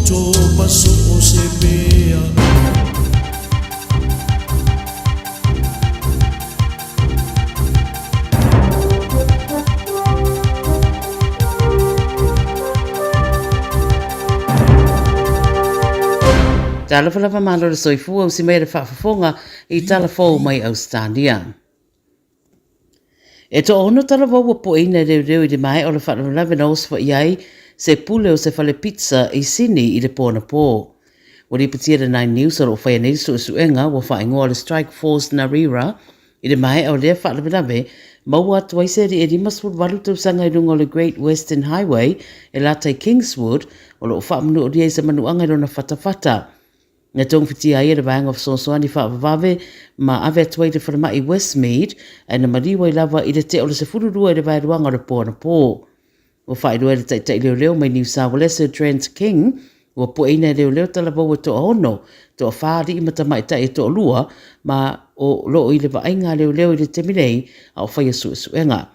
to masu o se pea. Tala falava malo le soifua o si mai le whaafafonga I tala fōu mai Australia. E to ono tala wawa po ina reo I le mai o le whaalawe na osfa iai se pule o se whale pizza I sini I le pōna pō. O li patia le 9 News o whai anei su suenga wa wha ingoa le Strike Force Narira I le mai o le whaalawe maua tuaise ri e rimaswood walu tau sanga I rungo le Great Western Highway e latai Kingswood o lo whaamunu o ria I sa manuanga I rona whatawhata. Nga tong fiti ai le vanga of sonsoani whaavave ma ave atuai le whanama I Westmead e na mariwa I lava I le te o le se fururua I le vairuanga le pōna pō. O whairua le taitai leo mai New South Wales Trent King o po eina leo tala vau to ono to a whaari I matamai tai to lua ma o loo I le vainga leo I le teminei a o whaia suenga.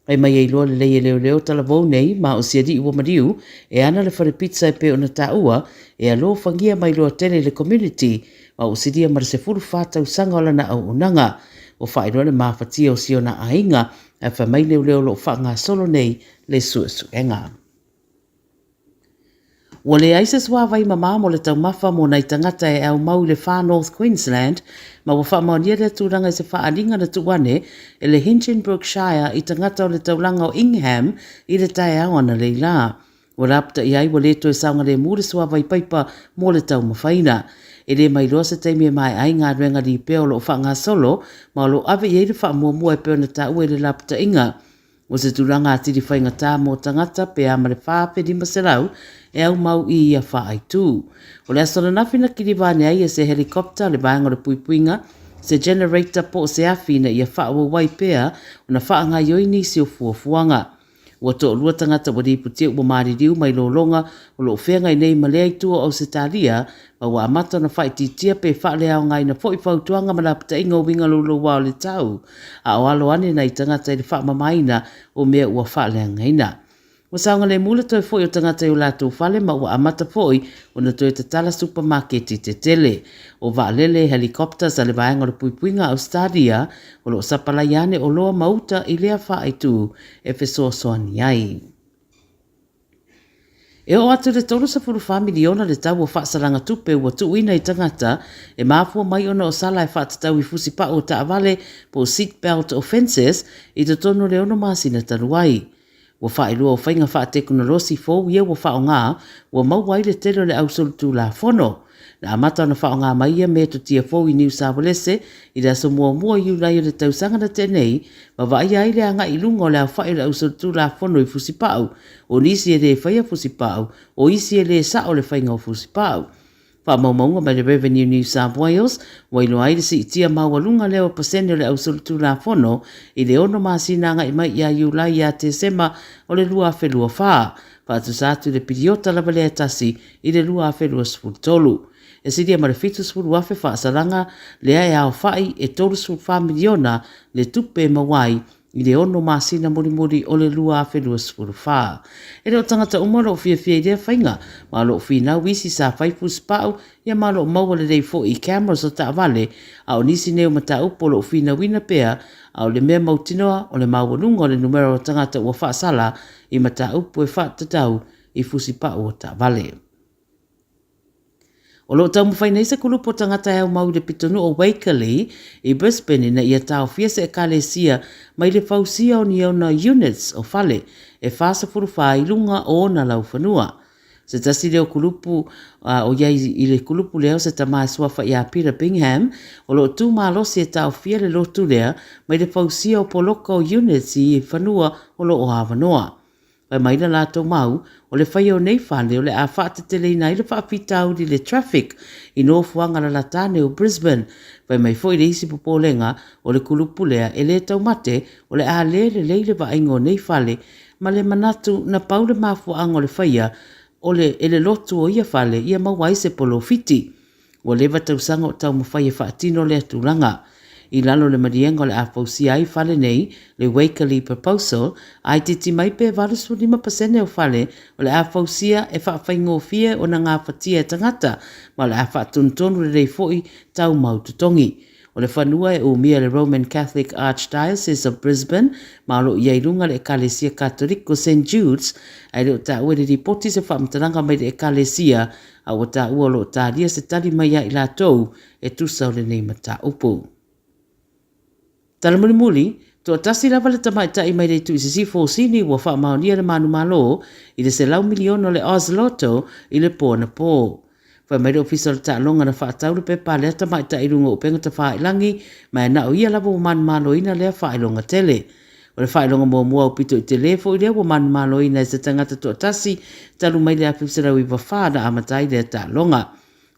Ai mai e loa le leo tala vau nei ma o siari I wamariu e ana le whare pizza e pe o na taua e a lo whangia mai loa tele le community ma o siria mara se furu whātau sanga o lana au unanga o whaeroa le mawhatia o siona ainga e whamai leo lo whanga solo nei le suenga. Wa le aisa swa vai mama mo le tau mafa mo nai tangata e au mau le Far North Queensland ma wa wha maunia le tūranga I se whaalinga na tuwane e le Hinchinbrook Shire I tangata o le taulanga o Ingham I le tae awana le la. Wa rapta I ai wa le to e saunga le mure swa vai paipa mo le tau mawhaina. E le mai loa se taimi mai ai ngā ruenga li peo lo whanga solo ma lo ave I le wha mua mua e peo na tau e le lapta inga. O se tūranga atiri whainga tā mō tangata pe amare whaape di maserau e au mau I ia wha ai tū. O le asona nawhina kiri vāne ai e se helikopta le vāenga le puipuinga, se generator po se awhina ia wha ua wai pea o na wha ngā yoini si o fuafuanga. Ua to lua tangata wadi putia ua maari riu mai lo longa o lo whenga I nei malea I tua o se talia ma ua amata na whai titia pe wha lea o ngai na po I whautuanga ma la pata inga o winga lo wao le tau. A o alo ane na I tangata I le wha mamaina o mea ua wha lea ngaina. Wa saunga le mula toi foi o tangata I o lātou whale ma ua amata foi o na toi tatala supermarket I te tele. O vaalele helikopta sa le vaenga o puipuinga Australia o lo sapalaiane o loa mauta I lea wha ai tū e fesoa soani ai. E o atu le tolu sa furu miliona le tau o whaasaranga tupe ua tuuina I tangata e mafua mai ona o sala e whaatatau I fusi pa o taawale po seatbelt offences I te tono le ono masina taruai. Wa whaelua o whainga wha teknolosi fōu ia wa wha o ngā, wa mauai le tero le ausolu tū la whono. Na amata na wha o ngā maia me to tia fōu I New South Wales I da so mua iulai o le tausanga na tenei, ma vai ai le anga I lunga o le au whae le ausolu tū la whono I fusipau, o nisi e le whaia fusipau, o isi e le sa o le whainga o fusipau. Wha maumaunga mai le Revenue New South Wales, wailo ai le si itia mawalunga leo pasene le ausolu tū la whono, I le ono masinanga I mai ia iulai ia te sema o le lua whelua wha, whaatu sātu le piriota lava le atasi I le lua whelua sfurtolu. E siria ma le fitu sfuru wafe whaasaranga le ai au whai e tolu sfuru miliona le tupe mawai I le ono masina muri o le lua whelua sfuru wha. E reo tangata umaro o fia idea whainga, ma lo fia nau isi sa whaipu spau, ia ma lo maua le rei fo I cameras o ta vale, a o nisi neo mata upo lo fia na wina pea, a o le mea mautinoa o le mauanunga o le numero o tangata ua whaasala I mata upo e whaatatau I fusi pa o ta vale. O lo tau mwhainei se kulupo tangata au mau le pitonu o Wakerley I Brisbane na ia tau fia se kalesia mai le fausia o ni au na units o fale e fasa furu wha ilunga o na lau whanua. Se tasi leo kulupu o iai I le kulupu leo se tamai swafa I a Peter Bingham o lo tu malosi e tau fia le lotu lea mai le fausia o poloko o units I whanua o lo o hawanoa. Pai maina lātou mau, o le whai o nei whane o le a whaatatele ina I le whaapitau di le traffic I no fuanga la latane o Brisbane. Pai mai fo I le isi popolenga o le kulupu lea e le tau mate o le a le leile wa ingo nei whale ma le manatu na paule mafuanga o le whaia o le ele lotu o ia whale ia mawai se polo fiti. O le vatau sanga o tau mawhai e whaatino le atulanga. I lalo le marienga o le afausia ai fale nei le Wakerley Proposal, ai titi mai pe 25% o fale o le afausia e whawhaingofia o na ngā whatia e tangata, ma le awhatuntonu le rei foi tau maututongi. O le whanua e umia le Roman Catholic Archdiocese of Brisbane, ma lo ia irunga le Ekalesia Katoliko St. Jude's, ai le o ta ue le ripoti se whamtaranga mai le Ekalesia, a o ta ua lo ta ria se tali mai a i la tou e tusa o le nei mata upu. Tala muli, to tasi lava le tamaita i mai le tu isi fosini ua wha maonia le manu malo i le se lau milion o le Oz Lotto i le pō na pō. Whai mai le ofisa le tālonga na whaatau le pepa lea tamaita i runga o penga ta whaelangi, mai na o ia lava o manu malo ina lea whaelonga tele. O le whaelonga mua mua o pito i te lefo i lea o manu malo ina e se tangata to tasi, talu mai lea whipsarau i wawhana amatai lea tālonga.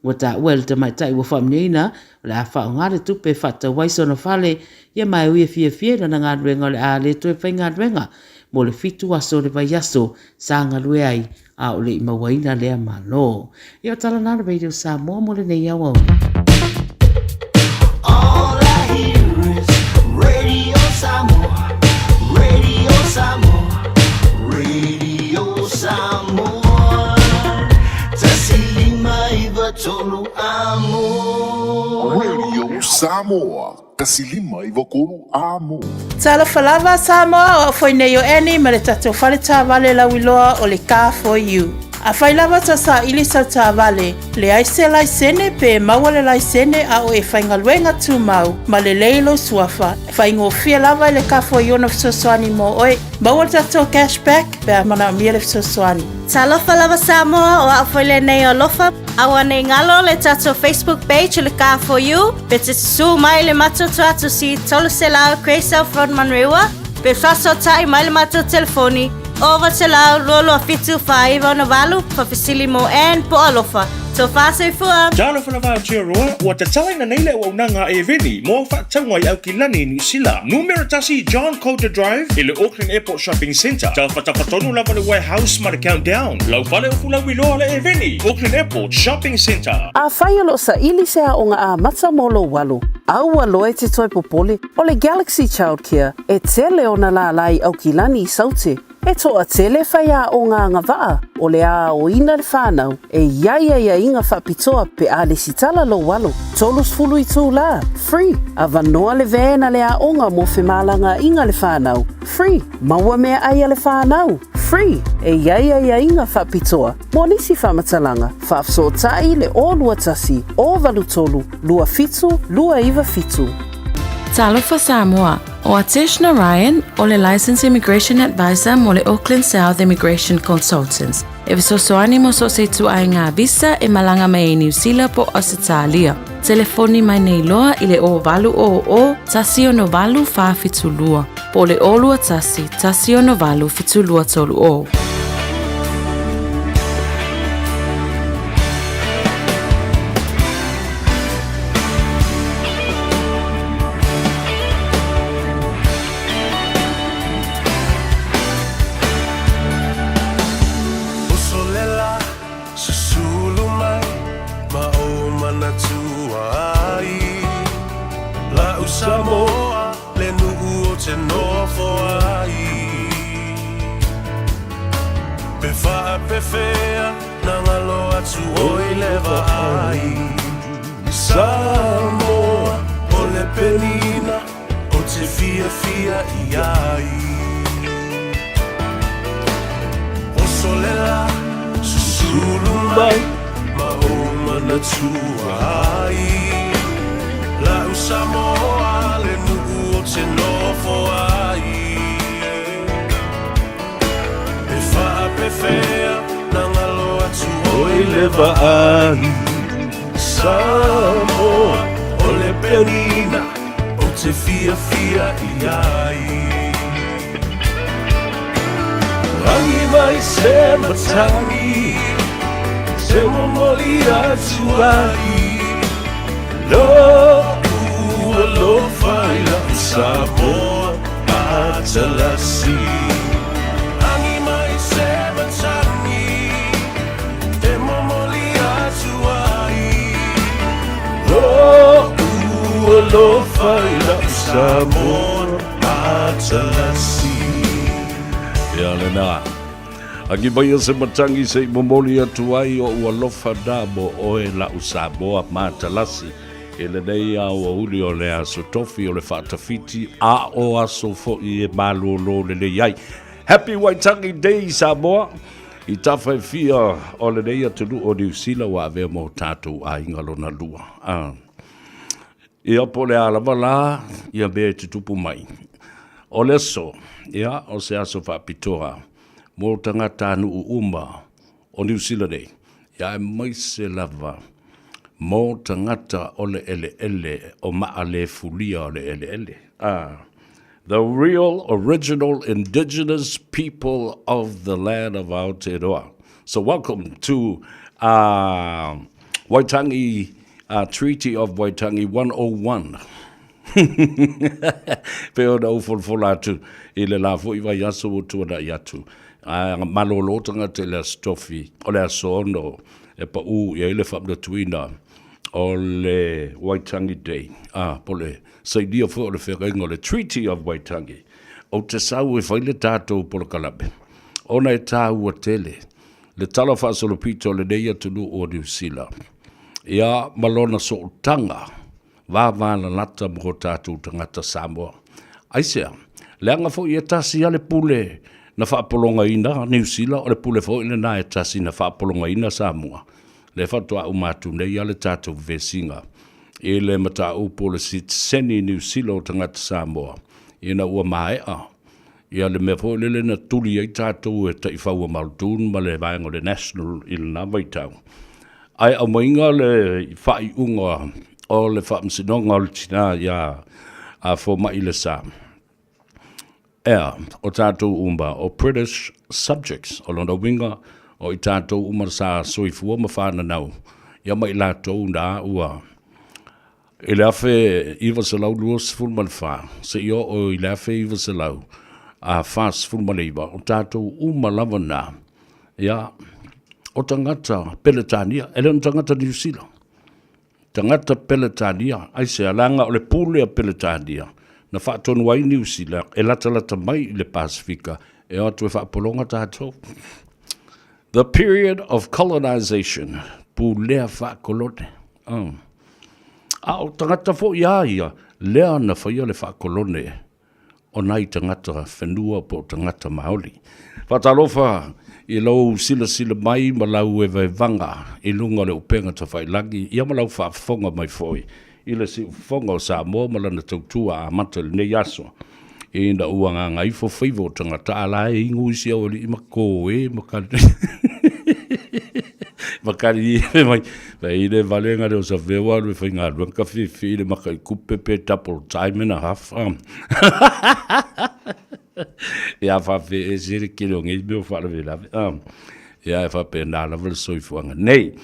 Wa ta wel te mai tai wa famneina la fa ngare tu pe fata waiso no fale ia mai ui fie na nga renga le a le to pe nga renga mo le fitu aso le vai aso sanga lue ai a o le mawaina le malo ia tala na le radio sa mo le nei awa. All I hear is Radio Samoa, Radio Samoa, Radio Samoa. Tolu amo Radio Samoa Kasilima Ivokolu amo Tala falava Samoa o foi nei o eni ma le tatou fale tā vale la wiloa o le Car for You. A fai lava ta sa ili sa tā vale, le aise laisene pe maua le laisene a o e whaingaluenga tū mau, ma le leilo suafa. Whaingo fia lava le Car for You na fisosoani mo oe, maua le tatou cashback pe a mana mia le fisosoani. Ta lofa lava Samoa o a foi le nei o lofa, awa nei ngalo le tatou Facebook page le Car for You, pe te su mai le matoto atu si tolu se lao Craysel Front Manrewa, pe faso tai mai le mato telefoni, over te lau lolo a fitu whaiva na walu pa fisili mo en po alofa. So fase fua. Jalo fana va roa wa te taina nei le unanga e veni mo fa tangwai au ki lani New Zealand. Numero tasi John Coulter Drive i le Auckland Airport Shopping Centre. Tau whatakatonu lava le warehouse ma le countdown. Lau pale o fula wiloa le e veni. Auckland Airport Shopping Centre. A whaialo sa ili sea o ngā a mata molo walu. Aua loe te toi popole o le Galaxy Childcare e tele o na la lai au ki lani i saute. E toa tele whaia o ngā ngawaa o le a o ina le whānau e iaia inga whapitoa pe a le sitala lo walo. Tolus fulu i tū la, free. A vanoa le vēna le a onga mo whemalanga inga le whānau, free. Maua mea aia le whānau, free. E iaia inga whapitoa. Mo nisi whamatalanga, whafsotai le o lua tasi, o valu tolu, lua fitu, lua iwa fitu. Talofa Samoa, o Ateshna Ryan, o le Licensed Immigration Advisor mo le Auckland South Immigration Consultants. E visosoani mo so se tu ai ngā visa e malanga mai e New Zealand po Australia. Telefoni mai nei loa i le o valu o tasi o no valu wha fitu lua. Po le o lua tasi o no valu fitu lua tolu o. Samoa, le nuu o te noa foai. Pe wha pe whea, na ngalo atu oi lewa ai. Samoa, o le penina, o te fia i ai. O solela, susulu mai, ma o mana tua ai. La Samoa le nuu o te nofo ai. E wha pe whea na ngalo atu oi lewa ai. Samoa o le penina o te fia i ai. Rangi mai se matangi, se momoli atu ai. No, lo fai la Samoa atalasi. Angi mai se matangi, e momoli atu ai. alofa i la Samoa matalasi. Ia le nā. Aki mai se matangi se momoli atu ai o ualofa da mo oe la Samoa matalasi. E le nei a o uli o le aso tofi o le whaatawhiti a o aso fo i e malolo le le iai. Happy Waitangi Day Samoa. I tawhai fia o le nei atunu o New Zealand wa avea mo tātou a ingalona lua. I apo le alawa la, ia mea te tupu mai. O le so, ia, o se aso whapitoa, mo tangata anu uma o New Zealand nei. Ia e mai se lava, mo tangata o le ele o maa le fulia o le ele. The real, original, indigenous people of the land of Aotearoa. So welcome to Waitangi, Treaty of Waitangi 101. Peo na ufolfola atu, I le lafo iwa yaso utua na yatu. Malolo tanga te le stofi, o le asono, e pa u, ia ile whamna tuina, o le Waitangi Day. Pole, saidia fo le whenga le Treaty of Waitangi. O te sau e whaile tātou polo kalabe. Ona e tāu a tele. Le tala whaasolopito le neia tunu o New Zealand. Ia malona so tanga. Vāvāna lata mo tātou tangata Samoa. Aisea, leanga fo i e tasi ale pule na whaapolonga ina New Zealand. O le pule fo ina na e tasi na whaapolonga ina Samoa. Le whatua umatu nei ale tātou vesinga. E le mata upo le seni New Zealand o tangata Samoa. I na ua maea. Ia le mea fo lele na tuli ai tātou e taifaua maltun ma le vaenga le National i le na waitau. Ai au mainga le whai unga o le whaamsinonga o le tina ia a fo mai le sa. O tātou umba o British subjects o lona winga o I tātou umar sa soifua ma whana nau. Ia mai lātou na ua. I le afe iwa se lau lua se fulman wha. Se io o I le afe iwa se lau a whas fulman iwa. O tātou umalawa nā. Ia, o tangata Peletania. Ele on tangata New Zealand. Tangata Peletania. Ai se alanga o le pule a Peletania. Na whaatonu ai New Zealand. E lata mai I le Pasifika. E atu e whaapolonga tātou. The period of colonization. Pulea whaakolone. O tangata fo ia, lea na whaia le whaakolone o nai tangata whenua po tangata Māori. Whatalofa I lau sila mai ma lau e vanga I lunga le upenga ta whailangi, ia ma lau whaafonga mai foi. I le si ufonga o Samoa ma lana tautua a mata le nei aso. I na uanga ngai fo whaivo tangata ala e ingu isi au li ima ko e makari. Makari e mai. Pei le valenga reo sa vewa rue whainga ruanka whiwhi le maka I kupe pe tapol time and a half. Ia whawhi e sere kilo ngi meo wharawe lawe. Ia e whape nāla wale soifuanga. Nei,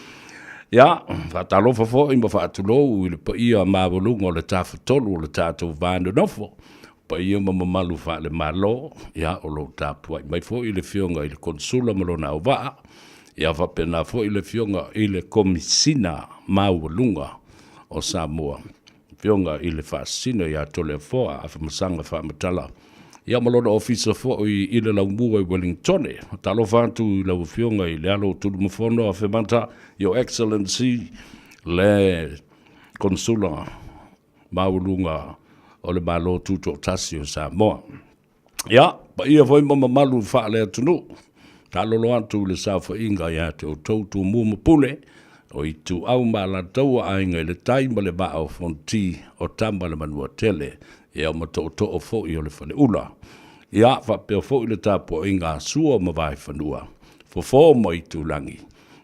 ia, whatalofa fo ima whaatulou I le pa ia māwalunga o le tāwhatolu o le tātou vānu nofo. Pa ia mamamalu wha le malo, ia o lo tāpua. Mai fo I le whionga I le konsula malona au waa. Ia whapena fo I le whionga I le komisina māualunga o Samoa. Whionga I le whaasina ia tole foa a whamasanga whamatala. Ia malona ofisa fo I le laumua I Wellington. Talo whantu I lau whionga I le alo tulu mafono a whamanta. Your Excellency le konsula māualunga o le malo tuto tasi o Samoa. Ia, pa ia foi mamamalu wha le atunu. Ta lolo atu le saufa inga ia te o tautu mua pule o I tu au mala taua ainga le taima le maa o fonti o tamba le manua tele ia o mato o fo I o le fale ula. Ia fa peo fo I le tapo inga sua ma vai fanua. Fo mo I tu langi.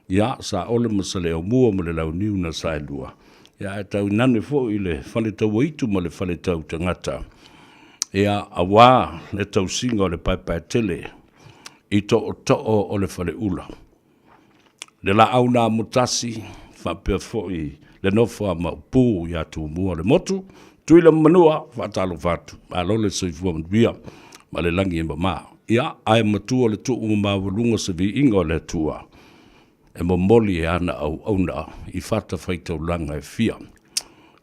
Ia sa ole masale o mua ma le lau niu na sai lua. Ia e tau nane fo I le fale tau itu ma le fale tau tangata. Ia awa le tau singa o le pai tele. I to o le fale ula. Le la au nā mutasi, whapea fōi, le nofo a maupū i atu mua le motu, tui le manua, whatalo whatu, a lole soifua manuia, ma le langi e mama. Ia, ai matua le tuu mawalunga sa vi inga le tua. E momoli e ana au auna, I whata whaitau langa e fia.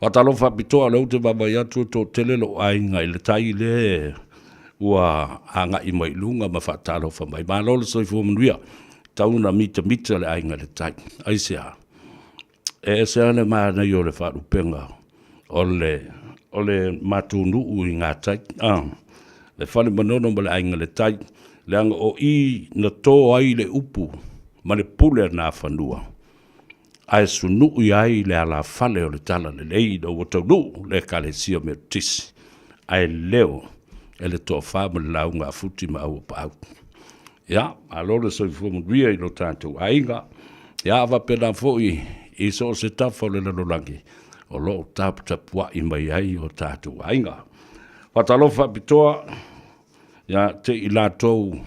Watalo whapitoa lau te wawai atu tō tele lo ainga i le tai le ua anga i mai lunga ma whatalo whamai. Mā lolo soi fuamanuia, tauna mita le ainga le tai. Aisea. E se ane maa nei o le wharupenga o le matunu i ngā tai. Le whale manono ma le ainga le tai. Le anga o I na tō ai le upu ma le pule nā whanua. Ai sunu i ai le ala whale o le tala le lei do wataunu le kale sia me tisi. Ai leo e le tō whama le lau ngā futi ma au pa au. Ia, a lore soi fuamanuia I lo tātou ainga. Ia, awa pena fōi I so se tafa le lalolangi. O lo tapua I mai ai o tātou ainga. Watalofa pitoa, ia te I lātou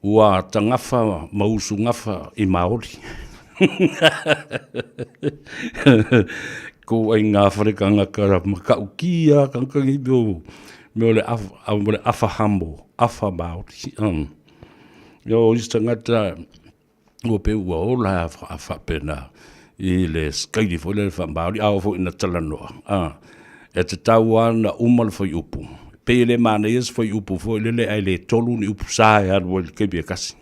ua tangafa mausu ngafa I Māori. Ko ai ngā wharekanga kara makaukia kankangi me o le afa hambo, afa Māori. Yo ista ngata ua pe ua ola afa pena I le skairi fo le fa Māori au fo ina talanoa. E te tau ana umal fo I upu. Pe le mana yes fo I upu fo le ai le tolu ni upu sae anu le kebia kasi.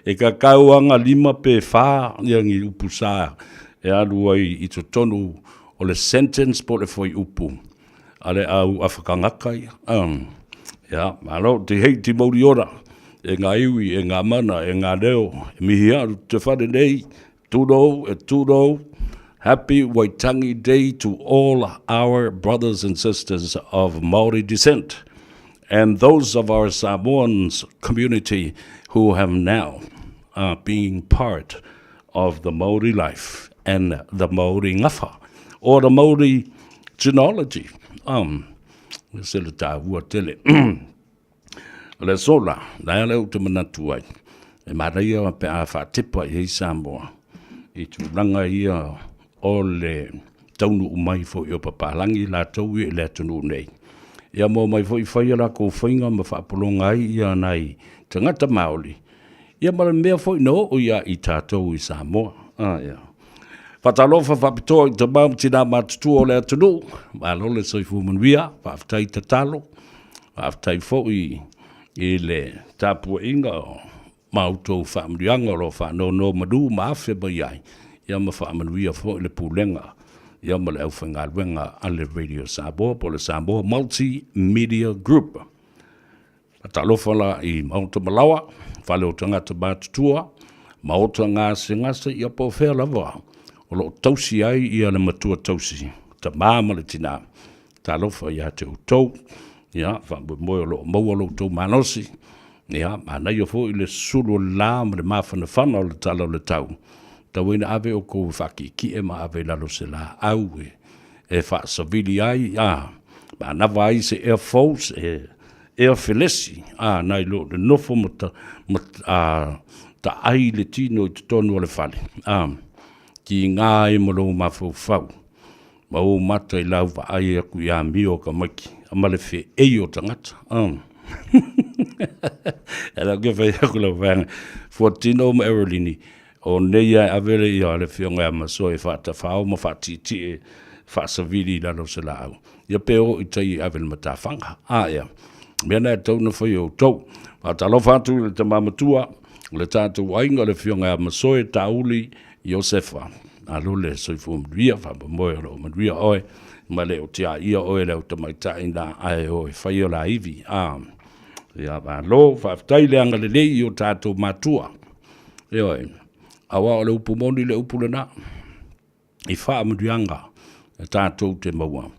E ka kauanga lima pe wha yang I upu sae. E anu ai I to tonu o le sentence po le fo I upu. Ale au afakangakai. Ya, malo te hei ti mauri ora. E ngā iwi, e ngā mana, e ngā reo. E mihi aru te whare nei. Tūro. Happy Waitangi Day to all our brothers and sisters of Maori descent and those of our Samoans community who have now being part of the Maori life and the Maori ngafa or the Maori genealogy. Se le tāua tele. Le sola, nai leo te manatu ai. E maraia pe a whatepa I Samoa. I tūlanga ia o le taunu umai fo I o papalangi la tau I le atunu nei. Ia mo mai fo I whaiara ko whainga ma whaapolonga ai ia nei tangata Māori. Ia mara mea fo I no o ia I tātou I Samoa. Ia. Whatalofa whapitoa I te mau tina matutu o le atunu. Malole soi fuamanuia, whaafitai te talo. Whaafitai fo I le tāpua inga o mautou whaamrianga o whanau madu maafe mai ai. Ia ma whaamanuia fo I le pūlenga. Ia ma le au whangaruenga a le Radio Samoa po le Samoa Multimedia Group. Whatalofa la I Mauta Malawa, whale o tangata matutua, mauta ngase ia po whea lava. O lo tausi ai ia le matua tausi. Ta māma le tina. Ta lofa ia te utou. Ia, whambu moe o lo maua lo tau manosi. Ia, manai o fo I le suru la ma le mawhana whana o le tala o le tau. Ta wina ave o kou whaki ki e ma ave lalo se la au e. E whaasavili ai, ma nawa ai se Air Force, Air Felesi. Nai lo, le nofo ta ai le tino I te tonu o le whale. Ki ngā e molo mawhau. Ma o mata I lau wa ai aku I a mio ka maki. A male whi ei o tangata. E la ke whai aku lau whanga. Fua tino ma erolini. O nei ai avere I a le whionga a maso e whata whao ma whatiti e whaasavili lalo se lau. Ia peo I tai avele mata whanga. Ia. Mea nei tau na whai o tau. Whatalo whatu le ta mamatua. Le tātou ainga le whionga a maso e tauli Josefa, alole soi fuamanuia whamba moe o lo manuia oe, ma leo tia ia oe leo tamaitai na ae oe whai o la iwi. Ia wa lo, whaftai leanga le lei o tātou matua. E oe, awa o le upu moni le upu lena, I wha amaduanga, e tātou te maua,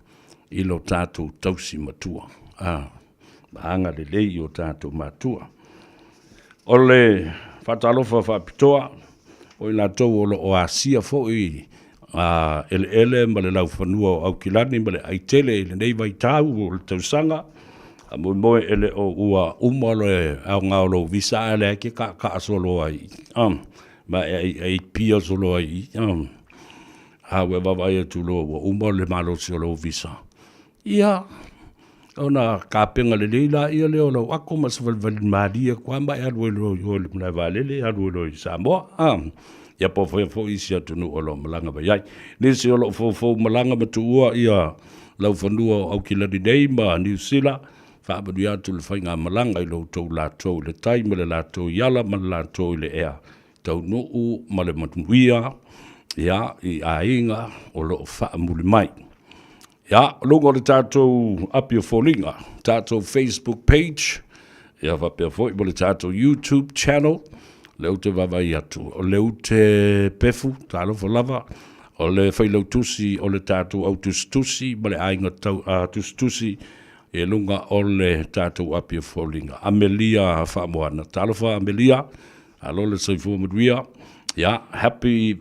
I lo tātou tausi matua. Anga le lei o tātou matua. O le whatalofa whapitoa, o ina tau o asia fo I ele ma le lau whanua o Aukilani ma le aitele I le nei vai tau o le tausanga a moe ele o ua umalo e au ngāolo visa ele ke ka asolo ai ma e pia solo ai hawe wawai atu lo o umalo le malo solo visa ia ona ka penga le leila ia le o ako mas valvalin maria kwa ma e alu lo yo le mna valele alu lo Samoa ia po fo isi atunu o lo malanga ba yai nisi o lo fo malanga matua ia lau fanua au kila di nei ma New Zealand fa abadu ya tu le fainga malanga i lo tau la tau le tai ma le la tau yala ma le la tau le ea tau nuu ma le matuia ia i ainga o lo fa muli mai ia longo le tātou apio folinga tātou Facebook page ia va pe foi mo le tātou YouTube channel leu te vavai atu o leu te pefu talo fo lava o le whailau tusi o le tātou au tusi ma le ainga tau tusi e lunga o le tātou apia folinga. Amelia whamoana. Talofa Amelia, alo le saifu maduia. Ja, happy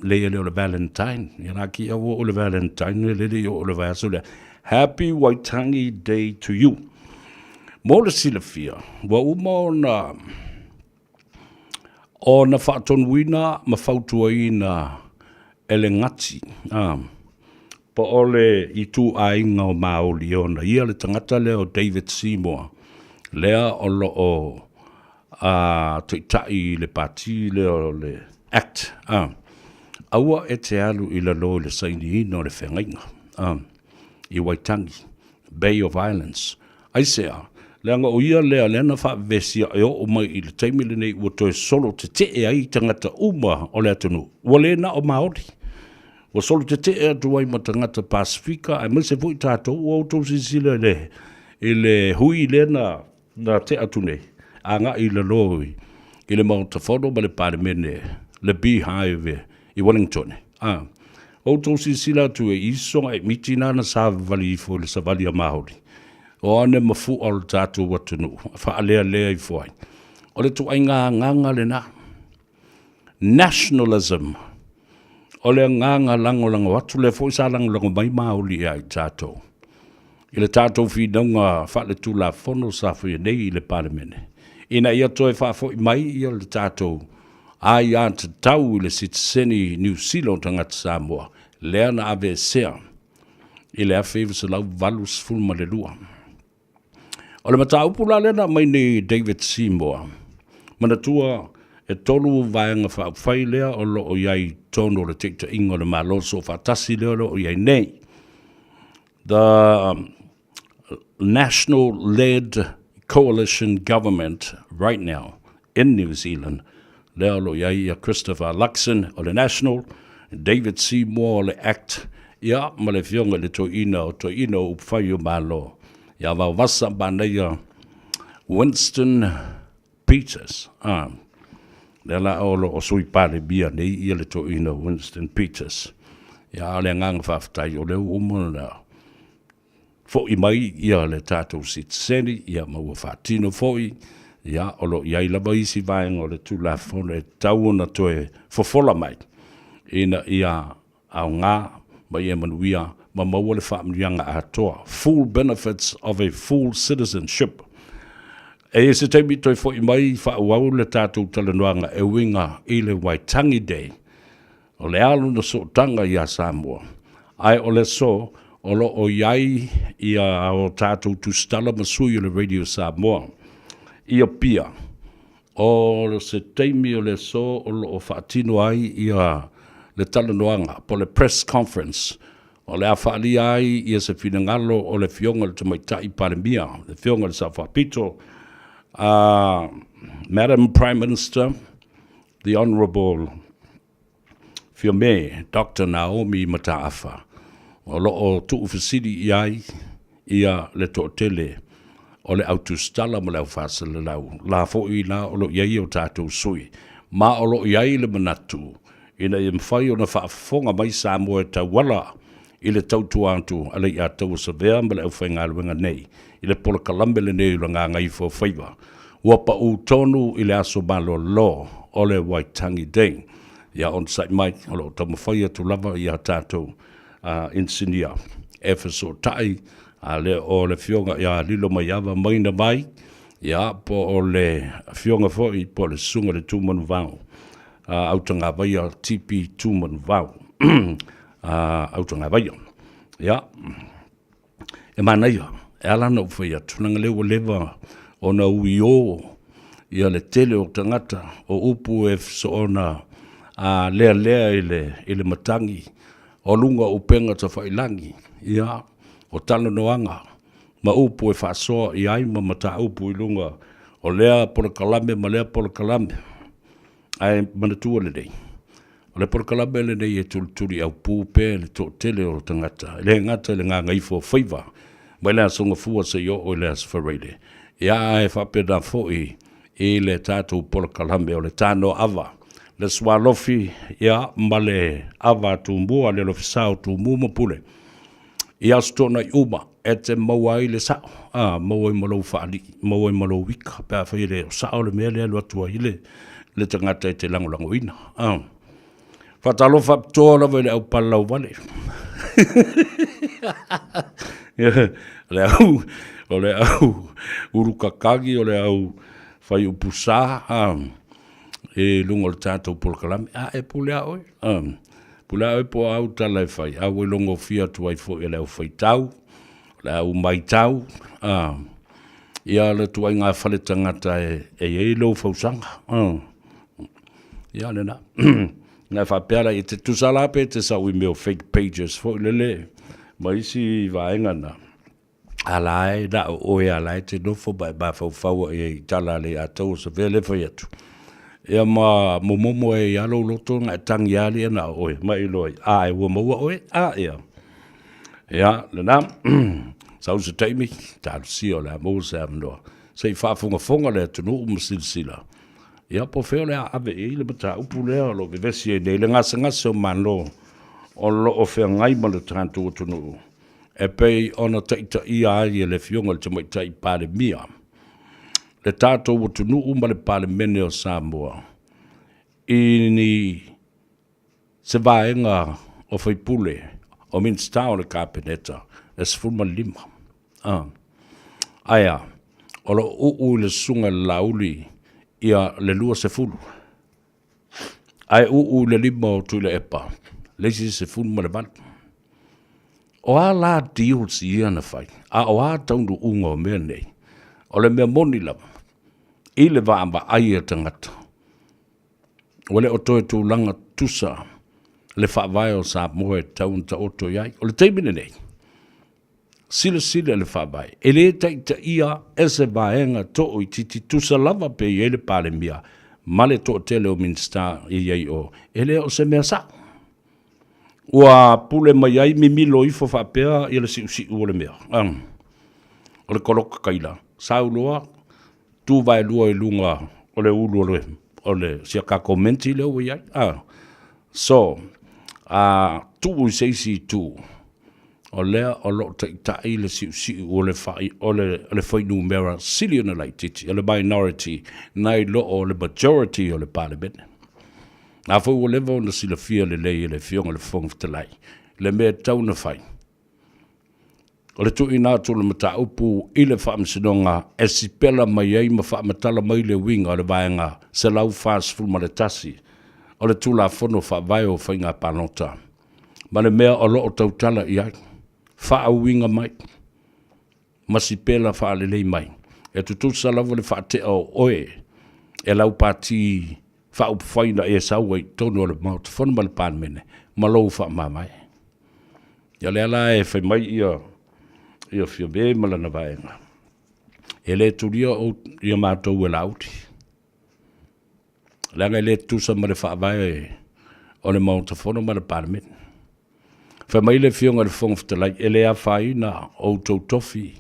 lea le o le Valentine. Ia nā ki awo o le Valentine, le le o le vaso le. Happy Waitangi Day to you. Mo le silafia, wa uma o na whaatonuina ma whautuaina ele ngati. Po ole i tu ainga o Maoli ona. Ia le tangata leo David Seymour. Lea o lo o tai le pati leo le act. Aua e te alu i la lo le saini ino le whengainga. I Waitangi. Bay of Islands. Aisea. Leanga o ia lea lena wha vesia e o mai i le taimile nei ua toe solo te e ai tangata uma o le atunu. Wale na o Maori. Wa solo te e atu ai ma tangata Pasifika, ai mese fui tātou o tau sisile i le hui lena na te atu nei. A ngā i le loi, i le Mautafono ma le Paremene, le Beehive i Wellington. O tau sisile atu e iso ai miti nana sa vali i fo le sa vali a Maori. O ane mafu o le tātou watunu, wha alea lea i fuai. O le tu ai nganga le na. Nationalism. O le nganga lango watu le fo sa lango mai Maori ai tātou. I le tātou whinaunga wha le tu la fono sa fui nei i le Paremene. Ina ia toi wha fo mai i le tātou. Ai anta tau i le sitiseni New Zealand tangata Samoa. Lea na ave sea. I le awhiwa sa lau valus fulma le lua. O le mata upula lena mai ni David Seymour. Mana tua e tolu vaenga wha upwhai lea o lo o iai tono le tekta ingo le maloso wha tasi lea lo o iai nei. The national-led coalition government right now in New Zealand, lea lo iai Christopher Luxon o le national, David Seymour o le act, ia ma le fionga le toina upwhai o malo. Ia wa wasa banaya Winston Peters. Lela olo o sui pale bia nei ia le toina Winston Peters. Ia le ngang whaftai o leo umana. Fo i mai ia le tātou sitseni, ia maua whatino foi, ia olo iai lava isi vaenga o le tula fone e tauona toe fofola mai. Ina ia au ngā, mai e manuia, ma maua le whaamrianga atoa. Full benefits of a full citizenship. E se teimi toi fo i mai whaauau le tātou talanoanga e winga i le Waitangi Day. O le alu na so tanga i a Samoa. Ai o le so, o lo o iai i a o tātou tustala masui o le Radio Samoa. I a pia. O se teimi o le so, o lo o whaatino ai i a le talanoanga po le press conference. O le awhaali ai i a se finangalo o le fionga le tamaitai Paremia, le fionga le Sawhapito. Madam Prime Minister, the Honourable Fiome, Dr. Naomi Mataafa, o lo o tuufisiri i ai i a le to'atele o le autustala ma le aufasa le lau. La fo i na o lo iai o tātou sui. Ma o lo iai le manatu, ina i mwhai o na whaafonga mai Samoa e tawala i le tautuantu ale i a tau sa vea ma le au whainga aluenga nei, i le pola kalambele nei o ngā ngai fo whaiva. Ua pa u tonu i le aso malo lo o le Waitangi Day. Ia on sai mai, o lo tamu whaia tu lava i a tātou insinia. Efeso tai, a le o le fionga i a lilo mai awa maina mai, ia po o le fionga foi po le sunga le tūmanu vau. Autanga vai a tipi tūmanu vau. Autanga vai. Ia. E manai, e alana u whaia, tunanga leo lewa o na ui o, ia le tele o tangata, o upu e so ona lea ile matangi o lunga upenga ta whailangi ia o talo noanga ma upu e whaasoa i ai ma mata upu i lunga o lea pora kalame ma lea pora kalame ai manatua le nei o le pora kalame le nei e tulituli au pupe le to tele o tangata le ngata le ngā ngaifo whaiva mai lea songa fua se yo o lea sfareile ia e whapena foi i le tātou pora kalame o le tāno ava le swalofi ia male ava tumbua le lofisao tumbu mapule ia stona i uma e te maua i le sao maua i malo whaali maua i malo wika pēr whai le sao le mea le alu atua i le tangata i te langolango ina whatalo whaptoa lawa i le au palau wale o le au urukakagi o le au whai upusa e lungo le tātou polkalame, e pulea oi. Pulea oi po au tala e whai, au e longo fia tu ai fo e leo whai tau, le au mai tau, ia le tu ai ngā whale tangata e lo whausanga. Ia le na, ngā whapera i te tusalape te sau i meo fake pages, fo i lele, ma isi vaenga na. Alai, da oe alai te nofo ba whau e tala le atau sa vele whai atu. Ia ma momomo e alo loto nga tangi ali na oi mai loi ai wo mo oi ia le nam sau se taimi ta si ola mo se amno sei fa funga le tunu silsila ia po fe le ave e le bata upule lo vesi e le nga so manlo o lo o fe ngai ma le tantu tunu e pe ona taita ia le fionga le mai tai pa le mia le tātou o tunu uma le palemene o Samoa. I ni se vaenga o whaipule o Minstau le Kapeneta e sfulma lima. Aia, o lo le sunga lauli ia le lua se fulu. Ai le lima o tuile epa, leisi se fulma le vanu. O a la diul si ia na whai, o a taundu unga o mea nei, o le mea moni lama. I le vaamba ai e tangata. O le oto e tūlanga tusa, le whaavai o sa moe taun ta oto iai, o le teimine nei. Sila le whaavai. E le taita ia e se vaenga to o i titi tusa lava pe i ele pale mia, ma le to tele o minsta i iai o, e le o se mea sa. Ua pule mai ai mimilo i fo whapea i le si o le mea. O le koloka kaila. Sauloa, tu vai lua i lunga o le ulu o le sia ka komenti le o iai. So, tu i seisi tu, o lea o lo tai le si o le whai numera sili ona lai titi, o le minority, nai lo o le majority o le parliament. A fo o lewa o na sila fia le lei le fionga le fongftalai, le mea tau na whai. O le tu ina tu le mata upu i le whaamsinonga e si pela mai ei ma whaamatala mai le winga o le vaenga se lau fast full ma le tasi o le tu la fono whaavai o whainga panota. Ma le mea o lo o tautala i ai, wha winga mai, ma si pela whaalelei mai. E tutu sa lavo le whaate o oe, e lau pati whaupwhaina e sauai tono o le mauta fono ma le panmene, ma lou whaamamai. Ia le ala e whai mai ia fia be malana vaenga. E le turia o ia mātou e lauti. Langa le tusa ma le whaavai o le mautafono ma le parliament. Wha mai le fionga le whongftalai e le a whaina o tau tofi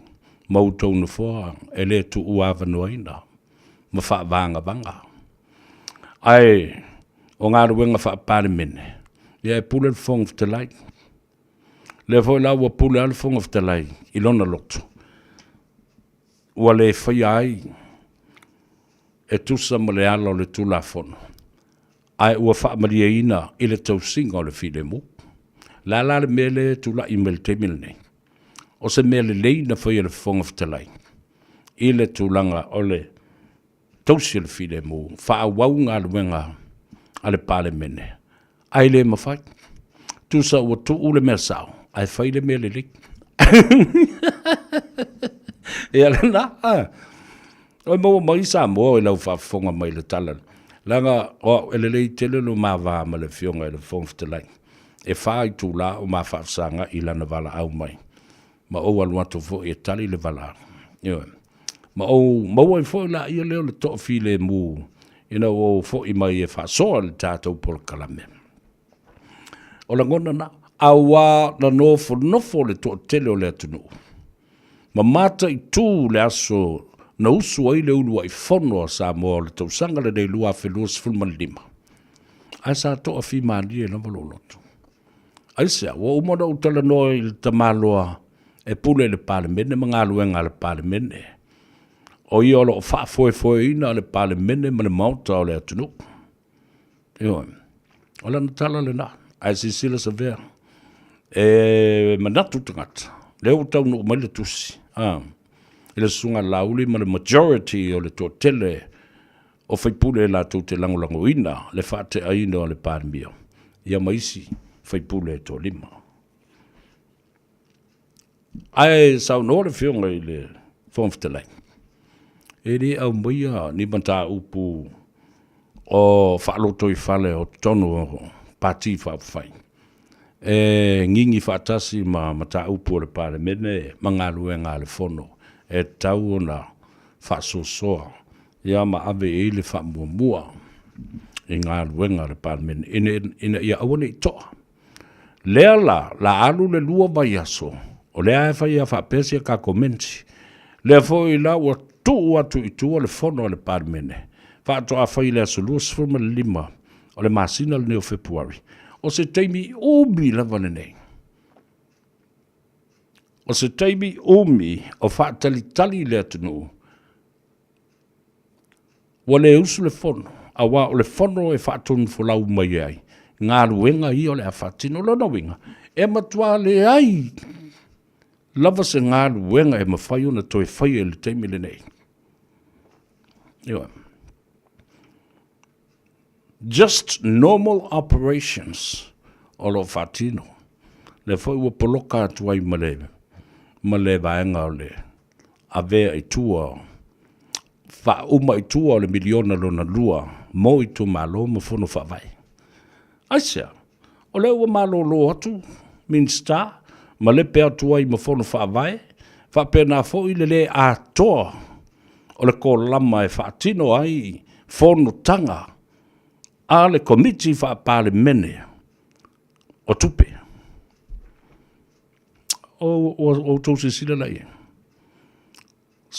mautou na fua e le tu uawa noaina ma whaavanga vanga. Ai, o ngā ruenga wha parliament. Ia e pule le whongftalai. Le foi la wa pule al fong of the lay ilona lotu wa le foi ai e tusa mole alo le tula fono ai wa fa mariina ile tau singa le file mu la le mele tula email temilne o se mele le na foi le fong of the lay ile tulanga ole tau sil file mu fa wa nga le wenga ale parliament ai le mafai tusa wa tu ule mesao ai fai le mele lik. E ala na, o mo mai sa mo e lau whafonga mai le tala. Langa o elelei tele lo mava ma le fionga e le fonftelai. E whai tū la o ma whaafsanga I lana wala au mai. Ma o aluato fo e tali le wala. Ma o maua I fo I la ia leo le toa file mu. Ina o fo I mai e whaasoa le tātou pol kalame. O la ngona na. Awa na nofo le toa tele o le atunu. Ma mata I tū le aso na usu ai le ulu ai fono a Samoa le tausanga le nei lua whelua sifulman lima. Ai sa toa fi maani e na valolotu. Ai sea, wa umana utala noa I le tamaloa e pule le palemene, mga aluenga le palemene. O I olo o whaafoe ina le palemene ma le mauta o le atunu. Io, o la natala le na, ai si sila sa vea. E manatu tangata, le utau no mai le tusi. Le sunga lauli ma le majority o le totele o faipule la to te langolango ina le fate aina o le parmio. Ia maisi faipule to lima. Ai sau no le fionga I le fonftelai. E ni au maia ni banta upu o whaaloto I fale o tonu o pati whaafai. E ngingi whaatasi ma mata upu o le pare mene mangalu e ngā le fono. E tau na whaasosoa. Ia ma ave e le whaamua I ngā luenga le parmen. Ina ia awane I toa. Lea la alu le lua vai aso. O lea e whai a whaapesia ka komenti. Lea fo I la ua tuu atu I tua le fono le parmene. Whaatoa whai le aso lua sifurma lima. O le masina le neo Februari. O se teimi ubi lava nei. O se teimi umi o whaatalitali le atunu. Wa le usu le fono. A wa o le fono e whaatonu folau mai ai. Ngā ruenga I o le a whaatino lona winga. E matua le ai. Lava se ngā ruenga e mawhai ona toi whai e le teimi le nei. Just normal operations o lo whaatino. Le whai ua poloka atu ai malebe. Ma le vaenga o le avea I tua wha uma I tua o le miliona lona lua mo I tu malo ma fono whawai. Aisea, o le ua malo lo atu minsta ma le pea tua I ma fono whawai wha pena fo I le a toa o le ko lama e whaatino ai fono tanga a le komiti wha pale mene o tupe. So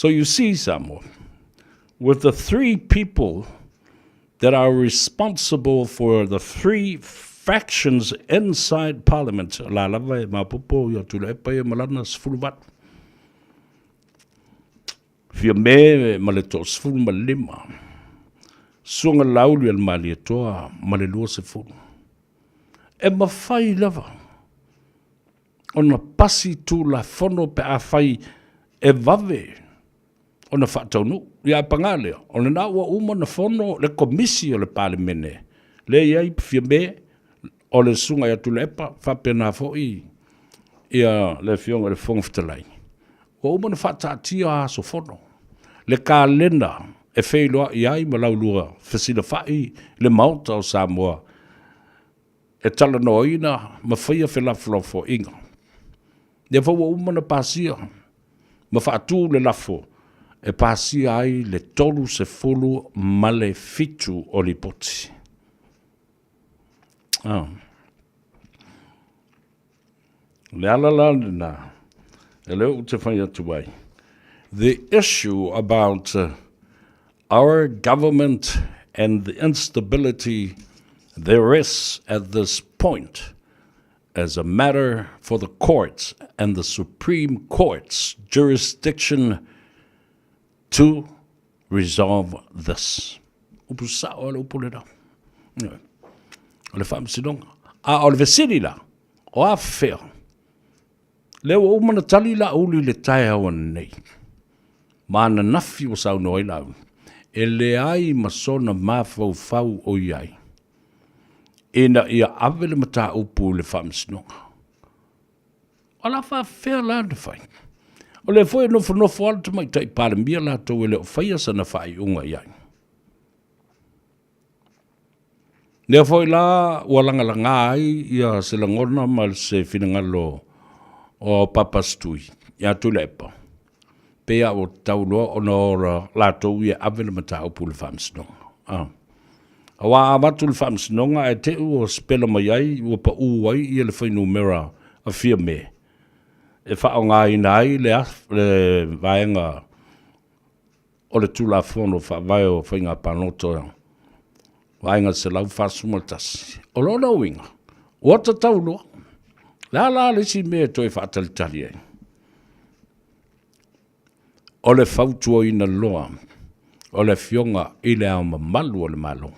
you see, Samuel, with the three people that are responsible for the three factions inside Parliament, la lava ma popo ya tula epa malana sfulvat. Fia me maleto sful malima. Sunga lauli al mali toa malelua sful. E mafai lava. Ona pasi tu la fono pe a fai e vave. Ona whaataunu. Ia pangale. Ona na ua uma na fono le komisi o le palemene. Le iai fia me o le sunga ia tu le epa whapena fo I. Ia le fionga le fongftalai. Ua uma na whaatatia aso fono. Le ka lena e whailoa iai ma laulua whasina whai le mauta o Samoa. E tala noina ma whaia whelaflofo inga. Ne fo uma na pasia ma faatu le lafo e pasia ai le tolu se fulu male fitu o li poti. Le ala na ele o te whai atu ai. The issue about our government and the instability there is at this point as a matter for the courts and the Supreme Court's jurisdiction to resolve this. Upusa o le upulera. O le whamsidonga. A o le vesiri la. O a whea. Leo o mana tali la uli le tae awa nei. Mana nafi o sau noi lau. E le ai masona mafau fau o iai. Ina ia avele mata upu le whamsidonga. O la wha whea la na whai. O le foi no alta mai tai palemia la tau ele o whaia sana whai unga iai. Nea foi la ua langa ai ia se langona ma se finangalo o papastui. Ia tulepa. Pea o tauloa o na ora lātou ia awena mata o pule whamsinonga. Awa amatu le whamsinonga e te u o spela mai ai, ua pa uai ia le whainu mera a fia me. E whao ngā ina ai le vaenga o le tula whono whaavai o whainga panotoa. Vaenga se lau whasumaltasi. O lona uinga. Ua ta tauloa. La le si mea toi whaatalitari ai. O le whautua ina loa. O le fionga i le au mamalu o le malo.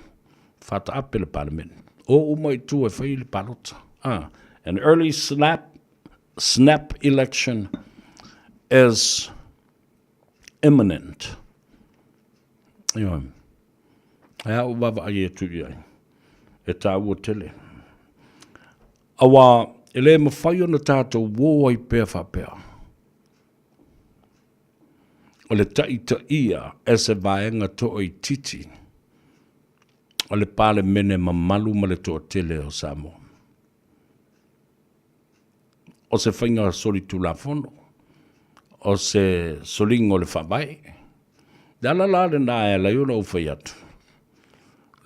Whata ape le parliament. O umai tu e whai le palota. An early snap election is imminent. Ia. Ea o wawa ai e tui ai. E tā ua tele. Awa, ele mawhai o na tātou wō ai pēr whapea. O le taita ia e se vaenga to i titi. O le pale mene mamalu ma le toa tele o Samoa. O se whainga soli tu la fono. O se solingo le whabai. Dala la le na e la yuna u whai atu.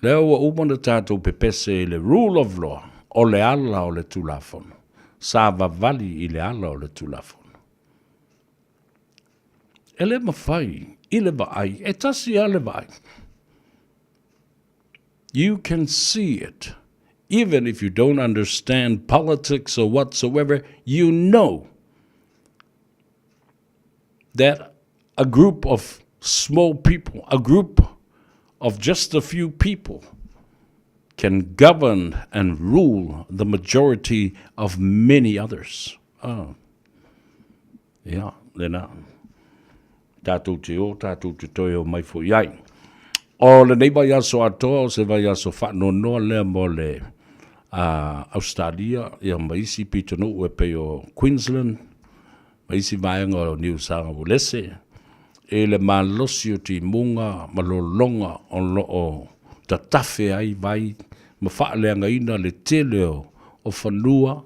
Leo wa umana tātou pepese le rule of law. O le ala o le tu la fono. Sa vavali i le ala o le tu la fono. Ele mawhai, i le vai, e tasi a le vai. You can see it. Even if you don't understand politics or whatsoever, you know that a group of small people, a group of just a few people can govern and rule the majority of many others. Yeah, tātou te o, tātou te toi o mai fo iai. O le nei vai aso atoa, o se vai aso whanonoa lea mo le Australia, ia maisi pitano ue pe o Queensland, maisi vaenga o New South Wales, e le malosi o ti munga, malolonga o tatafe ai vai, ma whaaleanga ina le tele o whanua,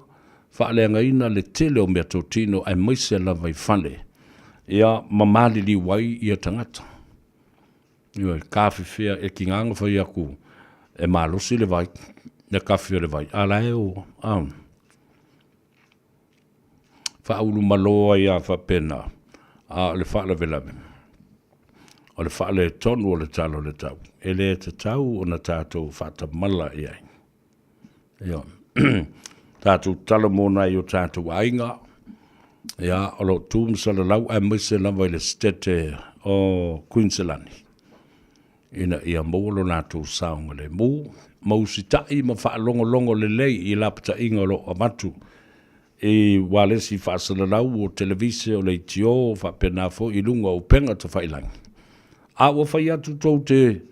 whaaleanga ina le tele o mea tōtino, ai maise la vai whane. Ia mamali li wai ia tangata. Ia kawhi whea e ki nganga whai aku e malosi le vai, e kawhi le vai. Ala e o, whaulu maloa ia whapena, le whaala velame. O le whaala e tonu o le talo le tau. E le te tau o na tātou whata mala iai. Ia, tātou talo mōna i o tātou ainga, ia, o lo tūmsala lau ai maise lava i le stete o Queensland. Ina ia mōlo nātou saunga le mū, mausi tai ma whaalongo le lei i lapata inga lo amatu. E walesi whaasala lau o televise o le tio, whapena fo i lunga o penga ta whailangi. A wa whai atu tau te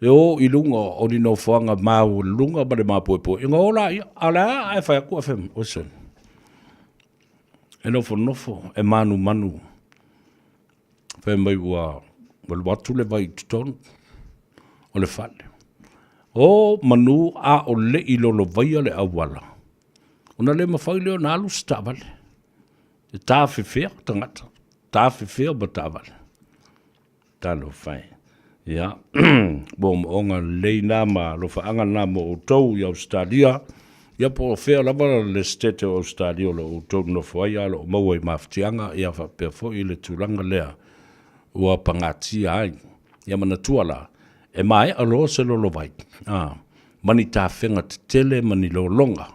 e o i lunga o ni no whanga māu lunga ma le māpoepo. Inga ola, ala ai whai aku a whem, o sen. E nofo, e manu. Whai mai ua watu le vai tutonu, o le whale. O manu a o le ilolo vai le awala. Una le mawhai leo na alu stavale. E tāwhiwhea tangata. Tāwhiwhea ba tāwale. Talo whai. Ia. Bo onga leina ma lo whaanga nā mo o tau i Australia. Ia po whea lava le stete o Australia lo o tau no whai alo o maua i mawhtianga. Ia whapea fo i le tūranga lea. Ua pangati ai. Ia mana tuala. E mai alo se lo vai. Mani tā whenga te tele mani lo longa.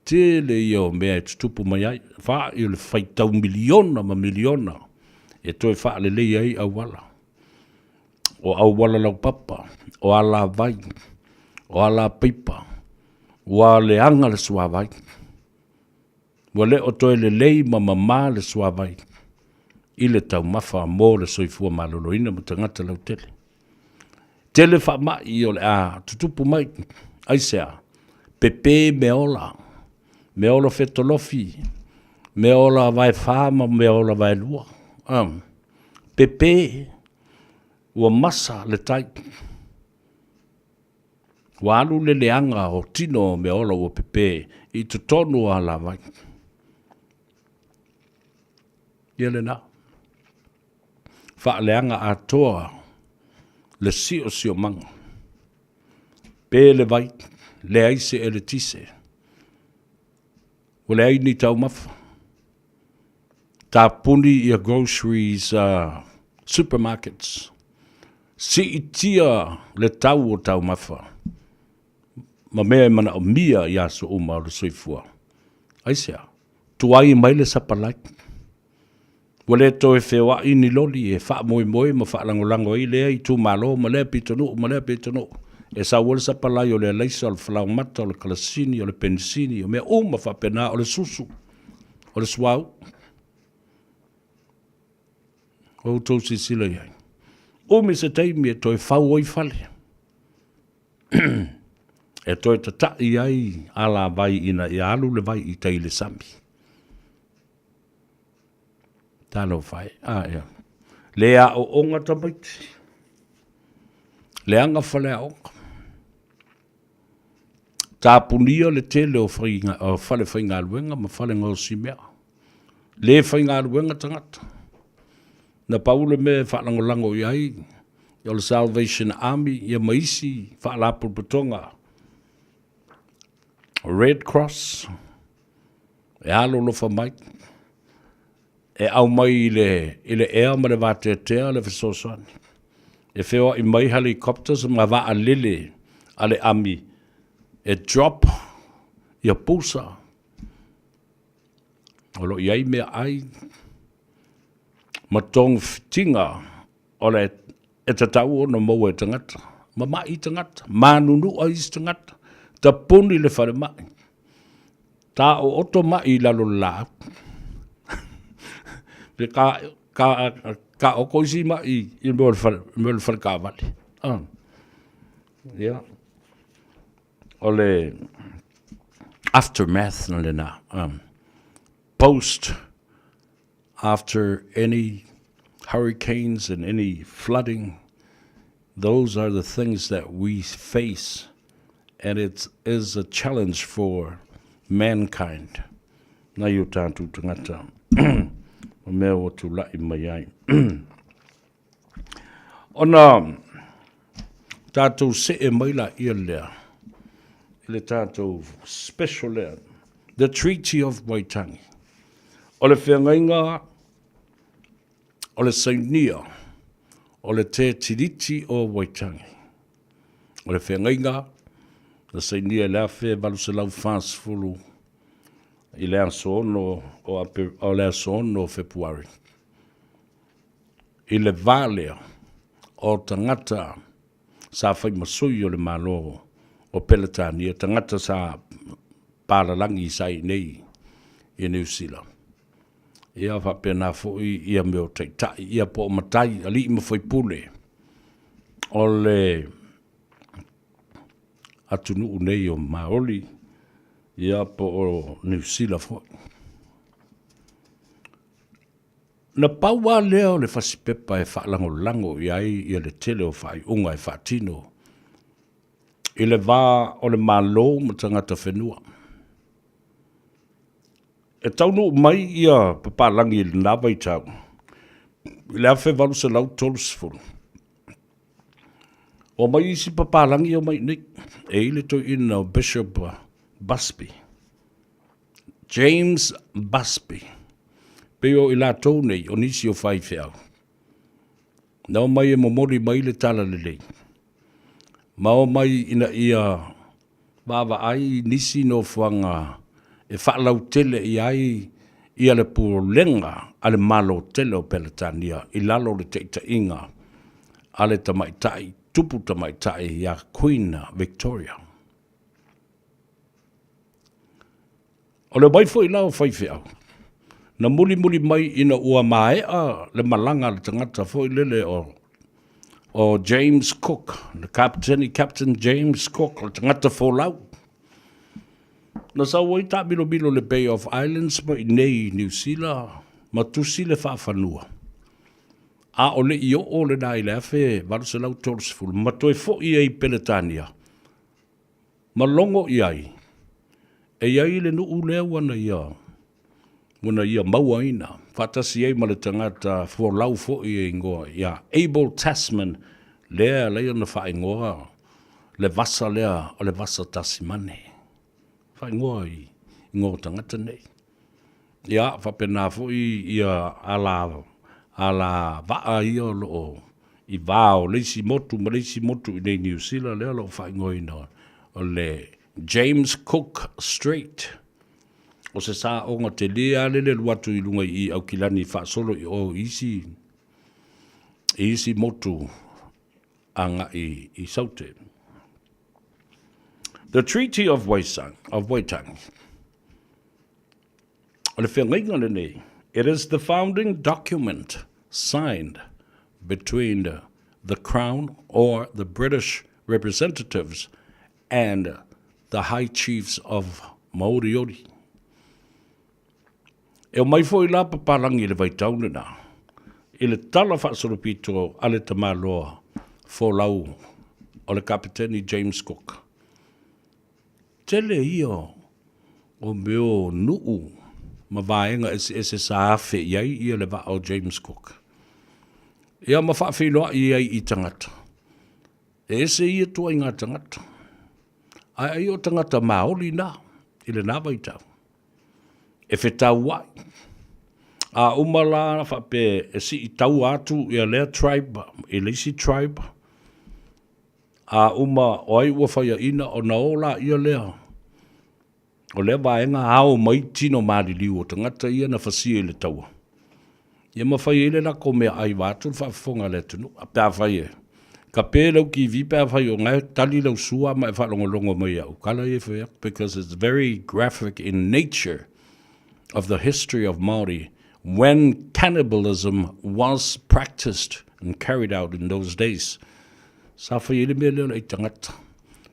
Tele i o mea e tutupu mai ai. Wha i le whai tau miliona. E toi wha le lei ai au wala. O au wala lau papa. O ala vai. O ala pipa. O le anga le sua vai. O le o toi le lei ma mama le sua vai. I le tau mawha mō le soifua maloloina mo tangata lau tele. Tele wha mai o le a tutupu mai. Aisea. Pepe meola. Meola fetolofi. Meola vai whama, meola vai lua. Pepe. Ua masa le tai. Walu le leanga o tino me ola o pepe I to tonu a la vai. Iele na. Wha leanga a toa le si o manga. Pe le vai, le aise e le tise. O le ai ni tau mafa. Ta puni ia groceries, supermarkets. Si itia le tau o tau mafa. Ma mea mana o mia ia so uma o le soifua. Aisea, tuai mai le sapalai. Wale to e whewa I ni loli e wha moe ma wha lango I lea I tu malo ma lea pitano. E sa wale sapalai o le leisa o le whalau mata o le kalasini o le pensini o mea ma wha pena o le susu o le swau. O tau si sila iai. Mi se teimi e to e whau oi fale. E toi tatai ai ala vai ina I alu le vai I teile sami. Talo fai, ia. Lea o onga tamaiti. Leanga fale a onga. Tā punia le tele o fale whainga aluenga ma fale ngau si mea. Le whainga aluenga tangata. Na paule me whalangolango iai. I o le Salvation Army, ia maisi whaalapu patonga. Red Cross, e alo lofa mai, e au mai ile ea ma le vātea le fesosani. E whewa I mai helicopters ma vaa lele ale ami, e drop ia pusa. Olo iai mea ai, ma tong fitinga, ole e tatau o na mau e tangata, ma mai tangata, ma nunu a is tangata, ta puni le whare mai. Ta o oto mai lalo la. Pe ka o koisi mai I mele whare ka vale. Yeah. Ole aftermath na le na. Post after any hurricanes and any flooding, those are the things that we face. And it is a challenge for mankind. Na yu tātou tangata. O mea o tu lai mai ai. Ona tātou se e maila ia lea. Ile tātou special lea. The Treaty of Waitangi. O le whiangainga, o le sainia, o le te tiriti o Waitangi. O le whiangainga, na sainia lea whe valuse lau whaasfulu I lea sono o lea sono Februari. I le valea o tangata sa whai masui o le malo o Peletania, tangata sa pāralangi sai nei I New Zealand. Ia whapena fwoi ia meo teitai, ia po matai, ali ima fwoi pule. O le atunu nei o Maoli, ia po o New Zealand fwoi. Na paua leo le whasipepa e whaalango iai ia le tele o whai unga e whaatino. I le wā o le malo ma tangata whenua. E taunu mai ia papalangi I le nawa I tau. I le awhe walu se lau tolsfuru. O mai isi papalangi o mai nei. E ile to ina o Bishop Busby. James Busby. Peo I la tau nei o nisi o whai whiau. Nau mai e momori mai le tala le lei. Mao mai ina ia baba ai nisi no fuanga e whaalau tele I ai ia le purolenga ale malo tele o Peletania I lalo le teita inga ale tamaitai, tupu tamaitai ia Queen Victoria. O le mai fo I lao whaiwhiau. Na muli mai ina ua maea le malanga le tangata fo I lele o James Cook, Captain James Cook, le tangata fo lau. Na sa wai ta bilo le Bay of Islands ma I nei New Zealand, ma tusi le whaafanua. A ole I o le nai le afe, valu se lau tolsful, ma toi fo I ei Peletania. Malongo iai. E iai le nuu lea wana ia mauaina. Whatasi ei ma le tangata lau fo i ingoa. Ia Abel Tasman lea lea na whaingoa. Le vasa lea o le vasa tasimane. Whaingoa i ingoa tangata nei. Ia whapena fo ia ala vaa ia loo. I vao leisi motu i nei New Zealand lea loo whaingoa ina. O le James Cook Strait. O se sa onga te lea lele luatu i lunga i au kilani whaasolo i o isi motu anga i saute. The Treaty of Waitangi. O le whengainga le nei. It is the founding document signed between the Crown or the British representatives and the High Chiefs of Maoriori. E o mai fo i la paparangi le vaitaune na. I le tala whaasoropito ale tamaloa fo lau o le kapiteni James Cook. Tele ia o meo nuu ma vaenga ese saafe iai ia le vao James Cook. Ia ma whaafeiloa iai i tangata. Ese ia tua i ngā tangata. Ai o tangata maoli na, i le nā vaitau. E whetau wai. A umala na whape e si I tau atu i a lea tribe, i leisi tribe. A oai ua whaia ina o na ola ia lea. O lea vaenga hao mai tino maari liu o tangata ia na whasia i le taua. Ia ma whaia ile na ko mea ai watu whaafonga le tunu. A pēr whaia. Ka pēlau ki vi pēr whaia o ngai tali lau sua mai whalongolongo mai au. Kala e whaia. Because it's very graphic in nature of the history of Māori when cannibalism was practiced and carried out in those days. Sa whaia ile mea leo i tangata.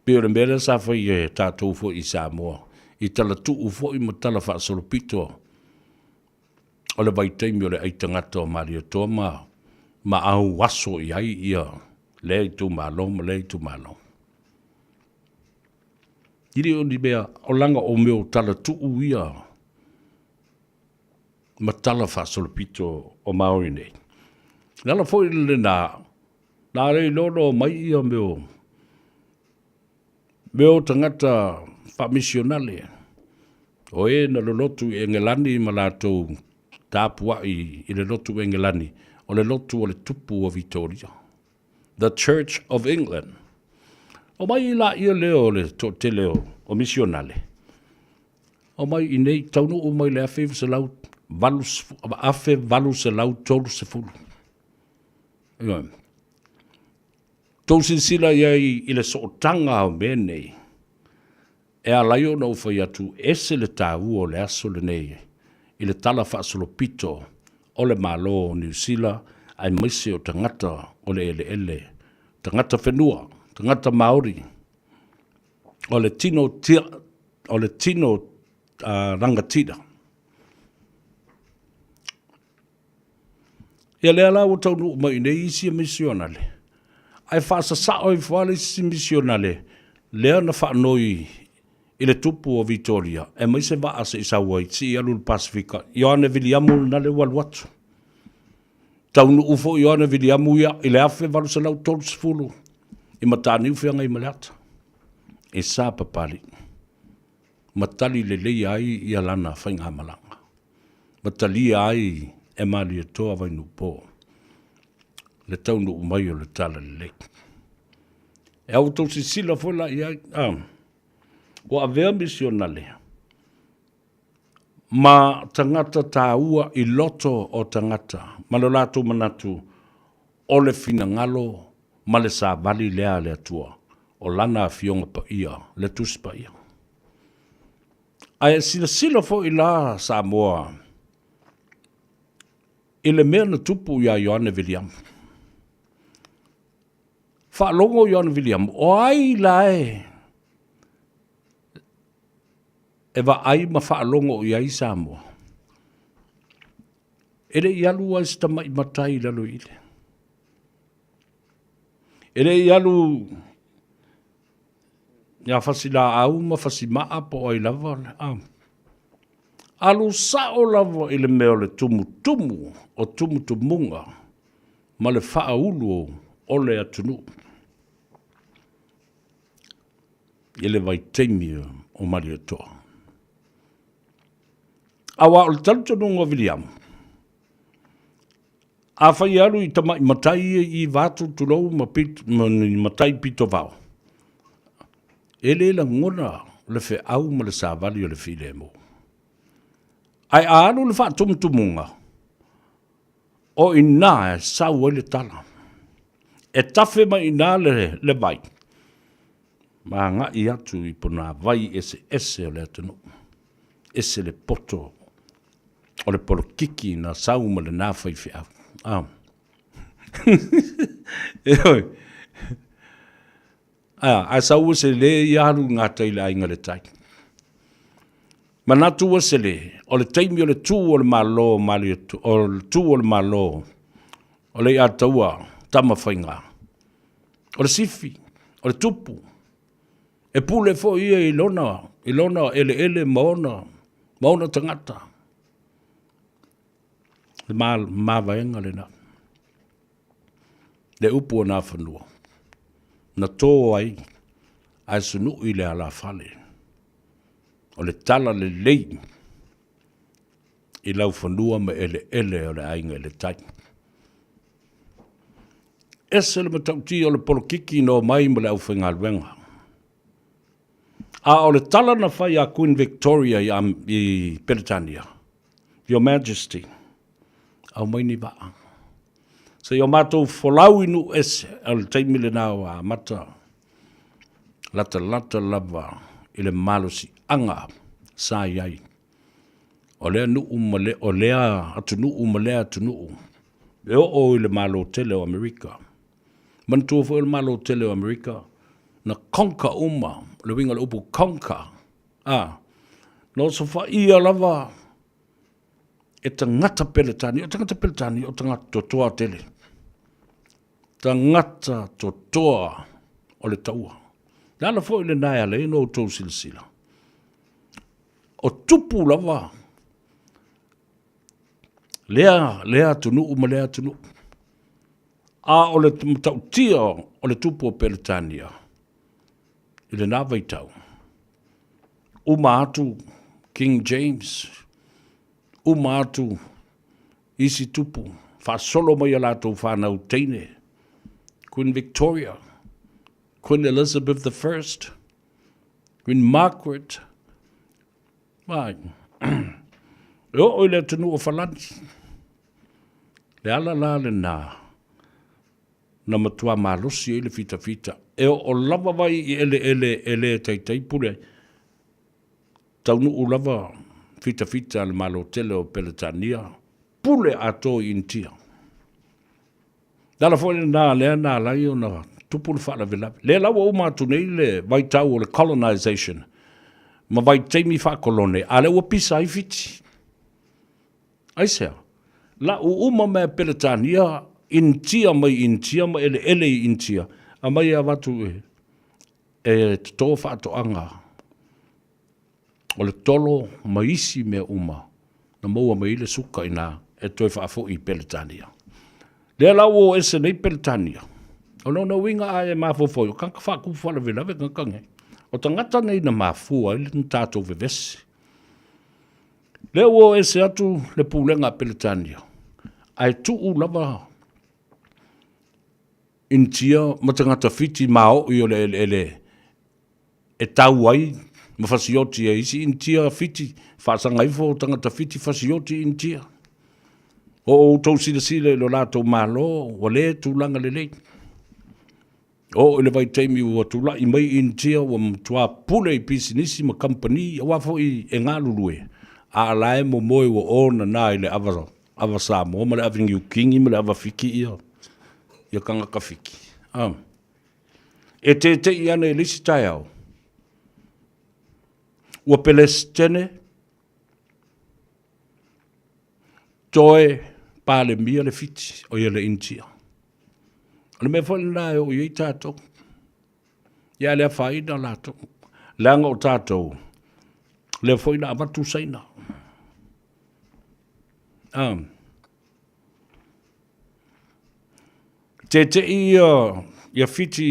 Pēr mea sa whaia tātou fo I Samoa. I tala tuu fo I matala whaasolopito. O le vaitaimi o le aitangata o Maria toa ma au waso I ai ia le tu malo. Iri o ni mea o langa o meo tala tuu ia ma tala whaasolopito o Māori nei. Nala fo I le nā rei lono mai ia meo tangata whamisionale. O na lo lotu e ngelani ma lātou tāpua I le lotu e ngelani. O le lotu o le tupu o Victoria. The Church of England. O mai la ia leo le te leo o misionale. O mai I nei taunu o mai le afe se lau valu se lau tolu se fulu. Tau sinsila I le sootanga o menei. E alai o nau whai atu ese le tāu o le aso le nei. I le tala whaasolopito o le malo o New Zealand ai maise o tangata o le ele. Tangata whenua, tangata Māori. O le tino rangatira. Ia lea la o taunu mai nei isi a misionale. Ai whaasasao I whale isi misionale. Lea na whaanoi I le tupu o Victoria. E mai se waa se isaua I ti alu Pasifika. Ioane Viliamu na le waluatu. Taunu ufo Ioane Viliamu ia I le afe walu se lau tolu sifulu. I matani uwhianga I maleata. E sa papali. Matali le lei ai I alana whainga malanga. Matali ai e mali e toa vainu po. Le taunu umai o le tala le lei. E au tau si sila fola I ai. O avea misionale. Ma tangata tāua I loto o tangata. Ma lo lātou manatu o le finangalo ma le sa vali lea le atua. O lana fionga pa ia, le tusi pa ia. Ai sila fo I la Samoa. I le mea na tupu ia Ioane Viliamu. Whaalongo Ioane Viliamu. O ai lae. E wa ai ma whaalongo I ai Samoa. Ere I alu ai sta mai matai lalo ile. Ere I alu Ia fasila au ma fasimaa po ai lava le alu sao lava i le mea o le tumu o tumutumunga ma le whaaulu o le atunu. I le vai teimi o Maria toa. Awa o le talutanunga William. A whai alu i tamai matai i vātu tulou matai pito vau. Ele la ngona le fe au ma le savali o le file mo. Ai alu le whaatumutumunga. O ina e sau le tala. E tafe ma ina le vai. Ma nga i atu i puna vai ese o le atanu. Ese le poto o le polo kiki na sau ma le nāwhai fi au. A sau se le i alu ngā teile ai ngale tai. Manatu se le, o le teimi o le tū o le malo, o le tū o le malo, o le ataua, tama whainga. O le sifi, o le tupu. E pule fo ia i lona ele maona tangata. Le mawaenga le na. Le upu o nā whanua. Na tō ai, ai sunu i le ala whale. O le tala le lei. I lau whanua me ele o le ainga le tai. Ese le matauti o le polokiki no mai ma le au whainga luenga. A o le tala na whai a Queen Victoria i Peritania. Your Majesty. Au mai ni waa. Se yo mātou wholau inu ese al teimile nāo a mata lata lava i le malosi anga sa iai. O lea nuu umale, o lea atunu umale atunu. E o i le malo tele o Amerika. Mantua fo i le malo tele o Amerika. Na konka uma, le winga le upu konka. No so fa ia lava e tangata peletani, o tangata totoa tele. Tangata totoa o le taua. Nala fo i le nai ale no tau silsila. O tupu lava. Lea tunu uma lea tunu. A o le tautia o le tupu o Peletania. I le nā vaitau. Uma atu King James. Uma atu isi tupu. Whasolo mai ala tau whanau teine. Queen Victoria. Queen Elizabeth I. Queen Margaret. Vai. O le tunu o whalani. Le ala la le nā. Na matua malosi e le fita. E o lava vai i ele teitai pule. Taunu u lava fita le malo tele o Peletania. Pule ato intia. Dala fo na lea na lai o na tupu le whala vela. Le lawa o mātu nei le vai tau o le colonization. Ma vai teimi whakolone. A le ua pisa i fiti. Aisea. La u uma mea Peletania intia ma ele intia. A mai a watu e tō whaatoanga. O le tolo maisi mea uma. Na maua mai le suka ina e toi whaafo i Peletania. Lea lau o ese nei Peletania. O no winga a e mafofoi. O kanka whaaku whala vela ve kankange. O tangata nei na mafua i le tātou vevesi. Lea o ese atu le pūlenga Peletania. Ai tu u lava intia matangata fiti mao i o le e tau ai ma fasioti e isi intia fiti whaasanga ifo tangata fiti fasioti intia o tau sile lo lato malo o le tūlanga le lei o ele vai teimi ua tula i mai intia ua mtua pule i pisinisi ma company wafo i e ngā lulue a alae mo moe ua ona nā i le ava Samoa ma le Avenue King ma le ava fiki ia kanga ka fiki. E te i ana e lisi tai au. Ua Pelestene toe pāle mia le fiti o ia le intia. Ana mea whale nā o iei tātou. Ia lea whaina lato. Leanga o tātou. Lea whaina amatu saina. Te ia fiti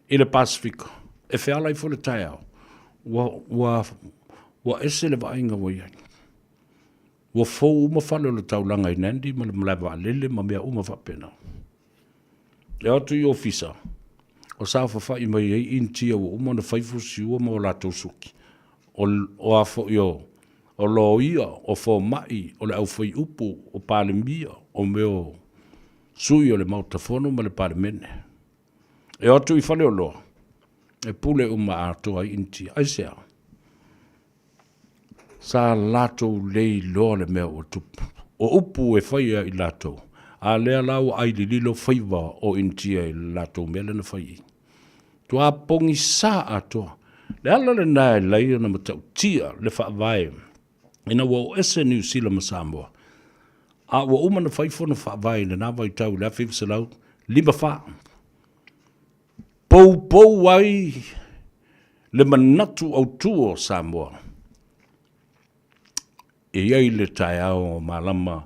i le Pasifiko. E whiala i fole tai au. Wa ese le vainga wa iai. Wa fau uma whale o le taulanga i Nandi, ma le mlaiwa lele, ma mea uma whapena. E atu i ofisa. O sa fa i mai ei intia wa uma na whaifu siua ma o lato suki. O afo i o lo ia, o fo mai, o le au whai upu, o pale mia, o meo sui o le mautafono ma le pale mene. E atu i whale o loa. E pule uma ato ai intia. Ai sea. Sa lato lei loa le mea o tupu. O upu e whaia i lato. A lea lau ai li lilo whaiva o intia i lato mele na whai. Tua pongi sa atoa. Le ala le nae leia na matau tia le whaavai. Ina wa o ese New Zealand ma Samoa. A wa uma na whaifo na whaavai na na vai tau le awhiwisa lau. Lima wha. Pou wai le manatu au tuo Samoa. E iei le tai au malama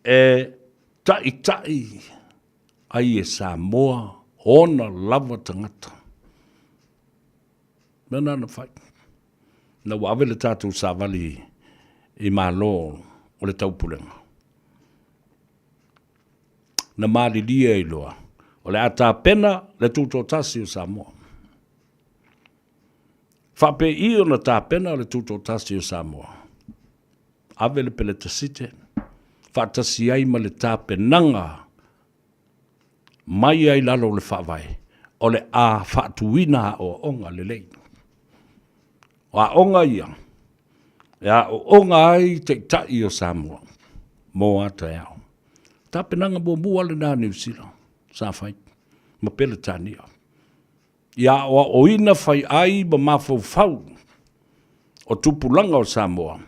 e tai ai e Samoa ona lava tangata. Mena na whai. Na wawe le tātou sāwali i malo o le taupulenga. Na maali lia i loa. O le ata pena le tūtō tasi o Samoa. Whape i o na tā pena le tūtō tasi o Samoa. Ave le pele tasite. Whaatasi ai ma le tā penanga. Mai ai lalo le whaavai. O le a whaatuina o onga le lei. O a onga ia. Ia o onga ai te tai o Samoa. Mō ata iau. Tā penanga mō mua le nā New Zealand. Sa whai. Ma pele tānia. Ia o ina whai ai ma mawhau whau. O tupulanga o Samoa.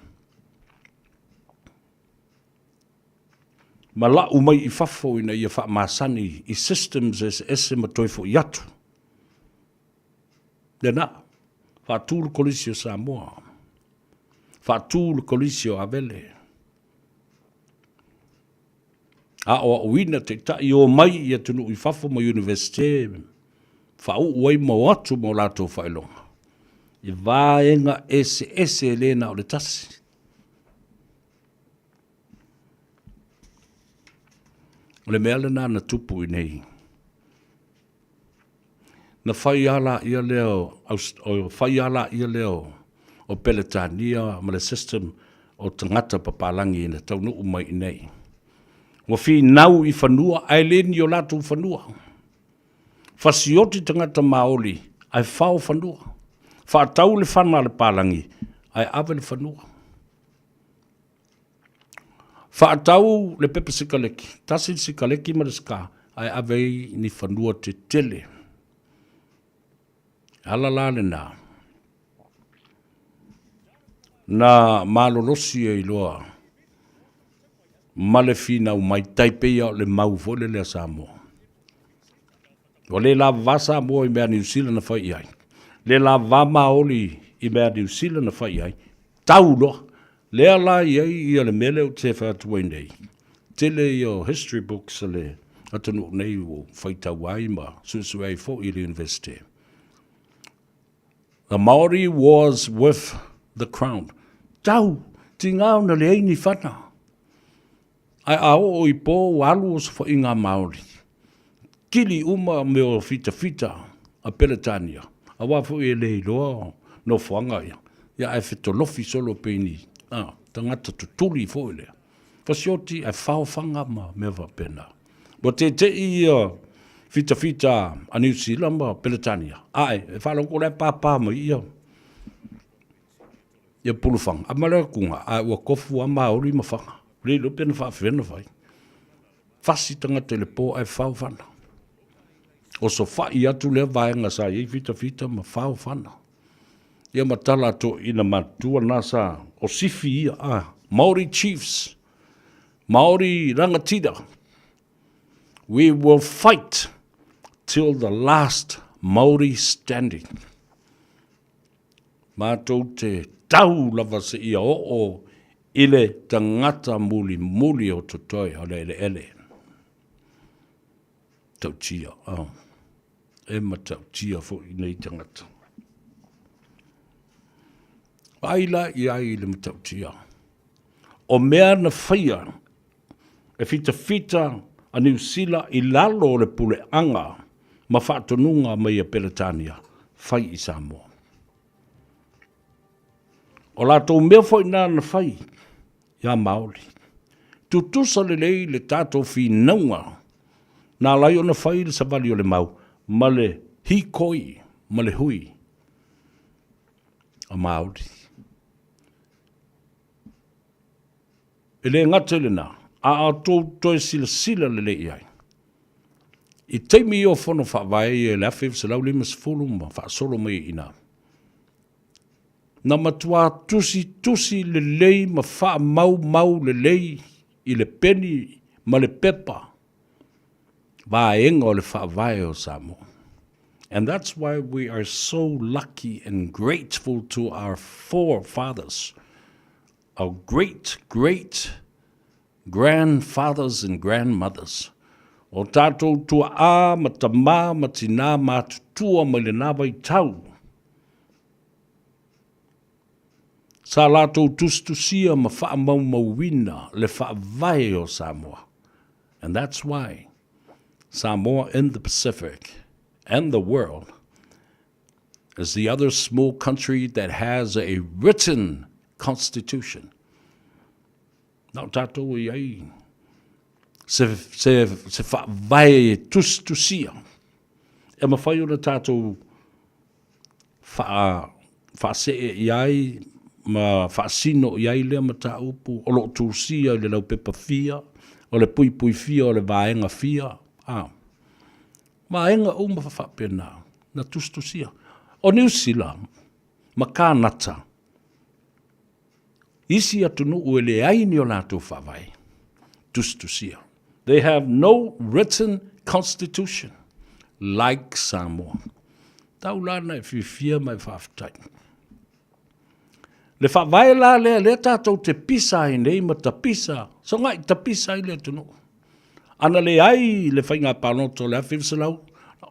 Ma la umai i whafo ina ia wha masani i systems ese ma toifo i atu. Lena, wha tūru kolisio Samoa. Wha tūru kolisio Avele. A o uina te tai o mai i atunu i whafo ma universite. Wha uai ma atu mo lato whailonga. I vāenga ese lena o le tasi. O le mea lena na tupu i nei. Na whai ala ia leo, o Peletania, ma le system o tangata papalangi ina taunu umai i nei. Wa fi nau i whanua, ai leni o latu whanua. Whasioti tangata maoli, ai whao whanua. Whaatau le whana le palangi, ai awe le whanua. Whaatau le pepe sikaleki, tasi sikaleki mariska, ai awei ni whanua te tele. Halala le nā. Na malolosi e iloa. Male fina u mai taipea le mau vole le Samoa. O le la va Samoa i mea New Zealand na whai ai. Le la va maoli i mea New Zealand na whai ai. Tauloa. Lea la iai ia le mele o te whātua nei. Tele i o history books le atanu nei o whaitau ai ma susu ai fo i le university. The Maori was with the crown. Tau, ti ngāo na le eini whana. Ai ao o i pō walu o sa whainga Maori. Kili uma me o fita a Peletania. A wafu e le loa no whanga ia. Ia e whitolofi solo peini. Tangata tuturi fo ele. Fasioti ai whanga ma mewa pena. Bo te i fita a New Zealand ma Peletania. Ai, e whalongo le pāpā ma ia. Ia pulufanga. A mara kunga, ai ua kofu a Maori ma whanga. Rilo pena whaafena vai. Fasi tangata le pō ai whana. O so whai atu lea vaenga sa iei fita ma whana. Ia matala to ina matua nasa o sifi ia. Maori chiefs. Maori rangatira. We will fight till the last Māori standing. Mātou te tau lava se ia o ile tangata muli o totoi o le ele. Tau tia, e ma tau tia fo i nei tangata. Aila i ai le ma tau tia. O mea na whaia, e fita a New Zealand i lalo le pule anga, ma whaatonunga mai a Peretania, whai i Samoa. O la tau mea fwoi nā na whai, ia Māori. Tutusa le lei le tātou whi naunga, nā lai o na whai le savali o le mau, ma le hikoi, ma le hui, a Māori. E le ngate le nā, a tō toi sila le le iai. I teimi o whono whaavai e le awhiv se lau lima se fulu ma whaasolo mai i nā. Na matua tusi le lei ma wha mau le lei i le peni ma le pepa. Vaenga o le whaavai o Samoa. And that's why we are so lucky and grateful to our forefathers, our great grandfathers and grandmothers. O tātou tua ma ta ma tina ma tutua ma le nāwa i tau. Sa lātou tustusia ma wha mauwina le wha vai o Samoa. And that's why Samoa in the Pacific and the world is the other small country that has a written constitution. Nau tātou i ai. Se wha vai tustusia. E ma whai o na tātou wha se i ai, ma wha sino i ai lea ma tā upu, o lo tūsia i le lau pepa fia, o le pui fia, o le vaenga fia. Vaenga o ma wha pena, na tustusia. O New Zealand, ma kānata, isi atunu ue le aini o lātou wha vai, tustusia. They have no written constitution like Samoa. Tau lana e whiwhia mai whawhtai. Le whawai la le tātou te pisa i nei ma ta pisa. So ngai ta pisa i le tunu. Ana le ai le whainga pānoto le awhiwsalau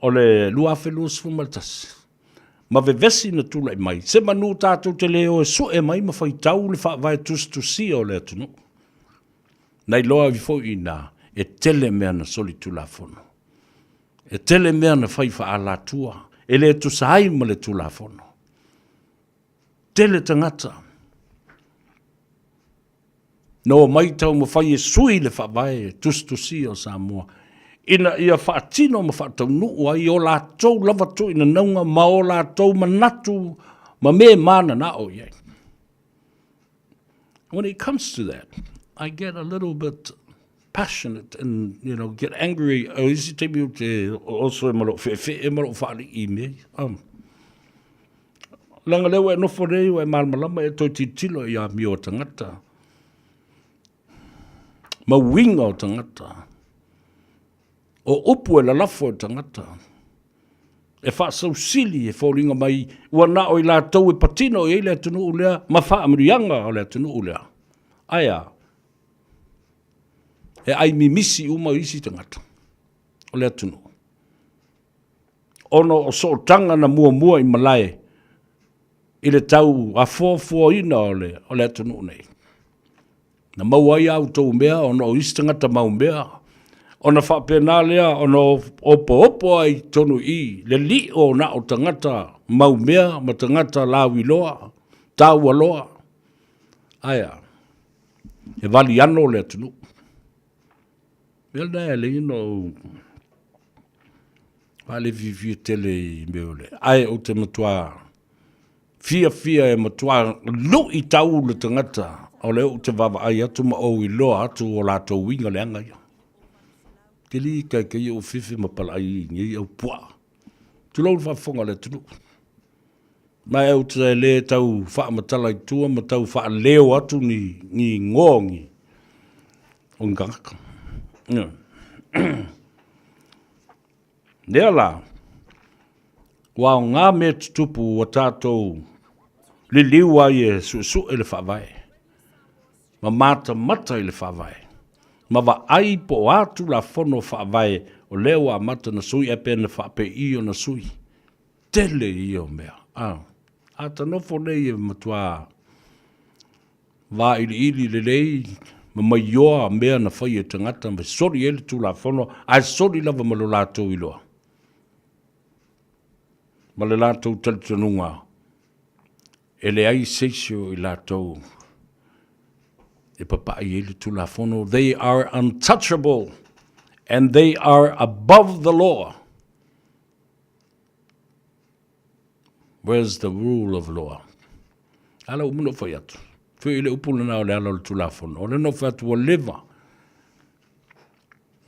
o le luawhelua sfumaltas. Ma vevesi na tula i mai. Se manu tātou te leo e su e mai ma whaitau le whawai tustusi o le tunu. Nei loa vifo i nā. E tele mea na soli tulafono. E tele mea na whaifa a la tua. E le tu sahai ma le tulafono. Tele tangata. No mai tau ma whai e sui le whawai tustusi o Samoa. Ina ia whaatino ma whaatau nuu ai o la tau lava tu ina naunga ma o la tau manatu ma me mana na o iei. When it comes to that, I get a little bit passionate and, get angry. O isi te miu te oso e maro e maro whaari i me. Langa lewa e nofo reo e malmalama e toi titilo i a mi o tangata. Ma winga o tangata. O upu e la lafo o tangata. E wha sau sili e whauringa mai ua na o i la tau e patino e le tunu ulea ma wha amrianga o le tunu ulea. Aia. E ai mimisi uma isi tangata. O le atunu. Ono o so tanga na mua i malai. I le tau a fōfō ina o le atunu nei. Na mau ai au tau mea, ono o isi tangata mau mea. Ona whapena lea, ono opo ai tonu i. Le li o na o tangata mau mea, ma tangata lawi loa, tau aloa. Aia. E vali ano le atunu. Mela le ino vale vivi tele meole. Ai o te matua fia e matua lu i tau le tangata. O le o te vava ai atu ma o i loa atu o lato winga le anga ia. Ke li kai o fifi ma pala ai ngi au pua. Tu lau whafonga le tunu. Mai au te le tau wha matala i tua ma tau wha leo atu ni ngongi. O ngaka. Nea la, Wa ngā me tupu o tātou li liwa e su e le whawai. Ma mata i le whawai. Ma wa ai po atu la whono whawai o leo a mata na sui e pēna whape i o na sui. Tele i o mea. A tanofo nei e matua wa ili le lei ma mai yoa mea na whai e tangata ma sori ele tu la whono ai sori lava ma lo lātou iloa. Ma le lātou talitanunga e le ai seisio i lātou e papa i ele tu la whono. They are untouchable and they are above the law. Where's the rule of law? Ala umuno whai atu. Whi ile upuna nao le ala le tu la whono. O le no whai atu o lewa.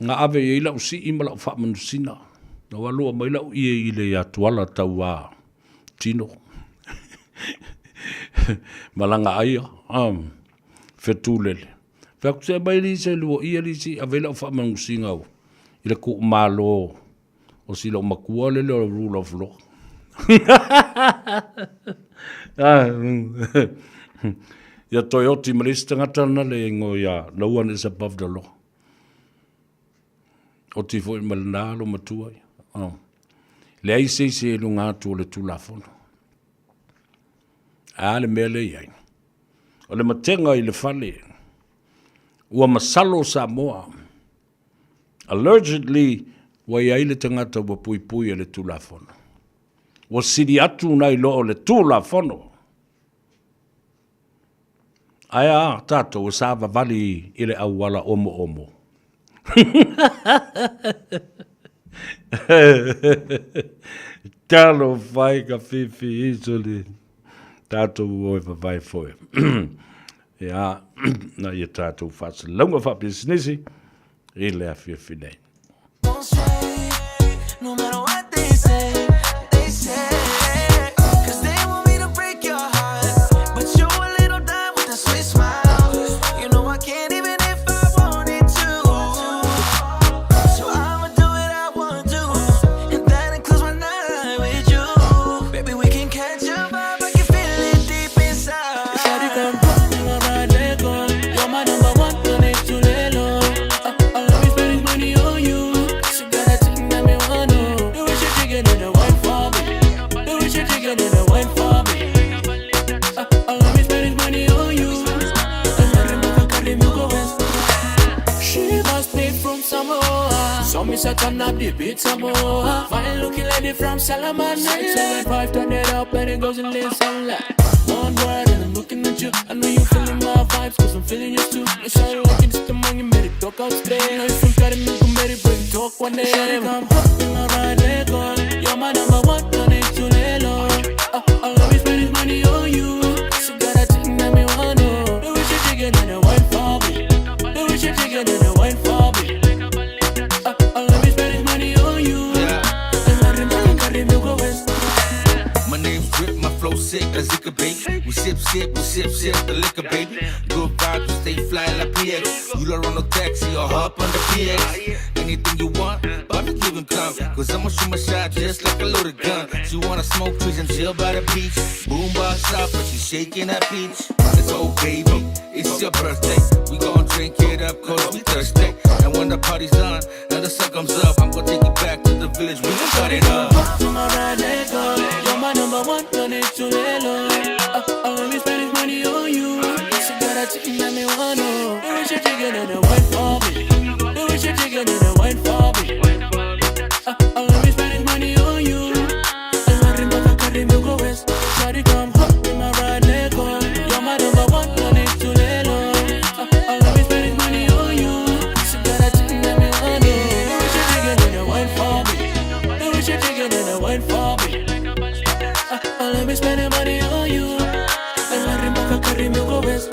Nga ave e ila usi ima lau wha manu sina. Na walua mai lau ie ile atu ala tau a tino. Malanga aia. Whetulele. Whakuse mai li se lua ia li si ave lau wha manu singa au. Ila ku malo o si lau makua le le rule of law. Ya Toyota Marista ngatana le ngo ya no one is above the law. O ti foi malnalo matua. Le ai se lunga tu le tu la fono. Ale mele yai. O le matenga i le fale. Ua masalo Samoa. Allegedly wa ia ile tangata wa pui le tu la fono. Wa siri atu nai lo le tu la fono. Aia tato o sava vali ile awala omo. Talo vai ka fifi isoli. Tato o vai foi. Ja, na je tato fast longa fa businessi. Ile a fifi nei. No matter what they say, cause they want me to break your heart, but you're a little dime with a sweet smile. You know I can't even if I wanted to, so I'ma do what I wanna do, and that includes my night with you. Baby, we can catch a vibe, I can feel it deep inside. Shawty come put me on my leg on, you're my number one, don't need to lay low. I'll always spending money on you. So me say turn up the beat some more. Fine looking lady from Salaman. 675, turn it up and it goes and lays some like one word and I'm looking at you. I know you feeling my vibes cause I'm feeling yours too. I shout it like it's the money, made it talk out straight. I know you from Cari, me come ready, bring talk one day. Shawty come hop in my right leg on. You're my number one, don't need to lay low. I'll always spend this money on you. So got a thing that me want to. The way she digging and the wine for me. The way she digging and the wine for me. Sick as it could be. We sip the liquor, baby. Good vibes, we stay fly like PX. You don't run no taxi or hop on the PX. Anything you want, I'll be giving come. Cause I'ma shoot my shot just like a loaded gun. She wanna smoke trees and chill by the beach. Boom bar shop, but she's shaking that beach. It's old baby, it's your birthday. We gon' drink it up cause we thirsty. And when the party's done and the sun comes up, I'm gonna take you back to the village. We gon' start it up. You're my number one, don't need to lay low. I'll let me spend this money on you. So got a chicken that me want to. The way she chicken and the wine for me. The way she chicken and the wine for me. I'll let me spend this money on you. And I remember the carry me go west. Shawty come hop in my right leg on. You're my number one, don't need to lay low. I'll let me spend this money on you. So got a chicken that me want to. The way she chicken and the wine for me. The way she chicken and the wine for me. Let me spend the money on you. And I remember carry me go west.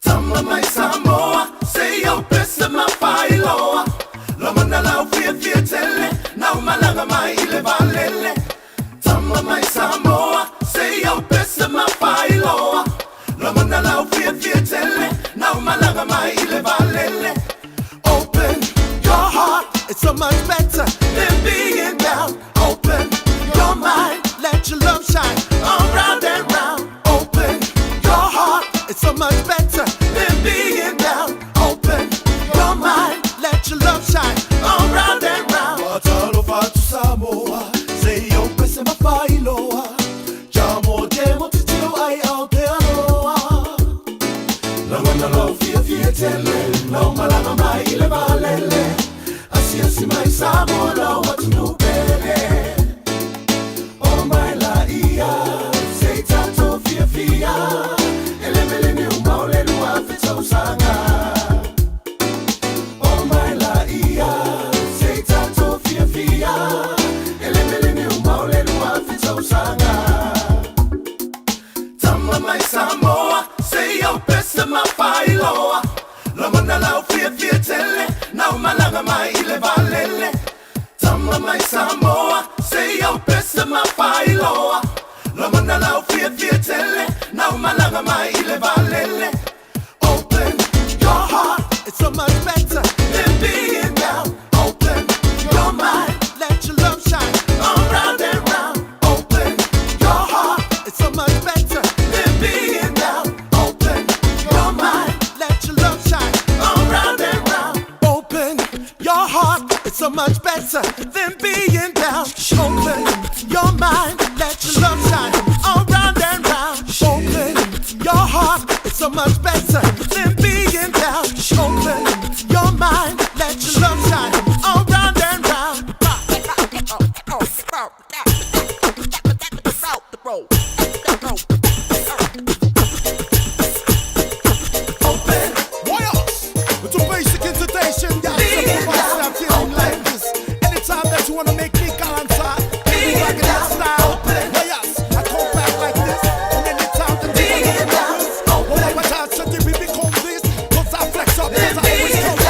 Tamba mai Samoa, say your best of my file. Lomana la tele, now malanga mai ile valele. Tamba mai Samoa, say your best of my file. it's so much better than being down. Open your mind, let your love shine all round and round. Open your heart, it's so much better than being down. Open your mind, let your love shine all round and round. Watalo fatu Samoa, say yo pese mafailoa. Jamo demo titio ai Aotearoa. Lamana lau fia tele, lau malanga mai ile valele. Asi mai Samoa lau watu nupele. Oh my la ia, say tato fia. Ele ni umaule lua fita usanga. Oh my la ia, say tato fia. Ele ni umaule lua fita usanga. Tama mai Samoa, say yo pesa mafailoa. Lamana lau fia tele, nau malanga mai ile valele. Tama mai Samoa, say yo pesa mafailoa. Lamana lau fia tele, nau malanga mai ile valele. Open your heart, it's so much better than being down. Open your mind, let your love shine all round and round. Open your heart, it's so much better than being down. Open your mind, let your love shine all round and round. Open your heart, it's so much better than being down. Open your mind, let your love shine all round and round. Open your heart, it's so much better than being down. Open your mind, let your love shine all round and round. Open. What else? With your basic intonation, yeah, I'm feeling like this. Anytime that you wanna make me answer, you like that style. Why else? I come back like this. And anytime that you wanna make this, well, I watch out, so we become this. Cause I flex up, cause I always come down.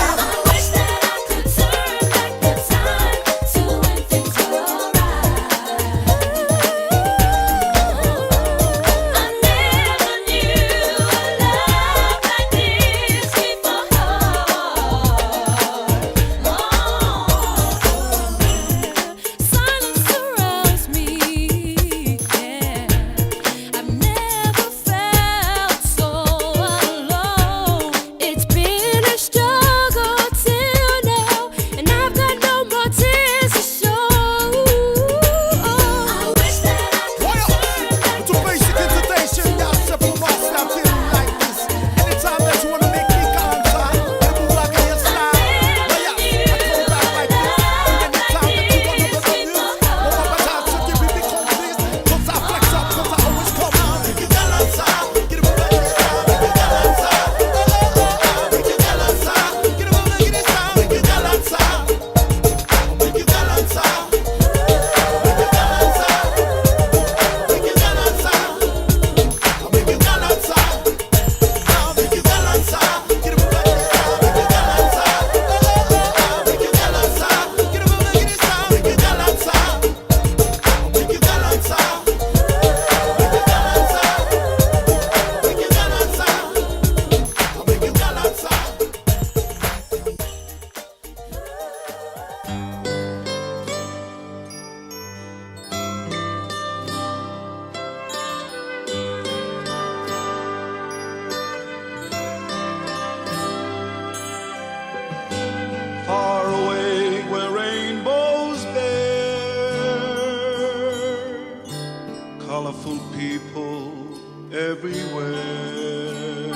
Far away where rainbows bear, colorful people everywhere,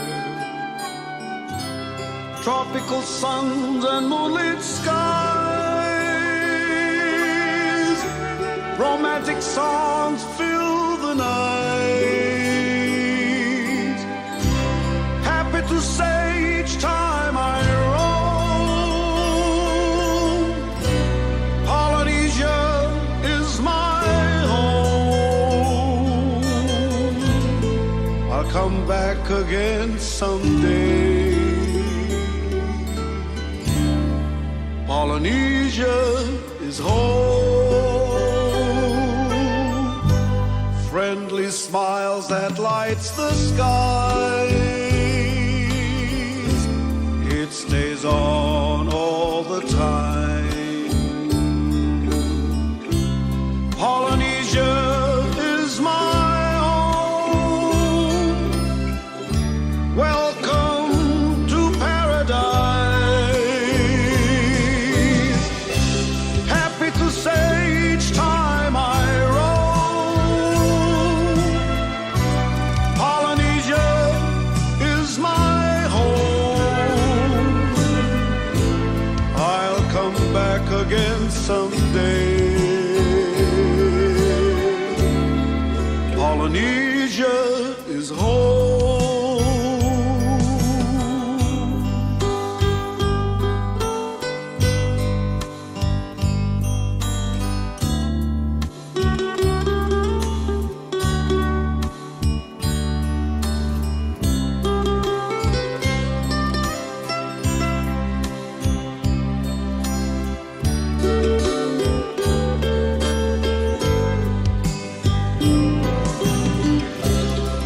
tropical suns and moonlit skies, romantic songs fill the night. Happy to say each time I roam, Polynesia is my home. I'll come back again someday. Polynesia is home. Friendly smiles that lights the skies. It stays on all the time. again someday. Polynesia is home.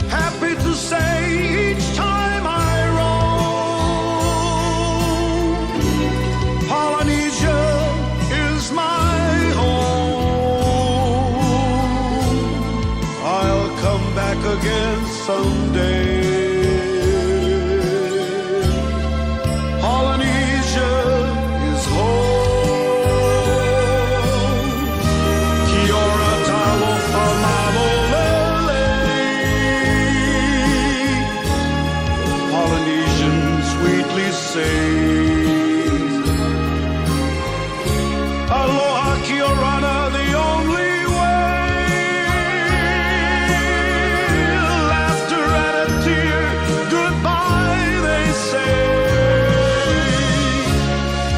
Happy to say each time I roam, Polynesia is my home. I'll come back again someday. Polynesia is home. Kia ora talofa mavolele. Polynesians sweetly say, aloha kia ora, the only way. Laughter and a tear, goodbye they say.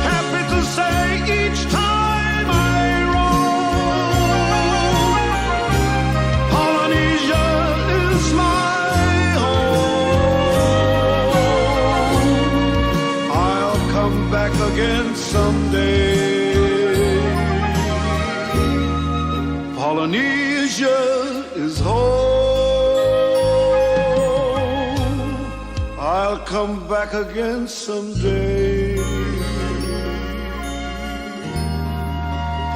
Happy to say each time I roam, Polynesia is my home. I'll come back again someday. Polynesia is home. I'll come back again someday.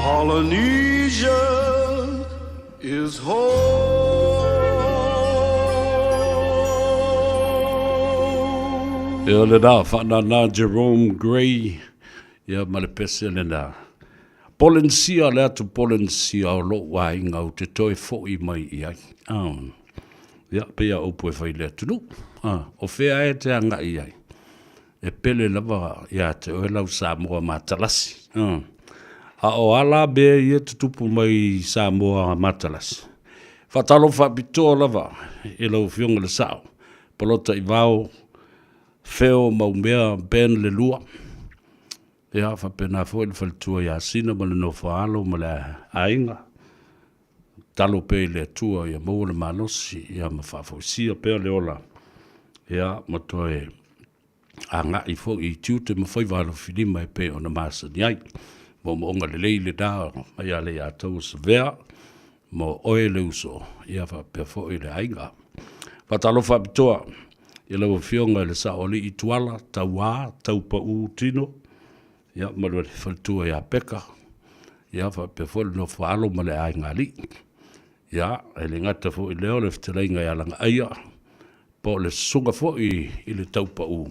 Polynesia is home. E ole nā, whanana Jerome Gray, ia malapese le nā. Polensia le atu polensia o lo wa inga o te toi fo'i mai i ai. Ia, pia upu e whai le atu nu. O whea e te anga i ai. E pele lava ia te oelau Samoa matalasi. A o ala bea i e te tupu mai Samoa matalasi. Whatalo whapitoa lava e lau whionga le sao. Palota i vau, wheo maumea ben le lua. Ia whapena fo i whalitua ia sina ma le no whaalo ma le ainga. Talo pe le tua ia mau le manosi ia ma whawhausia pea le ola. Ia ma toe a ngā i fo i tiute ma whaiwalo whilima e pe o na masa ni ai. Mo onga le leile da mai ale ia tau sa vea. Mo oe le uso ia whapea fo i le ainga. Whatalo whapitoa ia lau whionga le sa oli i tuala, tau wā, tau pa u tino. Ia marua le whalitua ia peka. Ia whapea fo le no whaalo ma le ainga li. Ia, e le ngata fo i leo le whteleinga ia langa aia. Po le sunga fo i le taupa u.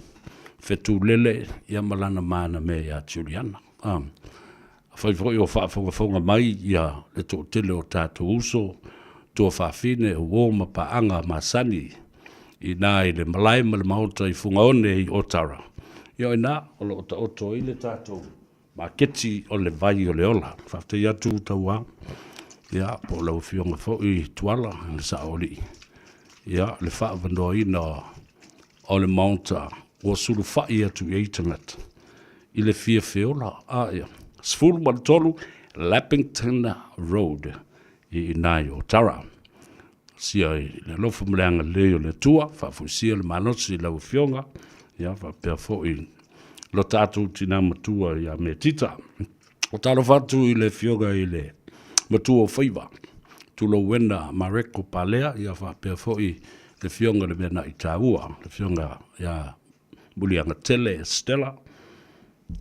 Whetu lele ia malana mana me ia Juliana. Whai fo i o whaafonga mai ia le tō tele o tātou uso. Tō whaafine o wōma pa anga masani. I nā i le malai ma le maota i funga one i Otara. Ia i nā, o le ota oto i le tātou. Ma keti o le vai o le ola. Whafte ia tū tau a. Ia, po lau whionga fo i tuala le sa oli. Ia, le whaavanoa ina o le maunta o suru whai atu i eitangat. I le fia whiola, ia. Sfuru Maltolu, Lappington Road i nai o Tara. Sia i le lofa mleanga leo le tua, whafusia le manosi lau whionga. Ia, whapea fo i lo tātou tina matua ia me tita. O talo whatu i le whionga i le matua o whaiva. Tulo wena Mareko Palea, ia whapea fo i le whionga le mena i tāua. Le whionga ia mulianga tele Stella.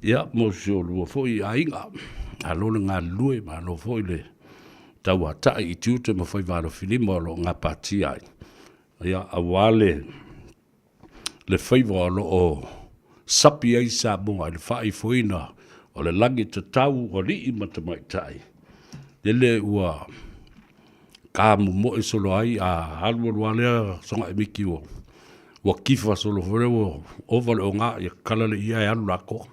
Ia, mōsio lua fo i ainga. Alole ngā lue, ma lo fo i le taua tai i tiute ma whaiva lo filima o lo ngā pāti ai. Ia, awale le whaiva lo o sapi ai sa moa, le whai foina o le langi te tau o li i matamai tai. Ele ua ka mo e solo ai a halwa lea songa e miki o wa kifa solo hore o vale o ngā i kalale ia e anu lako.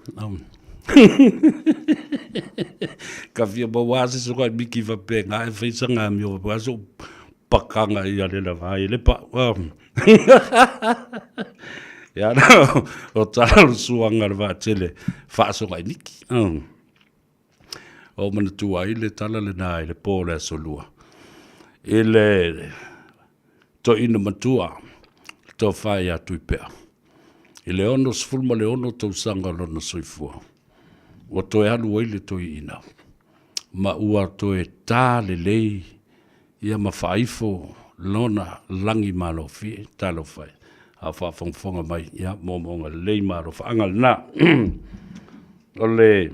Ka fia ma wase so ka miki fa pe nga e fisa nga mi o pa so pakanga ia le la vai le pa. Ya no o tala suanga va tele fa so ka niki. O mana tua i le tala le nā i le pōle solua. I le to ina matua to whai atu i pēr. I le ono sfulma le ono tau sanga lona soifua. O to e alu oile to i ina. Ma ua to e tā le lei ia ma whaifo lona langi malo fie talo whai. A whawhongwhonga mai ia momonga lei malo whaangal na. O le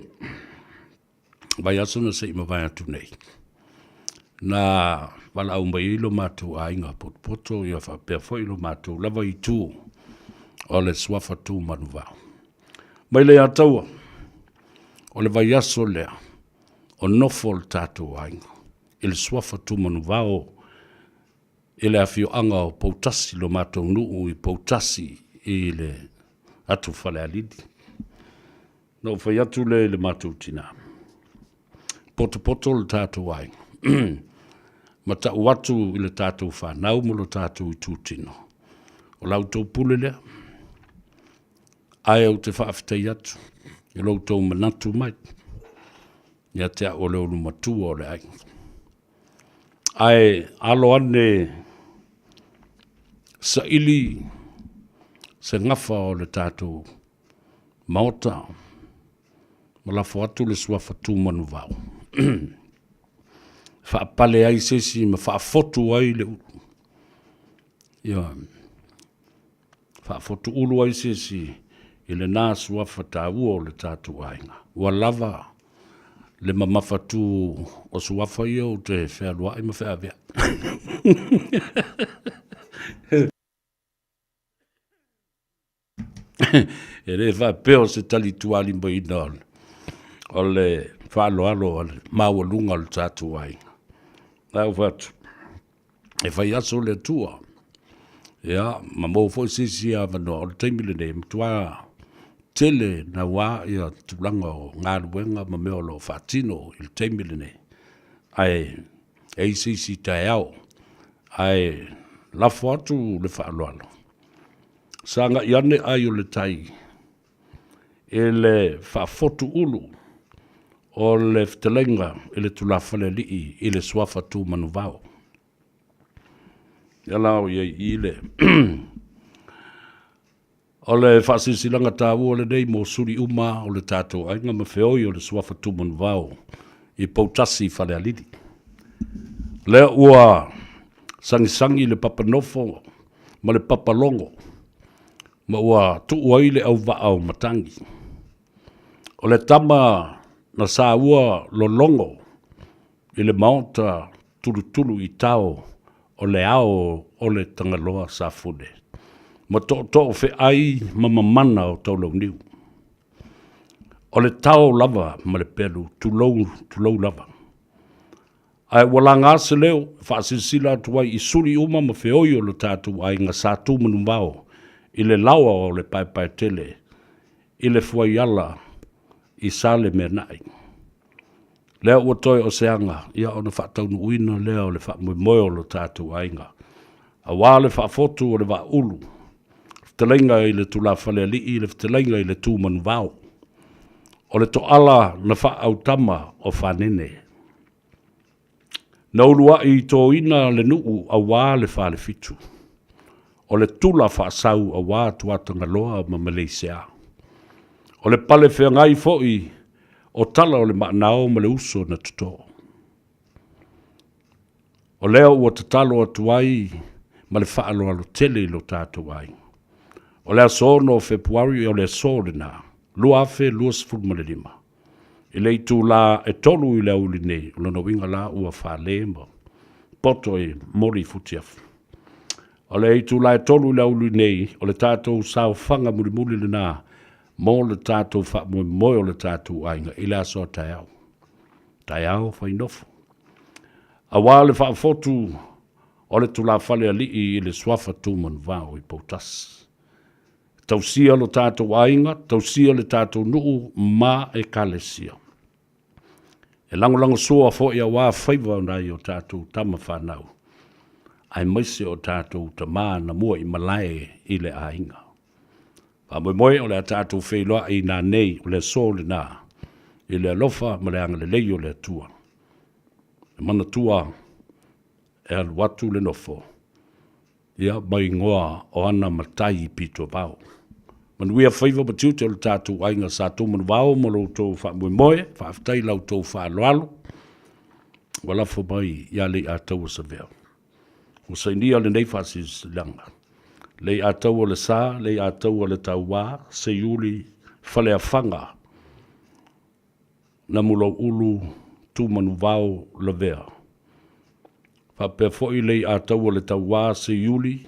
vai asuna se ima vai atu nei. Na wala au mai ilo mātou a inga poto ia whapea fo ilo mātou lava i tū o le swafa tū manu vau. Mai le ataua o le vai aso lea o nofo le tātou a inga. I le swafa tū manu vau i le awhio anga o poutasi lo mātou nuu i poutasi i le atu whale alidi. No whai atu le mātou tina. Poto le tātou ai. Ma ta watu i le tātou whanau mo le tātou i tūtino. O lau tau pule lea. Ai au te whaafitei atu. I lau tau manatu mai. Ia te a ole olu matua o le ai. Ai alo ane sa ili se ngafa o le tātou maota. Ma la whaatu le swafa tū manu vau. Whaapale ai sesi ma whaafotu ai le ulu. Ia. Whaafotu ulu ai sesi i le nā suafa tā ua o le tātou ainga. Ua lava le mamawhatu o suafa ia o te whea i ma whea vea. E re whapeo se tali tuali mba ina o le whaaloalo o le mawalunga o le tātou ainga. Au whatu. E whai aso le tua. Ia, ma mō fo sisi a wano o le teimile ne, mtua tele na wā ia tulanga o ngā ruenga ma meo lo whatino i le teimile ne. Ai, e sisi tai au. Ai, lafo atu le whaaloalo. Sanga iane ai o le tai. E le whaafotu ulu. O le ftelenga i le tulafale lii i le swafa tū manu vau. Ia lao iei i le. O le whaasisilanga tāu o le nei mō suri uma o le tātou ainga ma whioi o le swafa tū manu vau i poutasi whale alidi. Lea ua sangisangi le papanofo ma le papalongo ma ua tuua le au vaau matangi. O le tama na sa ua lolongo i le maota tulu i tau o le ao o le tangaloa sa fude. Ma to fe ai mamamana o tau lau niu. O le tau lava ma le pelu tulou lava. Ai wala ngā se leo whaasisila tuai i suri uma ma whioi o le tātu ai ngā sātū manu vau i le lawa o le pai tele i le fuai ala i sale me nai. Lea ua toi o seanga, ia o na whaataunu uina lea o le whaamoe o lo tātou ainga. A wā le whaafotu o le wā ulu. Ftelenga i le tula whale li i le ftelenga i le tūmanu vau. O le to ala na whaautama o whanene. Na ulua i tō ina le nuu a wā le whale fitu. O le tula whaasau a wā tuatanga loa ma Malaysia. O le pale whengai foi o tala o le maanao ma le uso na tuto. O leo ua tatalo atu ai ma le whaalo alo tele lo tātou ai. O lea sono o Februari o lea sore na lua afe lua sifuru ma le lima. I le itu la e tolu i le uli nei o lana winga la ua whale ma poto e mori futiafu. O le itu la e tolu i le uli nei o le tātou sao whanga muri le nā mō le tātou whamoe o le tātou ainga i le aso tai au. Tai au whainofo. A wā le whaafotu o le tula whale ali i le swafa tūmanu vau i poutas. Tausia lo tātou ainga, tausia le tātou nuu ma e kalesia. E lango sua fo ia wā whaiva nai o tātou tama whanau. Ai maise o tātou ta mana mua i malai i le ainga. Pa moe o le a tātou whailoa i nā nei o le sōle nā. I le alofa ma le anga le lei o le tua. E mana tua e alu watu le nofo. Ia mai ngoa o ana matai i pito pao. Manuia whaiva matiu te o le tātou ainga sa tō manu wao mo lo tō wha moe, wha aftai lau tō wha aloalo. Walafo mai ia le a tau sa veo. O sa inia le nei whasis langa. Le a tau o le sa, le a tau o le tau wā, se iuli whale a whanga. Na mulo ulu tū manu wao le vea. Wha pe foi le a tau o le tau wā se iuli,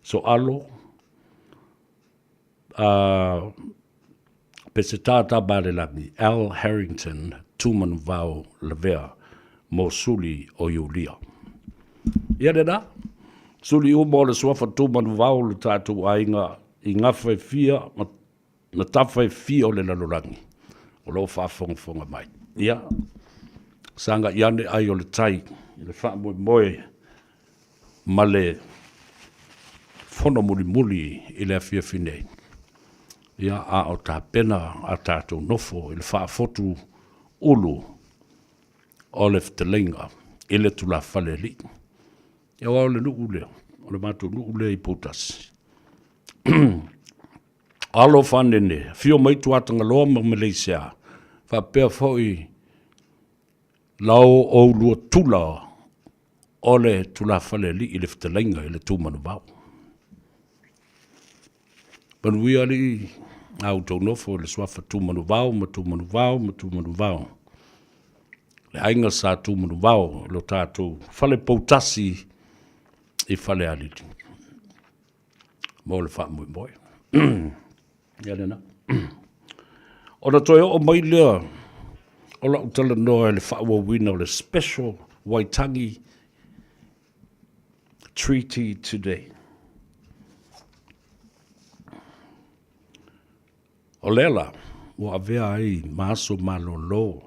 so alo, pe se tātā bāre langi, Al Harrington, tūmanu vau levea, mō suli o Iulia. Ia rena, suli umo le suafa tūmanu vau le tātou ainga i ngawhai fia, na tawhai fia o le lalorangi, o lo whaafonga mai. Ia, sanga iane ai o le tai, i le wha moe ma le whono muli i le fia finei. Ia a o tā pena a tātou nofo i le whaafotu ulu o le ftelenga i le tula whale li. Ia wao le nuu leo, o le mātou nuu leo i pūtasi. Alo whanene, fio maitu atanga loa ma Malaysia, whapea fhoi lau o lua tula o le tula whale li i le ftelenga i le tūmanu vau. Panuia li au tau nofo le swafa tūmanu vau, ma tūmanu vau, ma tūmanu vau. Le ainga sa tūmanu vau, lo tātou whale pautasi i whale aliti. Mo le wha mui moi. Ia rena. O na toi o mai lea, o la utala noa le wha ua wina o le special Waitangi Treaty today. O lela, o avea ai maaso malolo.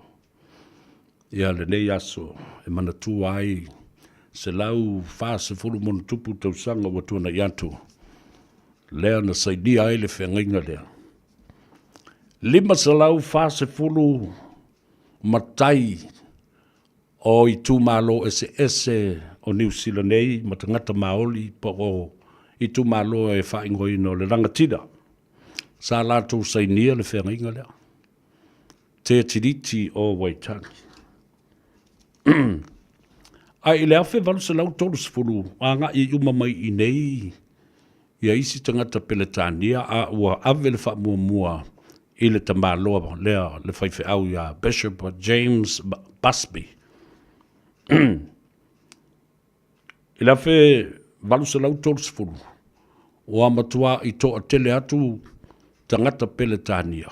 Ia le nei aso, e manatu ai, se lau whaase furu monu tupu tausanga wa tuana iantu. Lea na saidia ai le whengainga lea. Lima se lau whaase furu matai o i tūmalo ese o New Zealand nei, matangata maoli, po o i tūmalo e whaingoi no le rangatira. Sa lātou sainia le whengainga lea. Te tiriti o Waitangi. Ai le awhi walu se lau tolu sifuru, a ngā i uma mai i nei, ia isi tangata peletania, a ua ave le wha mua i le tamaloa, lea le whaiwhi au ia Bishop James Busby. I le awhi walu se lau tolu sifuru, o amatua i toa tele atu, tangata peletania.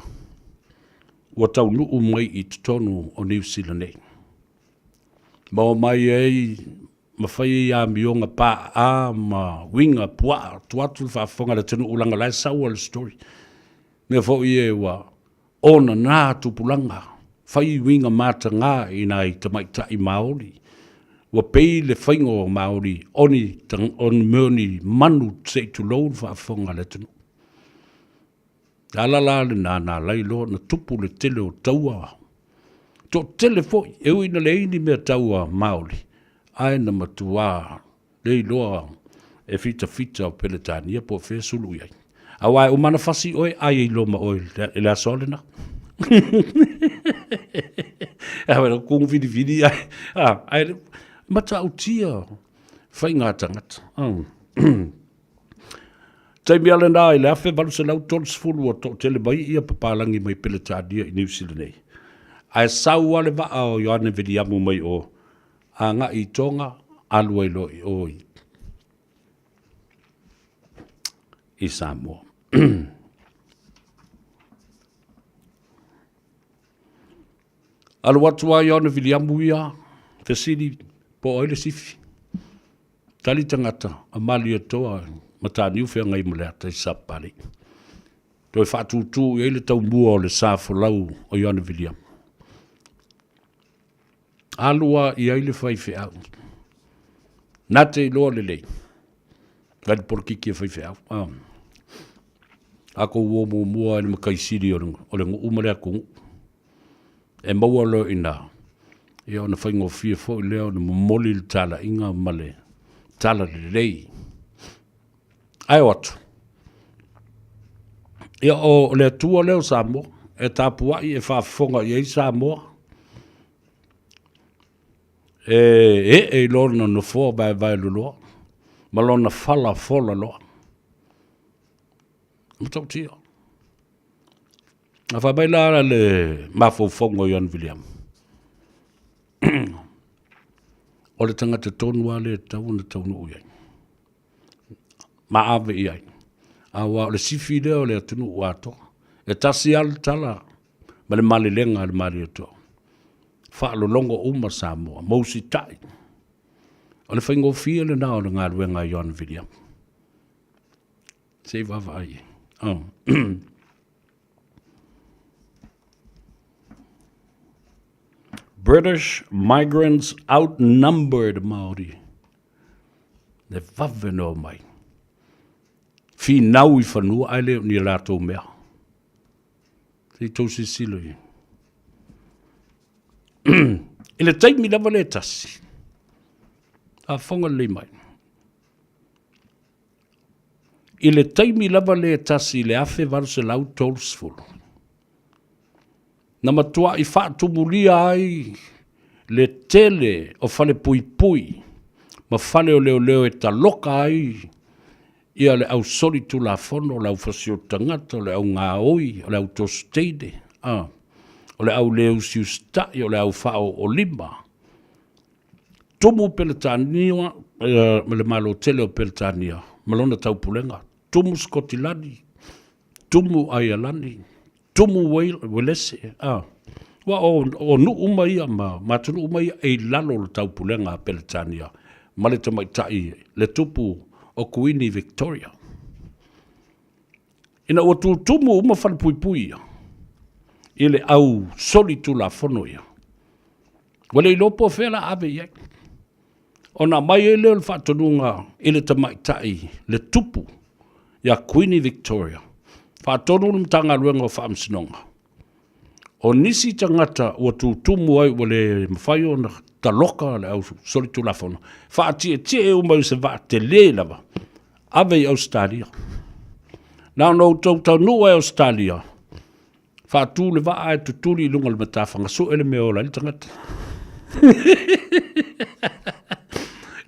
Ua tau nuu mai i tutonu o New Zealand nei. Mau mai ei, mawhai a mionga pā a ma winga pua, tuatu whaafonga le tenu ulanga lai saua le story. Mea fo i e wa, ona nā tupulanga, whai winga mata ngā i nā i tamaita i Māori. Ua pei le whaingo o Māori, oni meoni manu te tu lou whaafonga le tenu. Alala le nā lai lo na tupu le tele o taua. To tele fo e uina le ini mea taua Māori. Ai na matua le loa e fita o Peletania po fe sulu iai. Awai umana fasi oi ai i loma oi le asole na. Awai kung vidi ai. Ai mata utia fai ngā tangata. Taimi ale nā i le awhi walu se lau tolu sifuru o to tele mai ia papalangi mai Peletania i New Zealand nei. Ai sau ale waa o Ioane Viliamu mai o a ngā i tonga alua i loi o i Samoa. Alu atua Ioane Viliamu ia, te siri po oile sifi. Tali tangata, a mali atoa, mata niu whea ngai malea tai sapari. Toi whaatutu i eile tau mua o le sāwhalau o Ioane Viliamu. Alua i aile fai fe au. Nate i loa lelei. Vale por kiki fai fe au. Ako uo mua ni makaisiri o le umare aku. E maua lo ina. Ia ona fai ngofia fo i leo na momoli le tala inga male. Tala lelei. Ai watu. Ia o le tua leo Samoa. E tapua i e whaafonga i e Samoa. E lorna no fo vai loloa. Ma lona fala fola loa. Matau tia. A whabai lara le mawhaufonga i Ian William. O le tangata tonu a le tauna uiai. Ma ave i ai. Awa o le sifi leo le atunu uato. E tasi al tala. Ma le mali lenga le mali ato. Whaalo longo uma Samoa. Mausi tai. O le whaingo fia le nao le ngā ruenga i Ian William. Sei wawa ai. British migrants outnumbered Māori. Ne whawe no mai. Fi nau I whanua ai leo ni rātou mea. Sei tau se silo I. Ile taimi lava le tasi. A whonga le mai. Ile taimi lava le tasi le afe varse lau tolsfulu. Na matua I whaatumulia ai le tele o fale pui pui. Ma fale o leo e ta loka ai. Ia le au sori tu la fono, le au fasio tangata, le au ngā oi, le au tosteide. O le au leo si ustai, o le au whao o lima. Tumu Peletania, le malo tele o Peletania, malona tau pulenga. Tumu Skotilani, tumu Aialani, tumu Welese. Wa o nu umaia ma tunu umaia e lalo le tau pulenga Peletania. Ma le tamaitai, le tupu o Kuini Victoria. Ina o tumu uma whanpui pui. Ile au soli tu la fono ia. Wale ilopo whela ave iai. Ona mai e leo le whaatonunga ile tamaitai le tupu ia Queenie Victoria. Whaatonu ni mtanga ruenga o whaamsinonga. O nisi tangata o tumu ai wale mwhaio na taloka le au soli tu la fono. Whaatie tie umau se vaa te le lava. Ave I Australia. Nau no tau nua e Australia. Whaatu le vaa e tuturi lunga le matawhanga. So ele mea ola, li tangata.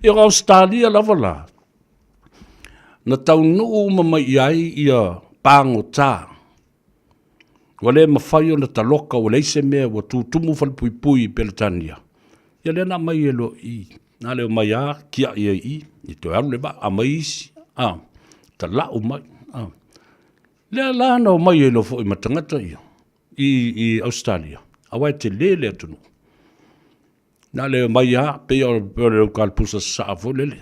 I Australia lava la. Na tau nuu mamai iai ia pango tā. Wale mawhaio na taloka o leise mea wa tumu whalpui pui Peletania. Ia lena mai e lo I. Nā leo mai a kia ia I. I te aru le ba a mai isi. Ta lau mai. Lea lana o mai e lo fo I matangata ia. I Australia. Awai te lele atunu. Nā leo mai a pea o leo kalpusa saafo lele.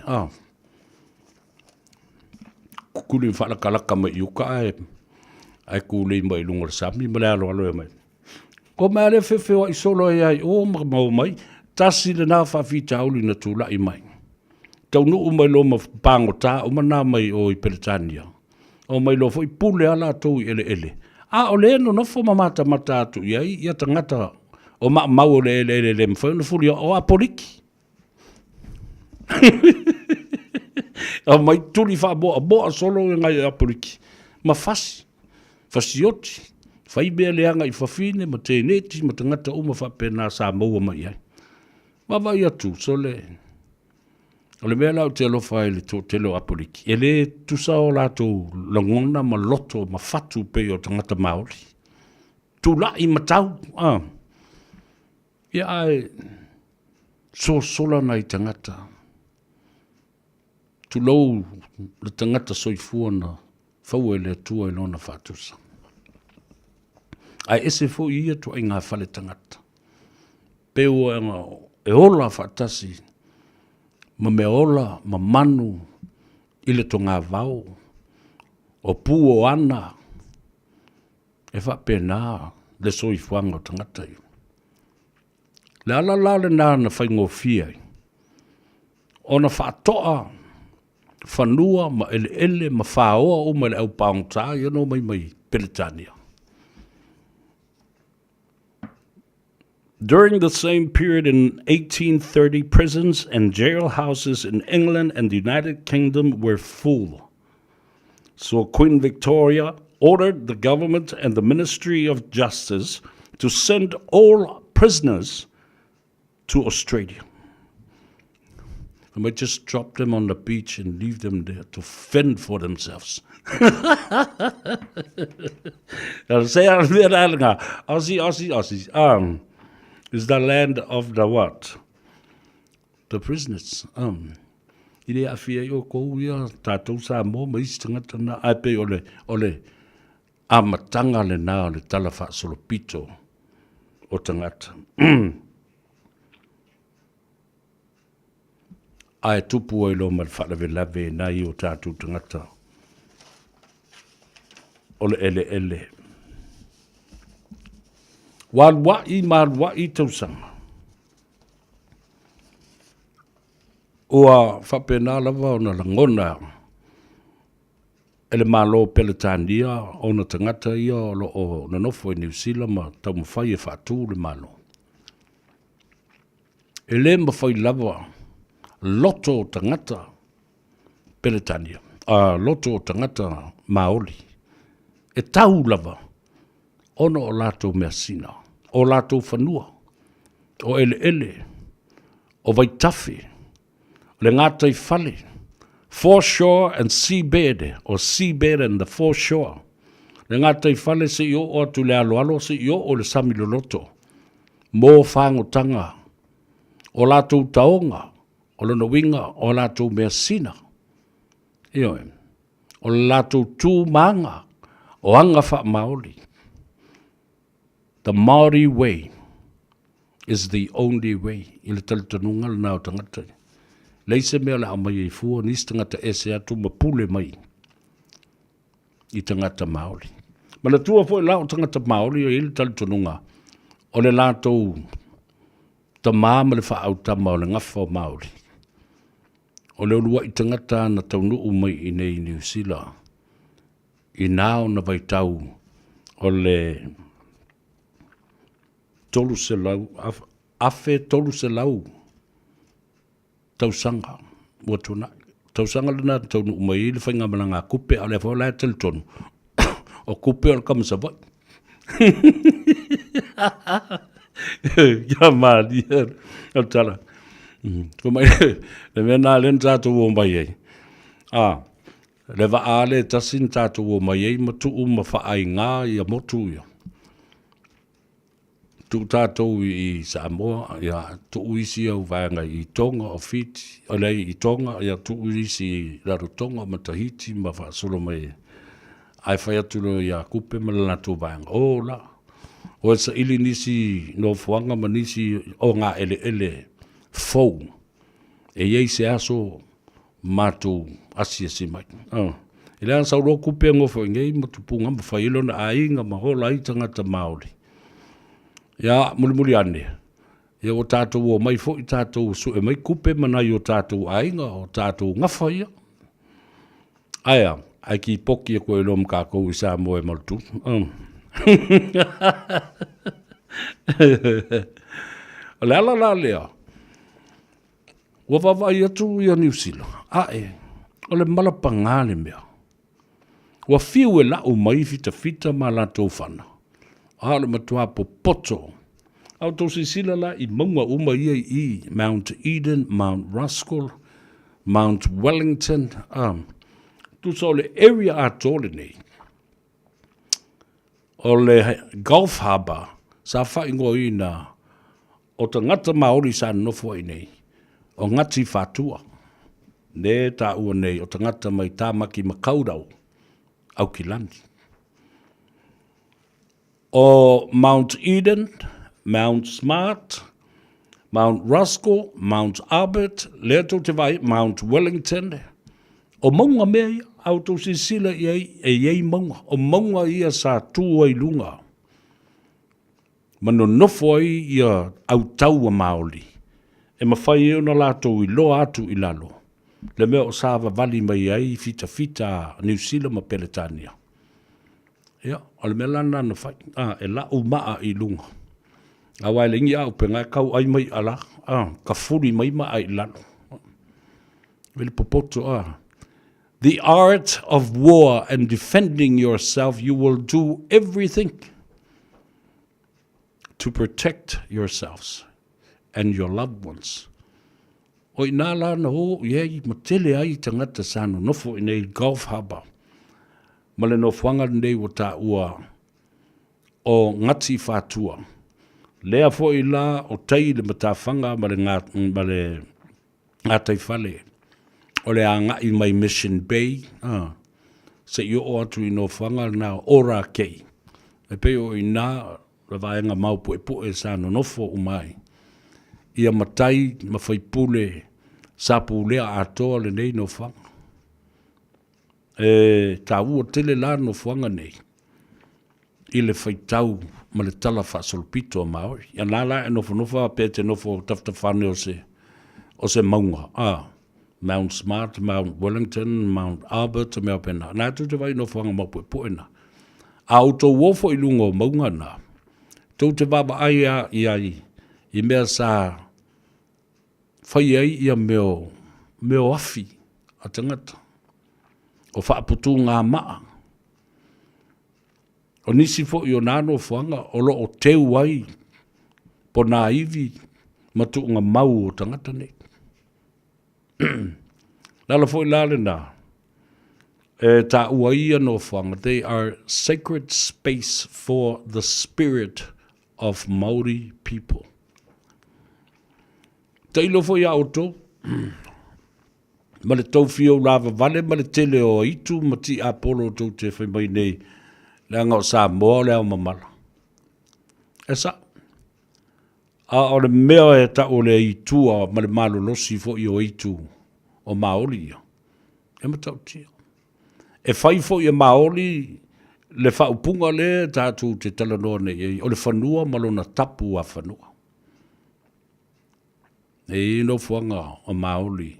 Kukuli whalakalaka mai iuka ai kule mai lunga le sami. Ma lea alo e mai. Ko mea le whewhewa I solo e ai o mau mai. Tasi le nā whawhita auli na tūla I mai. Tau nuu mai lo ma pango tā, o mana mai o I Peletania. O mai lo fo I pule ala tau I ele. O le no nofo mamata mata atu ia tangata o mau le mwhau na fuli o apoliki. O mai tuli wha boa solo e ngai apoliki. Ma fasi oti. Whai bea leanga I whawhine, ma te neti, ma tangata uma whapena sa maua mai ai. Mawai atu, so le. O le mea lau te alofa e le tō telo apoliki. E le tusa o lato langona ma loto ma fatu pe o tangata Māori. Tu la I matau. Ia ai so sola na I tangata. Tu lou le tangata soifua na fau e le tua I lona fatusa. Ai ese fo ia tu ai ngā whale tangata. Peo e ola fatasi. Ma me ola, ma manu, ile to ngā vau, o pu o ana, e wha pēnā, le soifuanga o tangata i. Le ala la le nā na whaingofia. Ona whaatoa, whanua, ma ele, ma whaoa o ma le au paongta, iano mai Peletania. During the same period in 1830, prisons and jailhouses in England and the United Kingdom were full. So Queen Victoria ordered the government and the Ministry of Justice to send all prisoners to Australia. And we just drop them on the beach and leave them there to fend for themselves. Aussie. Is the land of the what? The prisoners. Ile afia yo ko ia tatou sa mo mai tangata na ai pe ole amatanga le na le talafa solo pito o tangata. Ai tupu ai lo mal fa lave na i o tatou tangata. Ole ele. Wa i tausanga. Ua whapena lava o na langona. Ele malo Peletania o na tangata ia o na nofo i New Zealand ma tau mawhai e whātū le malo. Ele mawhai lava loto tangata Peletania. Loto tangata Maori. E tau lava. Ono o lato measina. O lato whanua, o ele, o vaitafi, le ngata I whale, foreshore and seabed, or seabed and the foreshore. Le ngata I whale se I o atu le alo se I o le samiloloto, mō whangotanga, o lato taonga, o lona winga, o lato measina. Ioe, o lato tūmanga, o anga wha Māori. The Maori way is the only way. I le talitanunga le nao tangata. Leise mea le amai I fua, nis tangata ese atu mapule mai. I tangata Maori. Ma le tua fo I lao tangata Maori o I le talitanunga. O le lato ta māma le wha au tama o le ngafa o Maori. O le olua I tangata na taunu umai I nei New Zealand. I nao na vaitau o le tolu se lau, afe tolu se lau, tausanga, watuna. Tausanga lana taunu umai le whainga malanga kupe a le whaolai teltonu. O kupe o le kamasawai. Ya maali, al tala. Le mena len tātou o mai ei. Le vaale tasin tātou o mai ei, matu uma whaai ngā I a motu ia. Tu tātou I Samoa, ia tu uisi au vanga I Tonga o Fiti, o lei I Tonga, ia tu uisi I Rarotonga ma Tahiti ma whaasolo mai. Ai whai aturo ia kupe ma lana tō vanga. O la, o sa ili nisi no fuanga ma nisi o ngā ele fau. E iei se aso mātou asia si mai. Ile an sauro kupe ngofo ngei ma tupunga ma whailo na ainga ma hola I tangata Māori. Ya mulimuli ane. Ya o tātou o mai fo I tātou su e mai kupe mana I o tātou ainga o tātou ngafa ia. Aia, ai ki poki e koe lom kākou I sā moe maltu. Le ala la lea. Wa wawai atu I a New Zealand. O le malapanga le mea. Wa fiu e lau mai fita ma la tau whana. Le matua po poto. Au tau sisila la I maunga uma ia I Mount Eden, Mount Ruskell, Mount Wellington. Tu so le area a tole nei. O le Gulf Harbour, sa whaingo I na o ta ngata Māori sa nofo I nei. O ngati whatua. Ne ta ua nei o ta ngata mai tāmaki makaurau. Au ki lani. O Mount Eden, Mount Smart, Mount Ruskell, Mount Albert, lea tau te vai, Mount Wellington. O maunga mea ia, au tau sisila iei, e iei maunga. O maunga ia sa tua I lunga. Mano nofo ai ia au tau a maoli. E mawhai eo na lātou I loa atu I lalo. Le mea o sāwa vali mai ai fita fita New Zealand ma Peletania. Ia, o le mea lana na whai. E la o maa I lunga. A wai le ingi au penga kau ai mai ala. Ka furi mai ma ai lalo. Vele popoto The art of war and defending yourself, you will do everything to protect yourselves and your loved ones. O ina la na ho, ye matele ai tangata sano, nofo I nei Gulf Harbor. Male no whanga nei wata ua o ngati whatua. Lea fo I la o tei le matawhanga male ngātai whale. O le anga I mai Mission Bay. Se I o atu I no whanga na ora kei. E pe o I nā le vaenga maupu e po e sano nofo umai. Ia matai mawhaipule sapu lea atoa le nei no whanga. Tā ua tele la no whanga nei. I le whaitau ma le tala whaasolpito a Maori. Ia nala e nofo nofa pe te nofo taftawhane o se maunga. Mount Smart, Mount Wellington, Mount Albert, mea pena. Nā tu te vai no whanga maupu e po e na. A auto wofo I lunga o maunga na. Tau te baba ai I mea sa whai ai ia meo afi a tangata. O whaaputu ngā maa. O nisi fo I o nāno whanga o lo o teu ai po nā iwi matu ngā mau o tangata nei. Lala fo I lale nā. Tā ua ia no whanga. They are sacred space for the spirit of Maori people. Teilo fo ia auto. Ma le tau fio lava vale, ma le tele o itu, ma ti apolo tau te whai mai nei. Le anga o Samoa, le au mamala. E sa. O le mea e ta o le itua, ma le malo losi fo I o itu o Maori ia. E ma tau tia. E whai fo I Maori, le whaupunga le tātou te talanoa nei, o le whanua malona tapu a whanua. E ino whanga o Maori,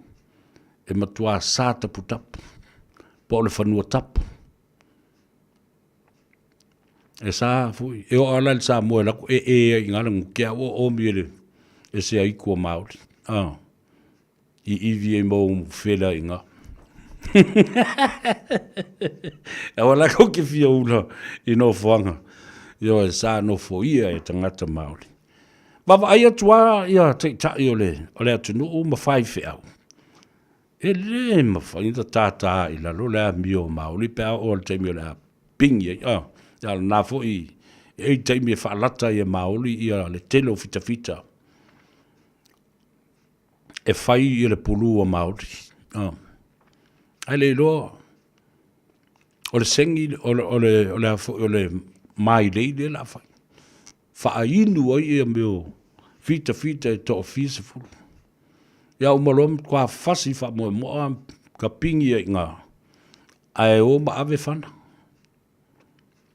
e matua sā tapu tapu, po o le whanua tapu. E sā fui, e o ala le sā mua lako, I ngana ngukia o miele, e se aiku o Maori. I iwi e mau whela I ngā. E wala ko ke fia ula I no whanga. Yo e sā no fo ia e tangata Maori. Baba ai atua ia te tai o le atunu o mawhai whiau. E le mawhai ta tātā I la lo le a mio Maori pe a o le teimi o le a pingi. Ia nā fo I e teimi e whaalata I a Maori ia le telo fita fita. E whai I le pulu o Maori. Ai le loa. O le sengi, o le mai leile la whai. Wha inu ai e meo fita e to fisa fulu. Ia umalom kwa fasi wha moa ka pingi e ngā. Ai o ma ave whana.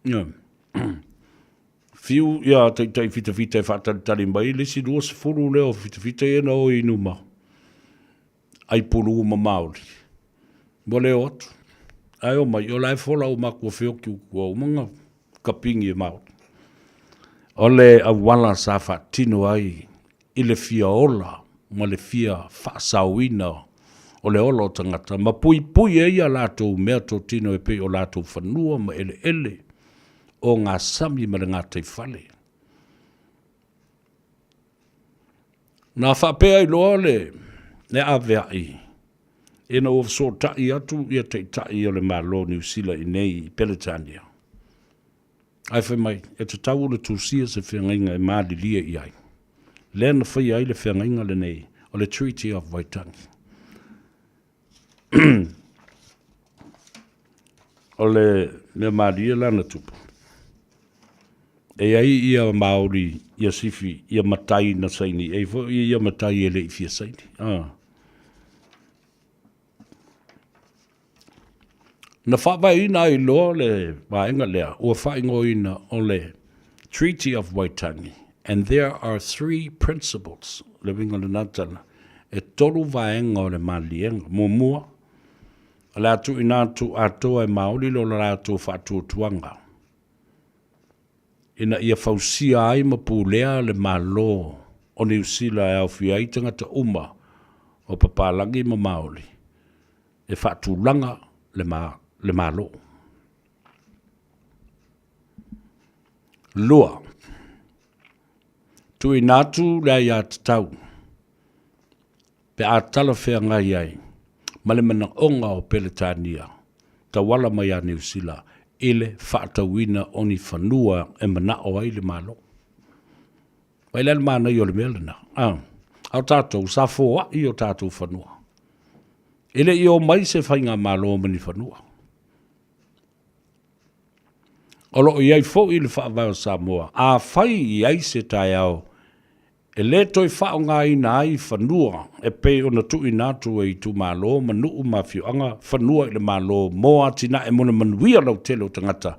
Ia. Fiu, ia tei fita e whaatari mai, lesi lua se fulu leo fita e na o inu ma. Ai pulu ma Maori. Mo leo atu. Ai o mai, o lai fola o makua whioki ukua o mga kapingi e Maori. O le awala sa whaatino ai, I le fia ola, ma le fia whaasauina o le ola o tangata. Ma pui e ia lātou mea tō tino e pe o lātou whanua ma ele o ngā sami ma le ngā teifale. Nā whapea I loa le awea I. E na of so tai atu ia te tai o le malo New Zealand I nei Peletania. Ai whai mai, e te tau le tūsia se whiangainga e māli lia I ai. Le na whai ai le whiangainga le nei, o le Treaty of Waitangi. O le mea māli ia lana tupu. E ai ia Maori, ia sifi, ia matai na saini, e ia matai e le I fia saini. Na whawai ina I loa le waenga lea, ua whaingo ina o le Treaty of Waitangi. And there are 3 principles living on the Natana. E tolu vaenga o le malienga, mumua. Le atu ina tu atoa e maoli lo la atu fatu tuanga. Ina ia fausia ai mapulea le malo o New Zealand e au fiai tangata uma o papalangi ma maoli. E fatu langa le malo. Lua. Tu inatu le ia tau. Pe a tala whea ngai ai. Male mana onga o Peletania. Ta wala mai a New Zealand. Ile whaatawina o ni whanua e mana o ai le malo. Wai lele mana i o le melena. Au tātou sa fōa i o tātou whanua. Ile i o mai se whainga malo o mani whanua. Olo i ai fo i le whaavao Samoa. A whai i ai se tai au. E le toi whao ngā ina ai whanua. E pe o na tu i nātu e i tu malo. Manu u mawhio anga whanua i le malo. Moa tina e mona manuia lau telo tangata.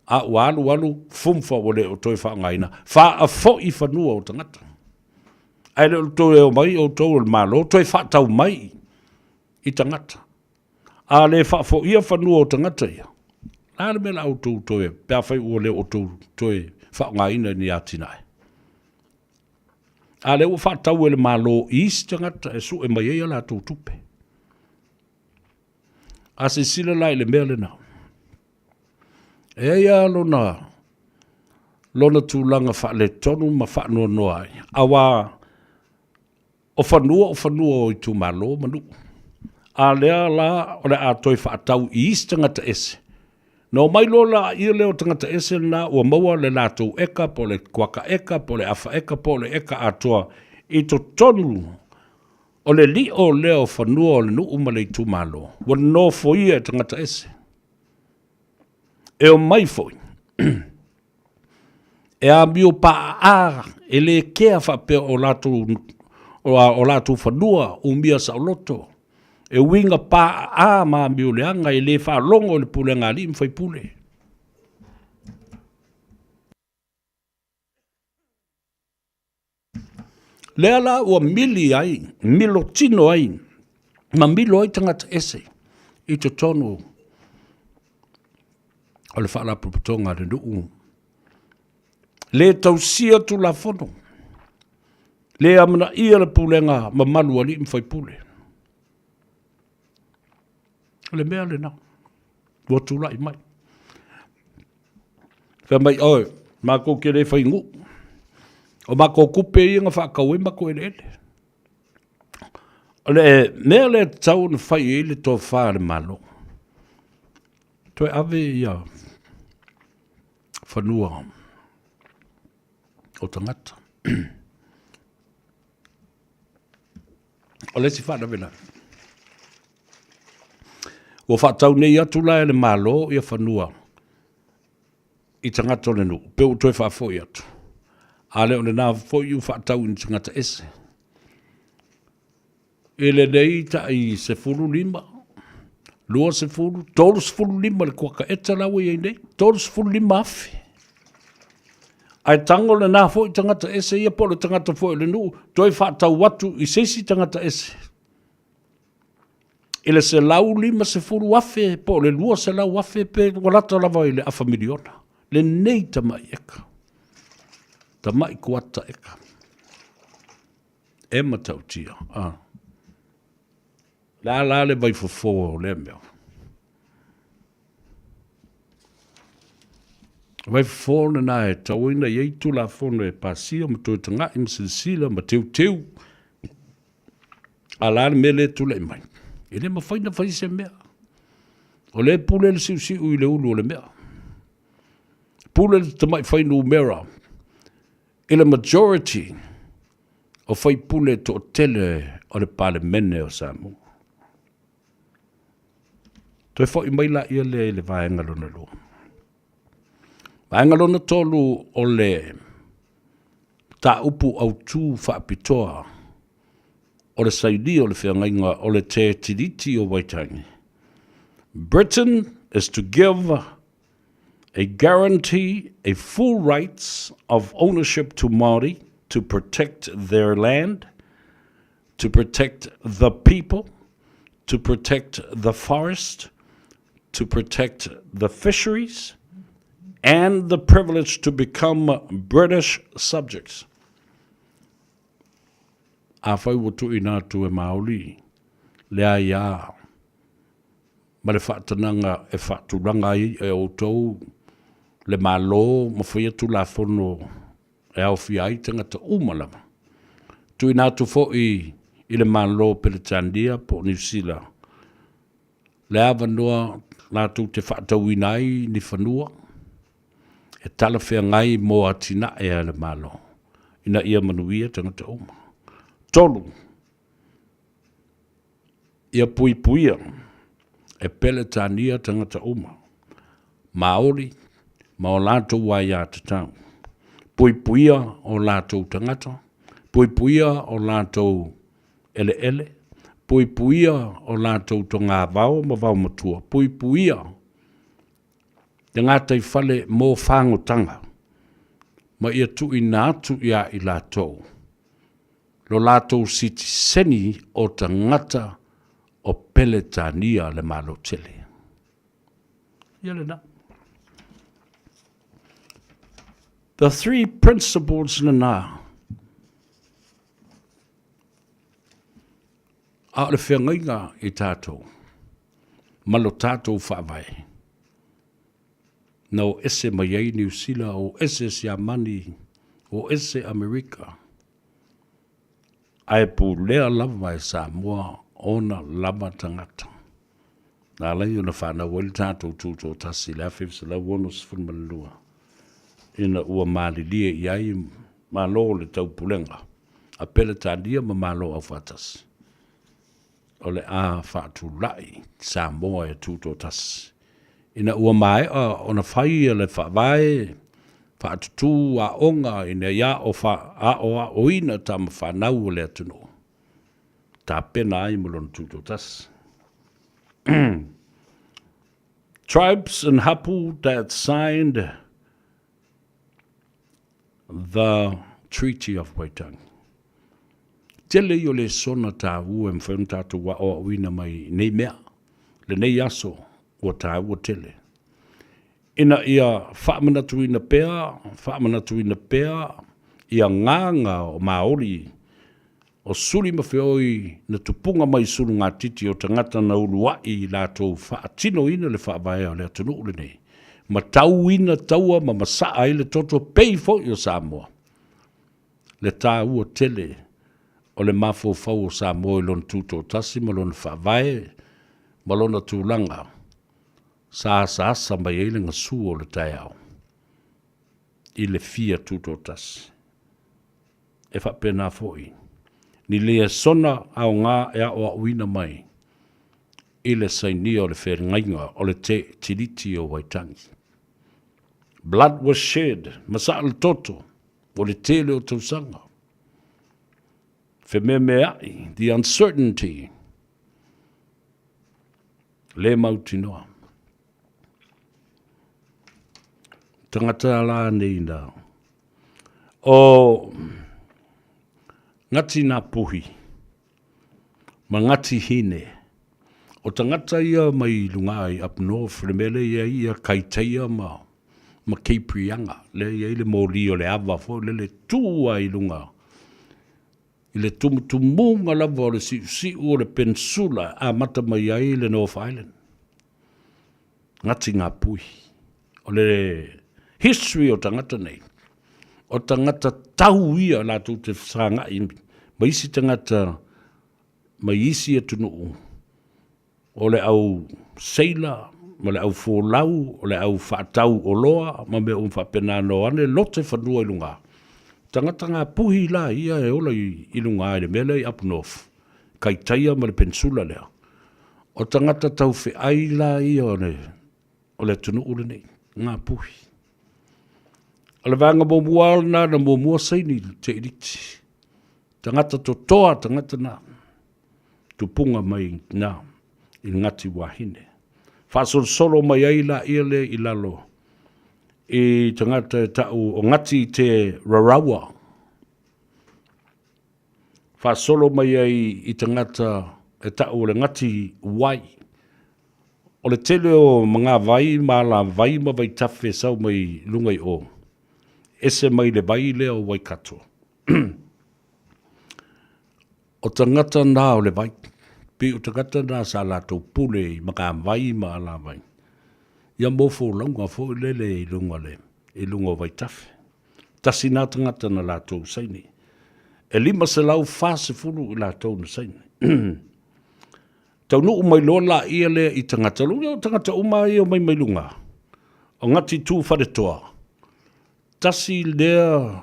A walu walu fumfa o le o toi whao ngā ina. Wha a fo i whanua o tangata. Ai le o toi o mai o toi o le malo. Toi whaatau mai i tangata. A le wha fo ia whanua o tangata ia. Nāre mena au tau toi, pēr whai ua leo o tau toi whao ngā ina ni ātinae. A leo whaatau e le malo is tangata e su e mai ea la tau tupe. A se sila lai le mea le nao. E ia lona tūlanga wha le tonu ma wha noa noa ai. Awa o whanua o i tū malo manu. A lea la o le a toi whaatau is tangata ese. No mai lola i leo tangata ese na ua maua le lātou eka po le kwaka eka po le afa eka po le eka atoa i to tonu o le li o leo whanua o le nu umale i tūmalo. Wa no foi e tangata ese. E o mai foi. E a mio pa a e le kea whape o lātou whanua o mia sa loto. E winga pa a ma miu leanga e le wha longo le pule ngā li mwhai pule. Lea la ua mili ai, milo tino ai, ma milo ai tangata ese, i te tonu o le wha la puputonga le nuu. Le tausia tu la fono. Le amana ia le pulenga ma malua li mwhai pule. Le mea le nao. Ua tūlai mai. Wha mai oi, mako ke re whai ngu. O mako kupe i nga whakau e mako e le. O le mea le tau na whai e le tō whaare malo. Toi ave ia whanua o tangata. O le si whana vena. O whaatau nei atu lai le malo i a whanua i tangata o le nu. Peu toi whaafoi atu. A leo le nā fwoi u whaatau i tangata ese. E le nei ta i se furu lima. Lua se furu. Tolu se furu lima le kuaka eta lawe i nei. Tolu se furu lima afi. Ai tango le nā fwoi tangata ese ia po le tangata fwoi le nu. Toi whaatau watu i seisi tangata ese. Ele se lau lima se furu wafe, po le lua se lau wafe pe walata lava i le afa miliona. Le nei tamai eka. Tamai kuata eka. E matautia. La le vai fofo le meo. Vai fofo le na e tauina i eitu la fono e pasia ma toi tanga i msilisila ma teu. Ala le mele tu le mai. E le mawhaina whai se mea. O le pule le siusi ui le ulu o le mea. Pule le tamai whainu mera. E le majority o whai pule to tele o le pale mene o Samoa. Toi whai mai la ia le vaenga lona lo. Vaenga lona tolu o le ta upu au tū whaapitoa. O le saidi o le whiangainga o le te tiriti o Waitangi. Britain is to give a guarantee a full rights of ownership to Māori to protect their land, to protect the people, to protect the forest, to protect the fisheries, and the privilege to become British subjects. A whai watu ina tu e Māori, lea ia, ma le whaatananga e whaaturanga ai e outou, le malo ma whai atu la whono e au whiai tangata umalama. Tu ina tu fo i le malo Peletandia po New Zealand. Lea vanua la tu te whaatauinai ni whanua, e tala whea ngai mo atina e le malo. Ina ia manuia tangata uma. Tolu, ia puipuia, e Peletania tangata uma. Māori, ma o lātou wai a tatau. Puipuia o lātou tangata, puipuia o lātou ele, puipuia o lātou to ngā vau ma vau matua, puipuia te ngātai whale mō whāngotanga, ma ia tu i nātu ia i lātou. Lo lātou siti seni o tangata o Peletania le malo tele. Iale na. The three principles na a le whengainga i tātou. Malo tātou whaavai. No ese mai ai New Zealand, o ese Siamani, o ese Amerika. Ai pu lea lava e Samoa ona lama tangata. Nā lai una whana wali tātou tūtō tasi lea whiwsa lau wonos whanmalua. Ina ua mālilia i ai mālo le tau pulenga. A Peletania ma mālo au whatas. O le a whātu lai Samoa e tūtō tasi. Ina ua mai ona whai le whawai, whaatutu a onga ina ia o a oina tam whanau le atunu. Tā pena ai mulon tūtō tasi. Tribes and Hapu that signed the Treaty of Waitangi. Tele yo le sona tāu e mwhen tātu wa o wina mai nei mea, le nei aso o tāu o tele. Ina ia whaamanatu ina pēa, ia nganga o Māori, o suri mawhioi na tupunga mai suru ngā titi o tangata na uruai i lātou whaatino ina le whaavaya o le atunu ule nei. Ma tau ina taua ma masaa i le toto pei fo i o Samoa. Le tāu o tele o le mafofau o Samoa i lon tūtō tasi ma lon whaavae ma lona tūlanga. Sa mai e le ngasu o le tai au. I le fia tūtō tasi. E whapena foi. Ni lea sona au ngā ea o awina mai. I le saini o le whengainga o le te tiriti o Waitangi. Blood was shed, masa al toto, o le tele o tausanga. Whememeai, the uncertainty. Le mautinoa. Tangata la nei nā. O ngati nā puhi, ma ngati hine, o tangata ia mai lungai up north, le mele ia kaiteia ma keiprianga, le ia le mōri o le awa fo, le tua i lunga. I le tumutumunga lava o le si o le peninsula a mata mai ai le North Island. Ngati ngā puhi, o le history o tangata nei. O tangata tau ia la tu te whanga i maisi tangata maisi atunu o le au seila, ma le au fōlau, o le au whaatau o loa, ma me whapena no ane lote whanua i lunga. Tangata ngā puhi la ia e ola i lunga i le mele i up north, kai taia ma le peninsula lea. O tangata tau ai la ia o le tunu ule nei, ngā puhi. O le vanga mōmua alna na mōmua saini te iriti. Tangata to toa tangata nā. Tupunga mai nā i ngati wahine. Whasol solo mai ai la ia le i lalo. i tangata e tau o ngati te Rarawa. Whasolo mai ai i tangata e tau o le ngati wai. O le tele o mga vai ma la vai ma vai tawhe sau mai lungai o. Ese mai le vai lea o Waikato. O tangata nā o le vai. Pe o tangata nā sa lātou pule i mga vai ma la vai. Ia mofo launga fo lele i lunga le. I lunga o vai tawhe. Tasi nā tangata na lātou saini. E lima se lau whase fulu i lātou na saini. Tau nuu mai loa la ia le i tangata lunga. O tangata uma i o mai mai lunga. O ngati tū wharetoa. Tasi lea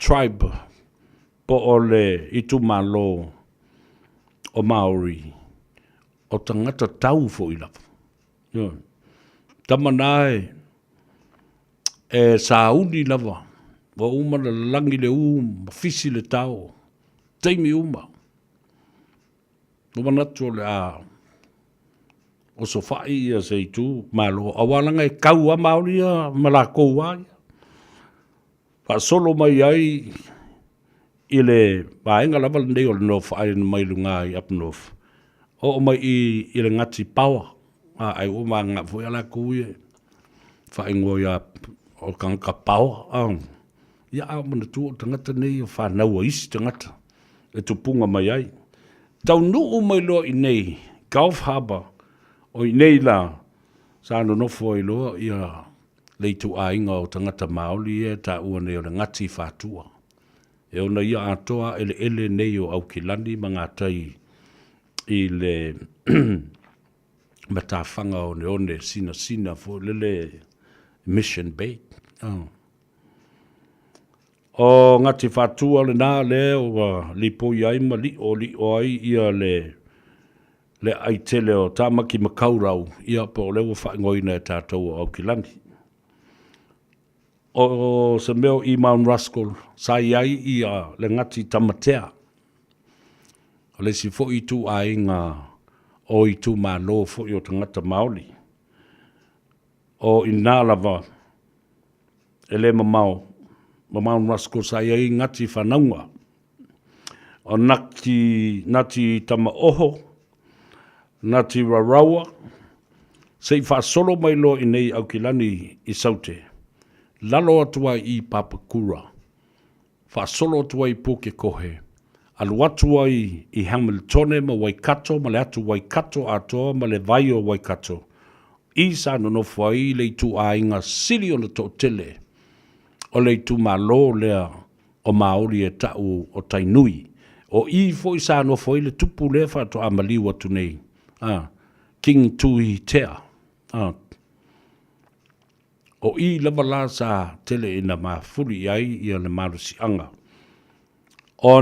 tribe po o le i tu malo o Maori o tangata tau fo i lapa. Tamanae e sauni lava wa uma na langi le fisi le tau teimi uma manatu le o so fai ia se tu malo awalanga e kau a Maori a malako wa pa solo mai ai ile vaenga lava nei o no fai mai lunga i up north o mai i le ngati power ai o manga foi ala kuie fai ngo ya o kanka power ia a mana tu tangata nei o fa na o is tangata e tupunga mai ai tau nu mai lo i nei Gulf Harbour o i nei la sa no foi lo ia le tu ainga o tangata Maoli e ta ua nei o le ngati fatua. E ona ia atoa ele nei o Aukilani mga tai i le matawhanga o ne sina fo lele Mission Bay. O ngati fatua le nā le o lipo iai ma li o ai ia le aitele o tamaki makaurau ia po lewa whaingoina e tātou o Aukilani. O se meo i Mount Ruskell, sa iai ia le ngati tamatea. O le si fo i tu ainga o i tu malo fo i o tangata Maoli. O i nālava e le mamau, Mount Ruskell sa iai ngati whanaunga. O nati tama oho, nati Rarawa, se i whasolo mai lo i nei Aukilani i saute. Lalo atua i Papakura, whasolo atua i Puke Kohe, alu atua i Hamiltone ma Waikato, ma le atu Waikato atoa ma le vai o Waikato. I sa no whai le tu a inga sili o le to tele, o le tu malo lea o Maori e tau o Tainui, o i fo i sa no whai le tupu le whato a maliwa tu nei, King Tui Tea, o i lava la sa tele ina ma fuli ai i le marusi anga. O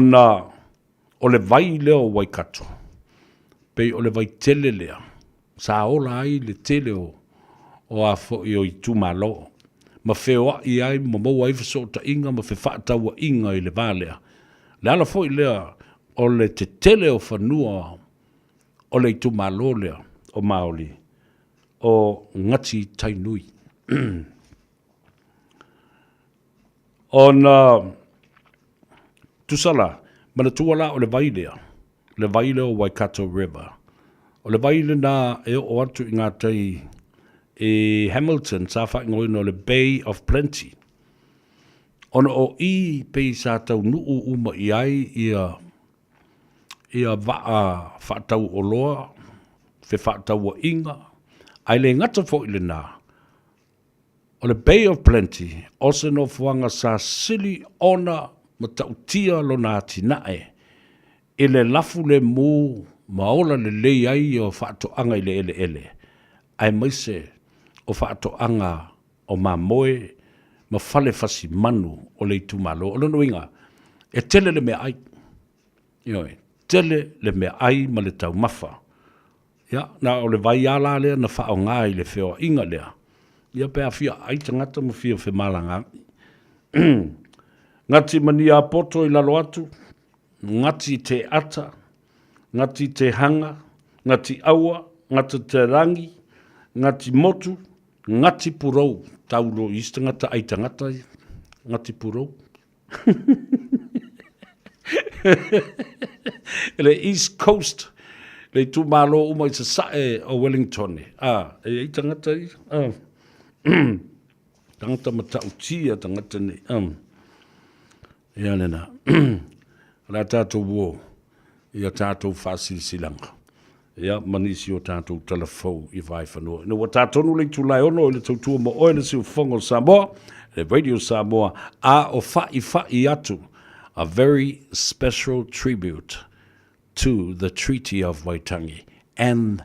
le vai leo Waikato, pe o le vai tele lea, sa ola ai le tele o a fo i o i tu malo. Ma feo i ai ma mau ai fiso ta inga ma fe whaataua inga i le valea. Le ala fo i lea o le te tele o whanua o le tu malo lea o Maoli o Ngati Tainui. Tusala, mana tuala o le vaile o Waikato River. O le vaile na e o atu i ngā tai e Hamilton sa whaingoina o le Bay of Plenty. Ona o i pei sa tau nuu uma i ai ia vaa whaatau o loa, fe whaatau o inga, ai le ngata fo i le nā. O le Bay of Plenty, o se no fuanga sa sili ona ma tautia lo nā tinae, e le lafu le mū maola le lei ai o whaatoanga i le ele. Ai maise o whaatoanga o mamoe ma fale fasi manu o le itumalo. O lono inga, e tele le mea ai. Tele le mea ai ma le tau mafa. Na o le vai ala lea na whaonga i le wheo inga lea. Ia pēr fia ai tangata ma fia whi malanga. Ngati mani a poto i lalo atu, ngati te ata, ngati te hanga, ngati aua, ngati te rangi, ngati motu, Ngati Purou, taulo is tangata ai tangata, Ngati Purou. Le East Coast, le tumalo uma isa sae o Wellington. E tangata i. Tangata mata utia tangata ni. Ia nena. La tātou wo, ia tātou whāsili silanga. Ia manisi o tātou talafou I vai whanua. Ina wa tātou nulei tūlai ono, ile tautua mo oile si ufongo Samoa, le Radio Samoa, o whai atu, a very special tribute to the Treaty of Waitangi and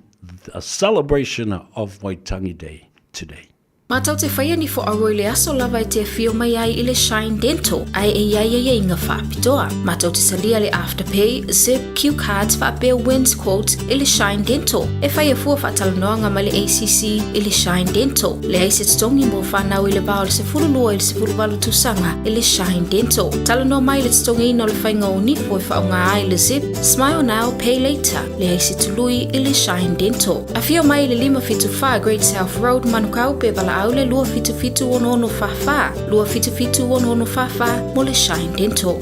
a celebration of Waitangi Day today. Matau te whaia ni fo aroi le aso lava te fio mai ai I le Shine Dental, ai e inga whaapitoa. Matau te salia le Afterpay, Zip, Q Cards, whaapea wins quotes I le Shine Dental. E whaia fua whaatalanoanga ma le ACC I le Shine Dental. Le aise tongi mo whanau I le vao le se furulua I le se furuwalu tusanga I le Shine Dental. Talanoa mai le tongi ino le whainga o nifo I whaonga ai le Zip, Smile Now, Pay Later. Le aise tului I le Shine Dental. A fio mai le 5-5 Great South Road, Manukau, Bebala Aule, lua fitu ono fafa. Lua fitu ono fafa, mo le Shine Dental.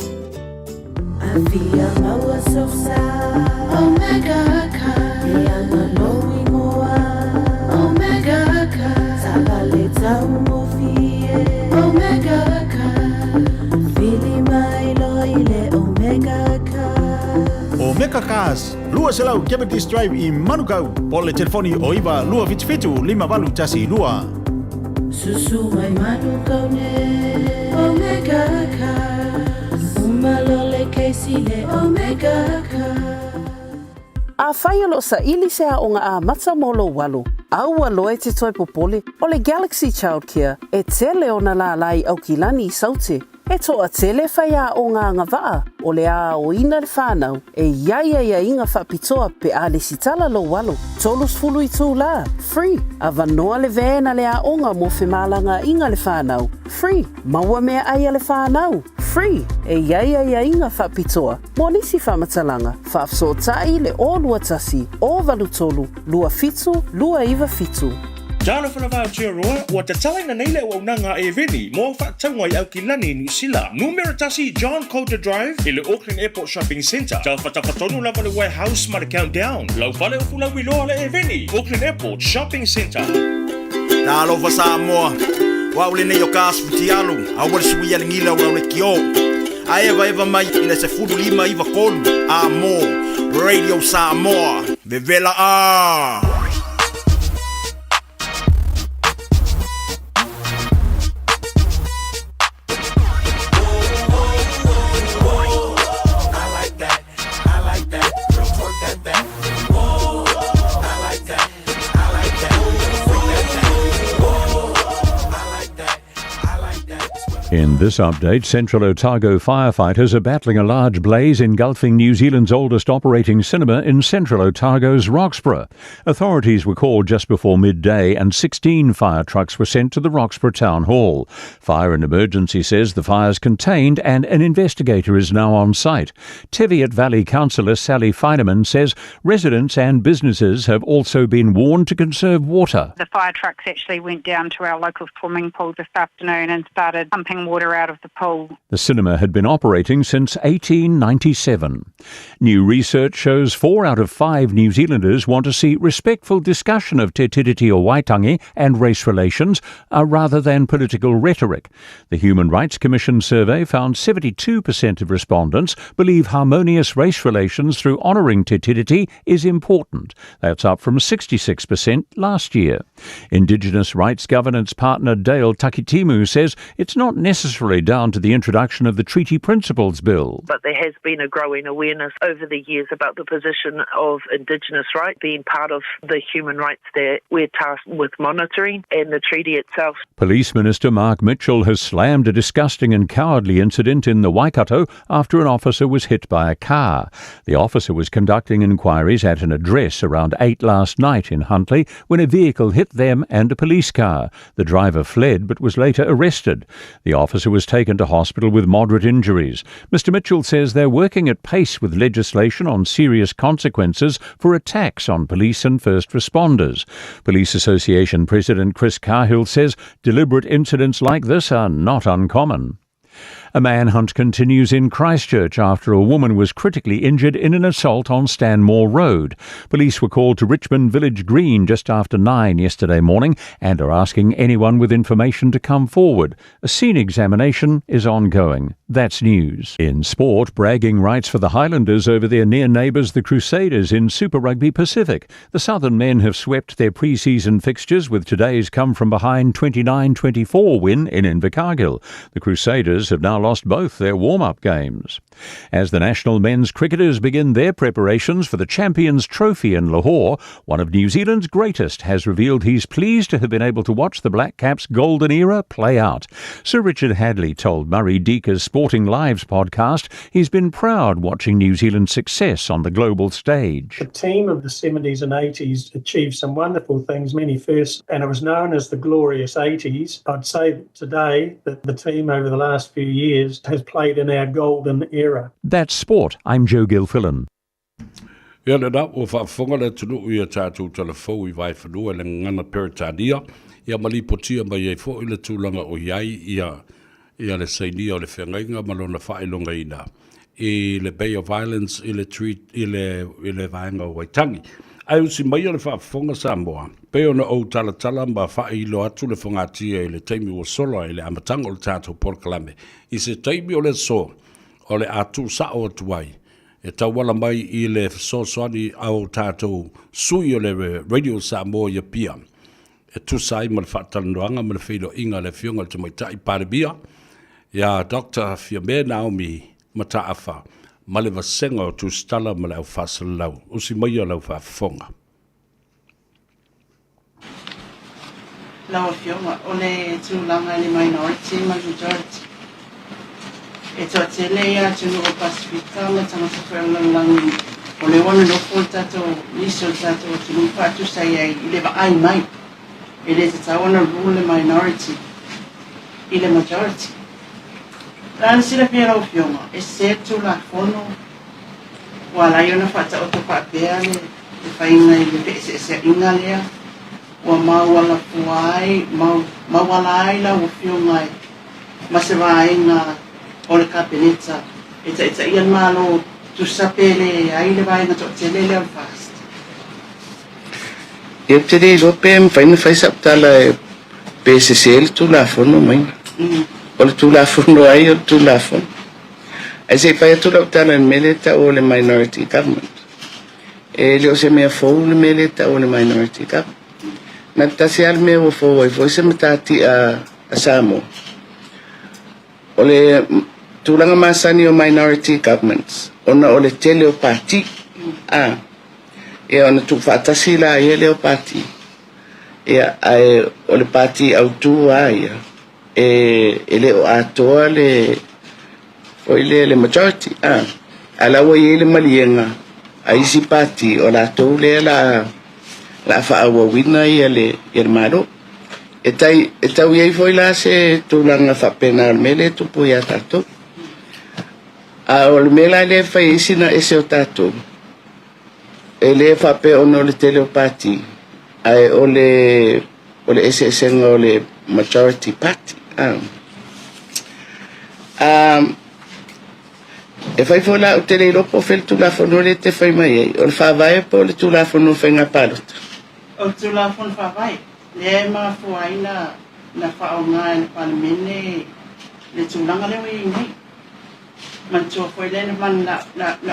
Avia maua sosa, Omega Ka, Lianga Loi Moa, Omega Ka, Sabale Tau Mofie, Omega Ka, Fili Mai Loile, Omega Ka. Omega Cars, lua selau Cavendish Drive I Manukau, po le telefoni o iwa lua fitu 5 tasi lua. Susu mai Manukau ne, Omega Ka. Malole keisile Omega Ka. A whaia lo sa ili sea o ngā a mata molo walu. Aua loe te toi popole o le Galaxy Childcare e tele o na la lai au ki lani I saute. E toa tele whaia o ngā ngawaa o le a o ina le whanau e ia inga whapitoa pe a le sitala lo walu. Tolus fulu I tū la, free. A vanoa le vēna le a onga mo whemalanga inga le whanau, free. Maua mea aia le whanau, free. E ia inga whapitoa. Mo nisi whamatalanga, whafso tai le o lua tasi, o valu tolu, lua fitu, lua iwa fitu. Tana whanawha tia roa, ua te talaina neile o unanga e veni, mō whaatangwai au ki lani New Zealand. Numera tasi John Coulter Drive, I le Auckland Airport Shopping Centre. Tau whatawhatonu lava le warehouse ma le countdown. Lau whale o fula wiloa le e veni, Auckland Airport Shopping Centre. Tā lova Samoa, wau le nei o kāsu ti alu, awale sui ale ngila wau le ki o. A eva mai I le se furu 5 iwa kolu, a mō, Radio Samoa, vevela a. In this update, Central Otago firefighters are battling a large blaze engulfing New Zealand's oldest operating cinema in Central Otago's Roxburgh. Authorities were called just before midday and 16 fire trucks were sent to the Roxburgh Town Hall. Fire and Emergency says the fire's contained and an investigator is now on site. Teviot Valley Councillor Sally Feineman says residents and businesses have also been warned to conserve water. The fire trucks actually went down to our local swimming pool this afternoon and started pumping water out of the pool. The cinema had been operating since 1897. New research shows 4 out of 5 New Zealanders want to see respectful discussion of Te Tiriti o Waitangi and race relations rather than political rhetoric. The Human Rights Commission survey found 72% of respondents believe harmonious race relations through honouring Te Tiriti is important. That's up from 66% last year. Indigenous rights governance partner Dale Takitimu says it's not necessarily down to the introduction of the Treaty Principles Bill. But there has been a growing awareness over the years about the position of Indigenous rights being part of the human rights that we're tasked with monitoring and the treaty itself. Police Minister Mark Mitchell has slammed a disgusting and cowardly incident in the Waikato after an officer was hit by a car. The officer was conducting inquiries at an address around 8 last night in Huntly when a vehicle hit them and a police car. The driver fled but was later arrested. The officer who was taken to hospital with moderate injuries. Mr Mitchell says they're working at pace with legislation on serious consequences for attacks on police and first responders. Police Association President Chris Cahill says deliberate incidents like this are not uncommon. A manhunt continues in Christchurch after a woman was critically injured in an assault on Stanmore Road. Police were called to Richmond Village Green just after 9 yesterday morning and are asking anyone with information to come forward. A scene examination is ongoing. That's news. In sport, bragging rights for the Highlanders over their near neighbours, the Crusaders, in Super Rugby Pacific. The Southern men have swept their pre-season fixtures with today's come-from-behind 29-24 win in Invercargill. The Crusaders have now lost both their warm-up games. As the national men's cricketers begin their preparations for the Champions Trophy in Lahore, one of New Zealand's greatest has revealed he's pleased to have been able to watch the Black Caps' golden era play out. Sir Richard Hadley told Murray Deeker's Sporting Lives podcast he's been proud watching New Zealand's success on the global stage. The team of the 70s and 80s achieved some wonderful things, many firsts, and it was known as the glorious 80s. I'd say today that the team over the last few years has played in our golden era. That's sport. I'm Joe Gilfillan. Ia le nā o whaafonga le tunu ia tātou telefou I vai whanua le ngana peritania. Ia malipotia mai ei fo I le tūlanga o iai ia le sainia o le whengainga malona whaelonga ina. I le Bay of Islands, I le treat, I le vaenga o Waitangi. Ai usi mai o le whaafonga Samoa. Peo na o talatala ma whaeilo atu le whangatia I le teimi o solo I le amatanga o le tātou porkalame. I se teimi o le so. O le atu sa o tuai. E tawala mai I le sosoani au tātou sui o le Radio Samoa ia pia. E tu sai ma le whaatalanoanga ma le whilo inga le fionga le tamaitai parebia. Ia Dr. Fiame Naomi Mataafa ma le vasenga o tu stala ma le au whasalau. Usi mai o lau whaafonga. Lau fionga, o le tūlanga le minority majority. E toa te lea tunu o Pasifika ma tangata whaelangi o le wana no fo tato liso tato o tunu whaatu sai ai I le ai mai e le te tawana rule minority I le majority. Rana sila pia lau fionga e se tu la fono wala iona whaata o to whaapea le whainga I le pese se inga lea wa mawala fuai mawala ai la o fionga ma se wainga o le kapeneta, eta ian malo tu sapele ai le vai na to te lele fast. E te re lope mfaina faisap tala PSCL tu la fono mai. O le tu la fono ai o tu la fono. Ai se pai tu la tala meleta o le minority government. E le o se mea fou le meleta o le minority government. Na tasi al mea o fou ai foi se matati a Samoa. O le tulanga masani o minority governments ona o le tele o parti e ona tu fatasi la e le o parti e ai o le parti autu ai e le o atoa le o le majority ala o le malienga ai si parti o la to le la fa o wina e le maro e tai e foi la se tulanga fa penal mele tu poia tato o le mela le fai isina ese o tatou e le fa pe ono le teleopati ai o le ese esenga o le majority party e fai fola o tele lopo fel tu la fono le te fai mai o le fa vai po le tu la fono fenga palot o tu la fono fa vai le ma fuaina na fa o nga le palmene le tulanga le wi man to foi le man la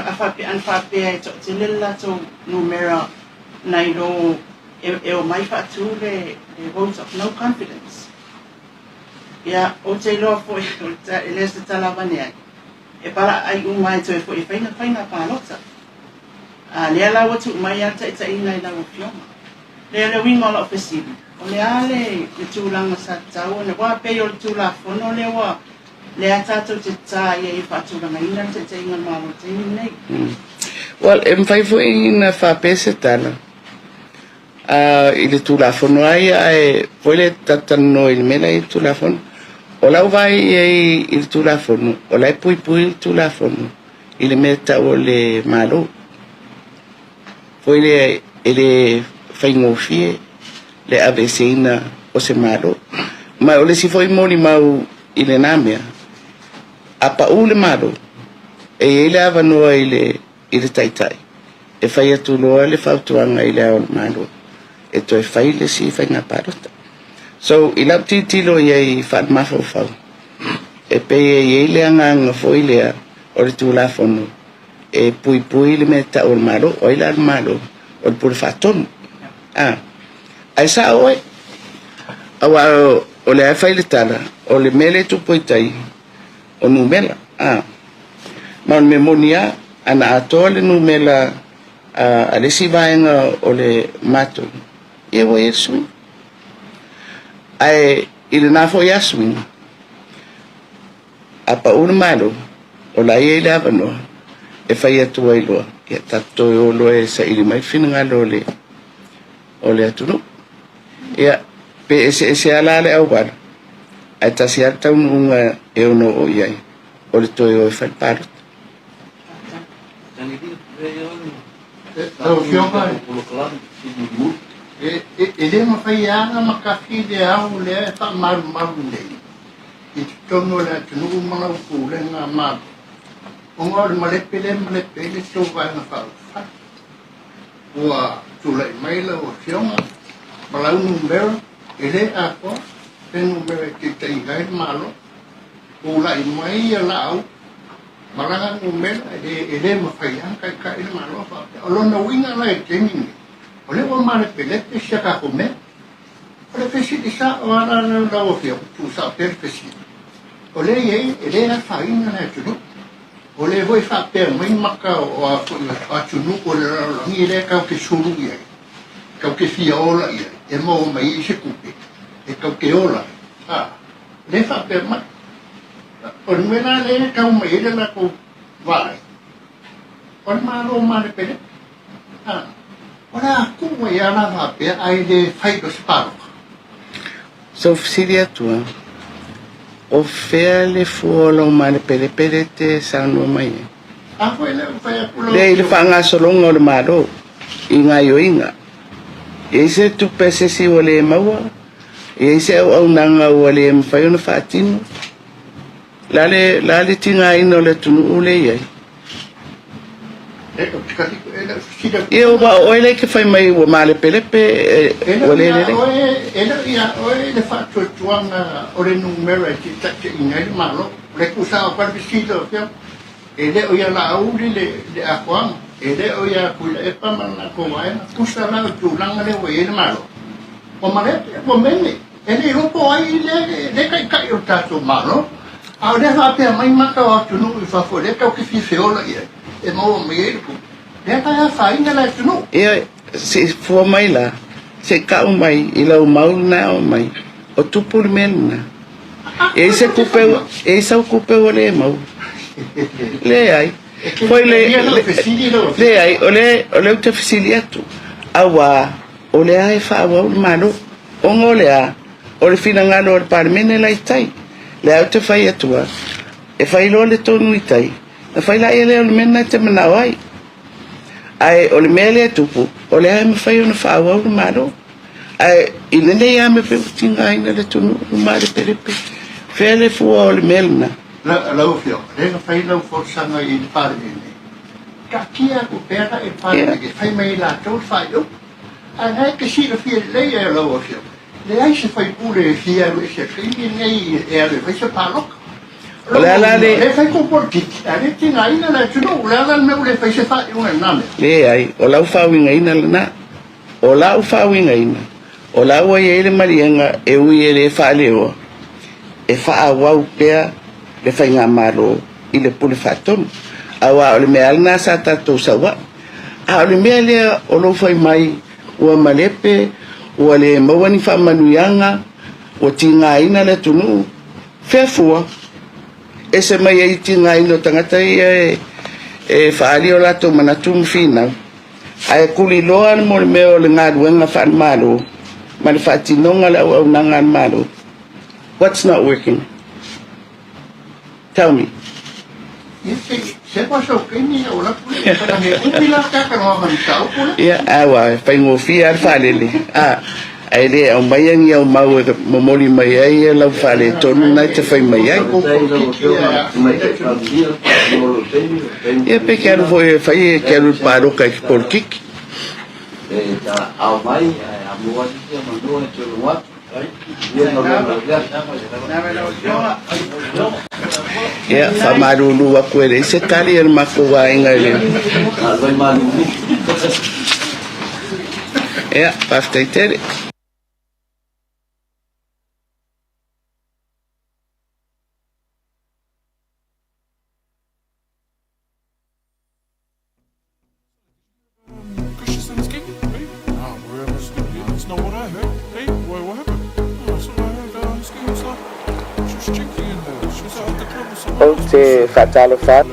afapi an fapi e to tililla to numera nairo e o mai fa tu le votes of no confidence ya o te lo foi le se talavane e para ai un mai to foi faina palota le ala o tu mai ata ita ina ina o fioma le winga la ofisibi o le ale le tulanga sa tau ne wa pe o tula fono le wa le atato te tai e fatula mai na te inga malo te nei well fai foi na fa pese tala il tula fono ai foi le tatano il mela il tula fono O lau vai i le tūlafonu, o lai pui pui le tūlafonu, i le mea tau o le malo. Foi le whaingofie, le aveseina o se malo. Ma o le si foi moni mau i le namea. A pa u le malo, e le avanua i le taitai. E whai atu loa le whautuanga i le ao le malo. E toi whai le si whai ngā parota. So, i lau titilo i whaat mawhau. E pe i le anganga foi lea o le tūlafonu. E pui pui le mea ta o le malo, o i la le malo, o le pule whaatonu. Ai sa oe, awa o le ai whai le tala, o le mele tupoitai, o numela. Ma me monia, ana atoa le numela, a le si vaenga o le mato. E wo e sui. Ai, i le nafo i asui. A pa unu malo, o la i le avanoa, e whai atua i loa. Ia tato e o loa e sa ili mai whina ngā o le atunu. Ia, pe ese ala le au wala. Ai tasi al tau nunga e ono o iai. O le toi o e whai parot. Tau fionga e le mawhai anga makafi le au le e wha maru nei. I tono le atunu mga upule ngā maru. Onga le malepe le tō vai ngā whau. Ua tūlai maila o fionga. Malau numero, e le a koa. Pe numero ki te igai malo. Ula i mai a lau. Maranga numero, e le mawhai anga kai le malo. O lona winga la e te mingi. O le wa malepe le te siaka kome. O le pesi di sa o ana na o fionga. Tu sa per pesi. O le e le a whainga na e tunu. O le voi whapea mai maka o a tunu o le ralangi e le kau ke suru iai. Kau ke fia ola iai. E mo mai i se kupe. E kau ke ola. Le whapea mai. O nwena le kau mai e le la kou vai. O le malo ma le pele. O le aku mai ana whapea ai le whaito se paroka. So fsiri atua. O fea le fuolo ma le pele te sanu mai. Ako ele fai akulo. Le ile whanga solonga o le malo. Inga yo inga. E se tu pese si o le maua. E se au nanga o le mwhai ona whaatino. Lale tinga ino le tunu ule iai. E o ba o ele ke whai mai o ma le pelepe o le le. Oe le whaatua tuanga o le numero e ki tate inga i malo. Le kusa o parvisito o fio. E le o ia la auri le akuanga. E le o ia kuila e pamana ko waena. Kusa la o tūlanga le o e le malo. O malete, o mene. E le ropo ai le kai o tato malo. A le hapea mai maka o atunu i whafo. Le kau ki whiwheola ia. E mau o mei ku. Le kai a whainga la atunu. E se fua mai la. Se kau mai i lau mauna o mai. O tupu le meluna. E se kupe o le mau. Le ai. Foi le ai, o le te fisili atu. Awa, o le ai whaawa o le malo. Ongo le a, o le fina ngalo o le parmene la itai. Le au te whai atua. E whai lo le tonu itai. E whai la ele o le mena te manao ai. Ai, o le mea le atupu. O le ai me whai o na whaawa o le malo. Ai, ina le ia me pe utinga ina le tonu o mare perepe. Whea le fua o le meluna. Lau fio, renga whai lau forsanga i le parmene. Ka kia ku pera e parmene. Whai mai la tau whai o. Ai, hai ka sira fia lei e lau fio. Le ai se fai pure fia e se fai nei e ale fai se paloka. Le fai komportiki. Ale tina ina la tunu. Le ala meu le fai se fai unga name. Le ai, o lau whawinga ina lana. O lau whawinga ina. O lau ai ele marienga e ui ele whaaleo. E whaawau pea le fai ngā malo i le pule whaatonu. Awa o le mea alina sa tatou sawa. A o le mea lea o lo fai mai ua malepe, ua le mawani whaamanuianga, ua tinga ina le tunu. Whea fua. E se mai e tinga ina o tangata e whaali o lato manatu mwhina. A e kuli loa mo le mea o le ngā ruenga whaan malo. Ma le whaatinonga le au nanga malo. What's not working? Tell me. Ia, awa, whaingofia ar whalele. Ai le au mai angi au mau e momoli mai ai e lau whale tonu nai te whai mai ai. Ia pe ke aru foi e whai e ke aru pāroka ki polkiki. Au mai, a mua si a mandua e tonu watu. Ia, whamarulu aku ere se tari er mako wa inga ele. Ia, paftai tere. Se fatalo fat.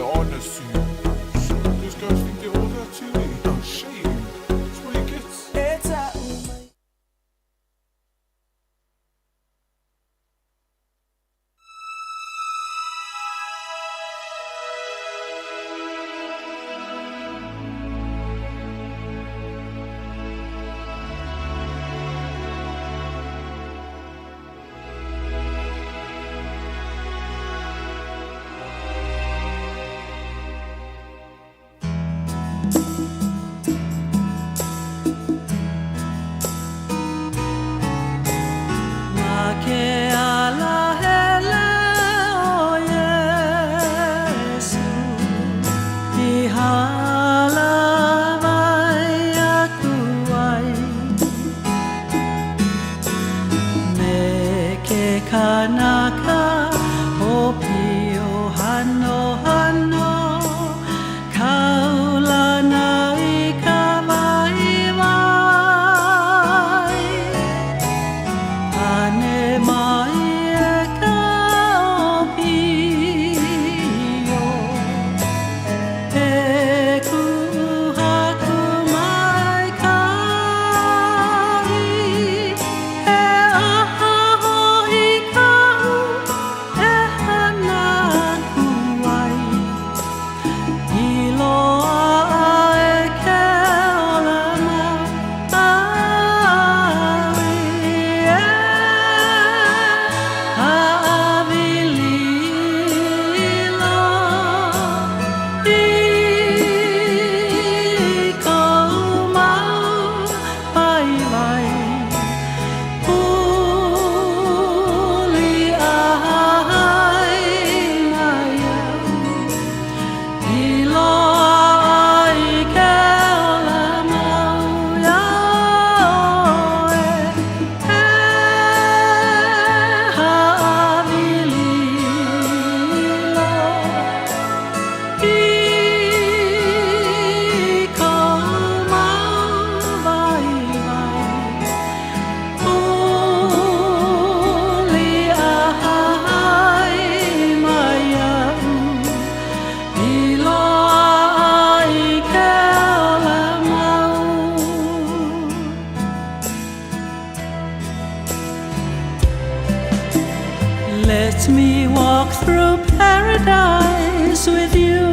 Let me walk through paradise with you,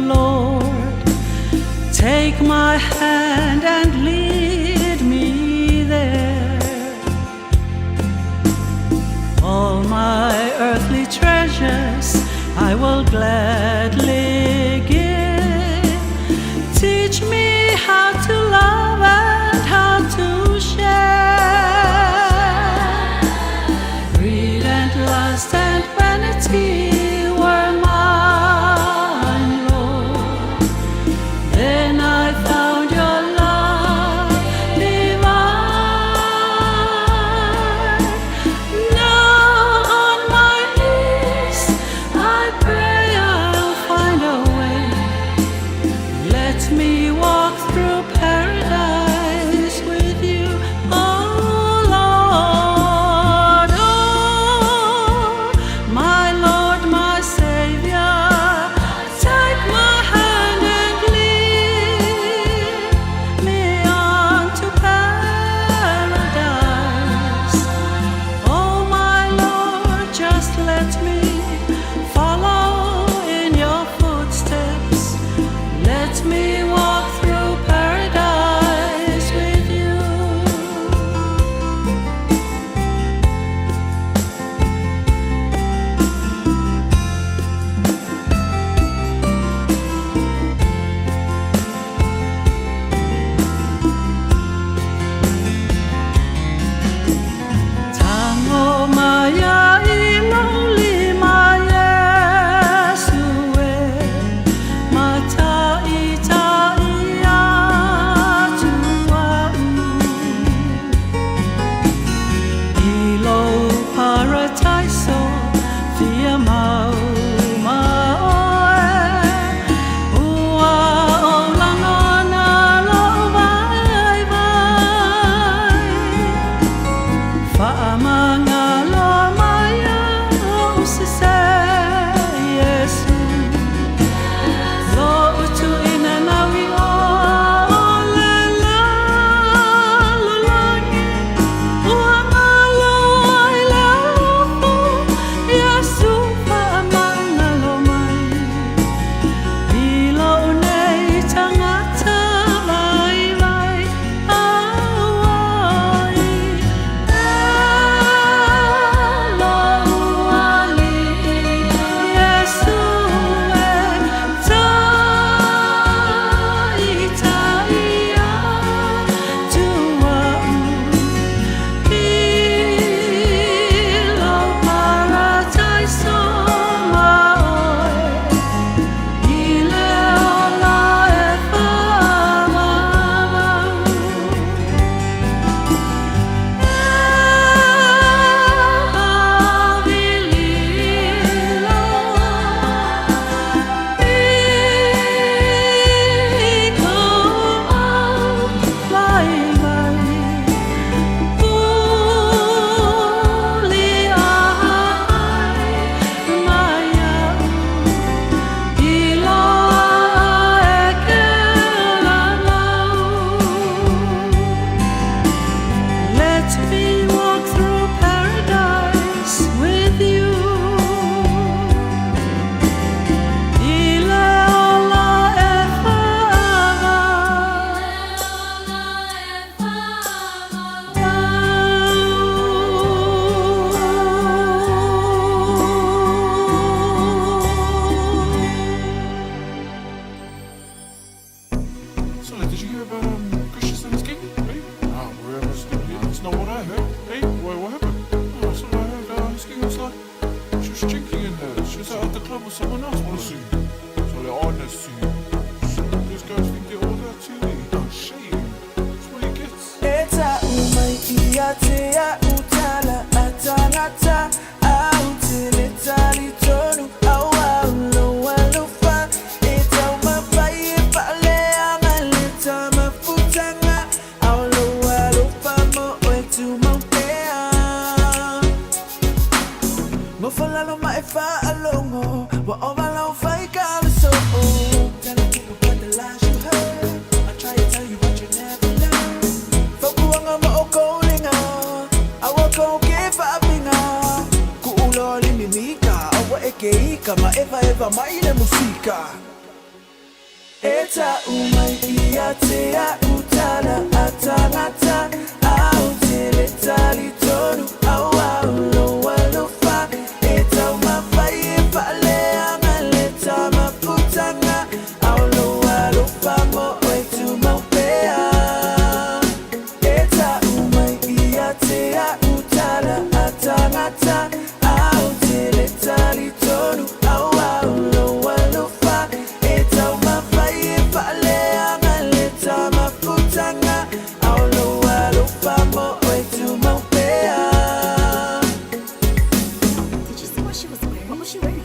Lord. Take my hand and lead me there. All my earthly treasures I will gladly give. Teach me how to love and how to share. Greed and lust and vanity were mine, Lord. Then I found your love divine. Now on my knees I pray I'll did you hear about Christian Sensky? Hey? Well, that's not what I heard. Hey, what happened? Oh, so I heard Ski was like, she was drinking in there. She was out at the club with someone else, wanna see. So they're honest to you. So these guys think they're all that TV. Oh, shame. That's what he gets. Eta umai iatea utala atangata autele tali tonu awalo walufa eta umapai pale amaleta mafutanga awalo walufa mo etu maupea mofala lo maifa alongo wa omalo fai kala so telling people about the lies you heard. I try to tell you but you never learn. Fokuanga mo okolinga awako kefabinga kuuloli mimika awa ekeika ma eva maile musika eta umai iatea utala atangata autele tali tonu awaulo walufa eta umafai pale amaleta mafutanga aulo walufa mo etu maupea eta umai iatea utala atangata autele tali tonu awaulo walufa eta umafai pale amaleta mafutanga aulo walufa mo etu maupea. Did you see what she was wearing? What was she wearing?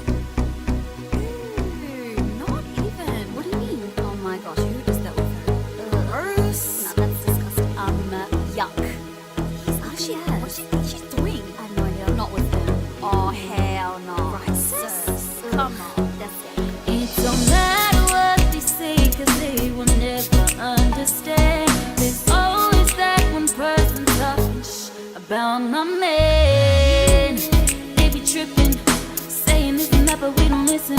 Not even. What do you mean? Oh my gosh, who does that with her? Gross. No, that's disgusting. Yuck. Oh, she has. What do you think she's doing? I have no idea. Not with him. Oh, hell no. Right, sis. Come on. That's it. It don't matter what they say, 'cause they will never understand. There's always that one person talking about my man. They be tripping, saying this and that, but we don't listen.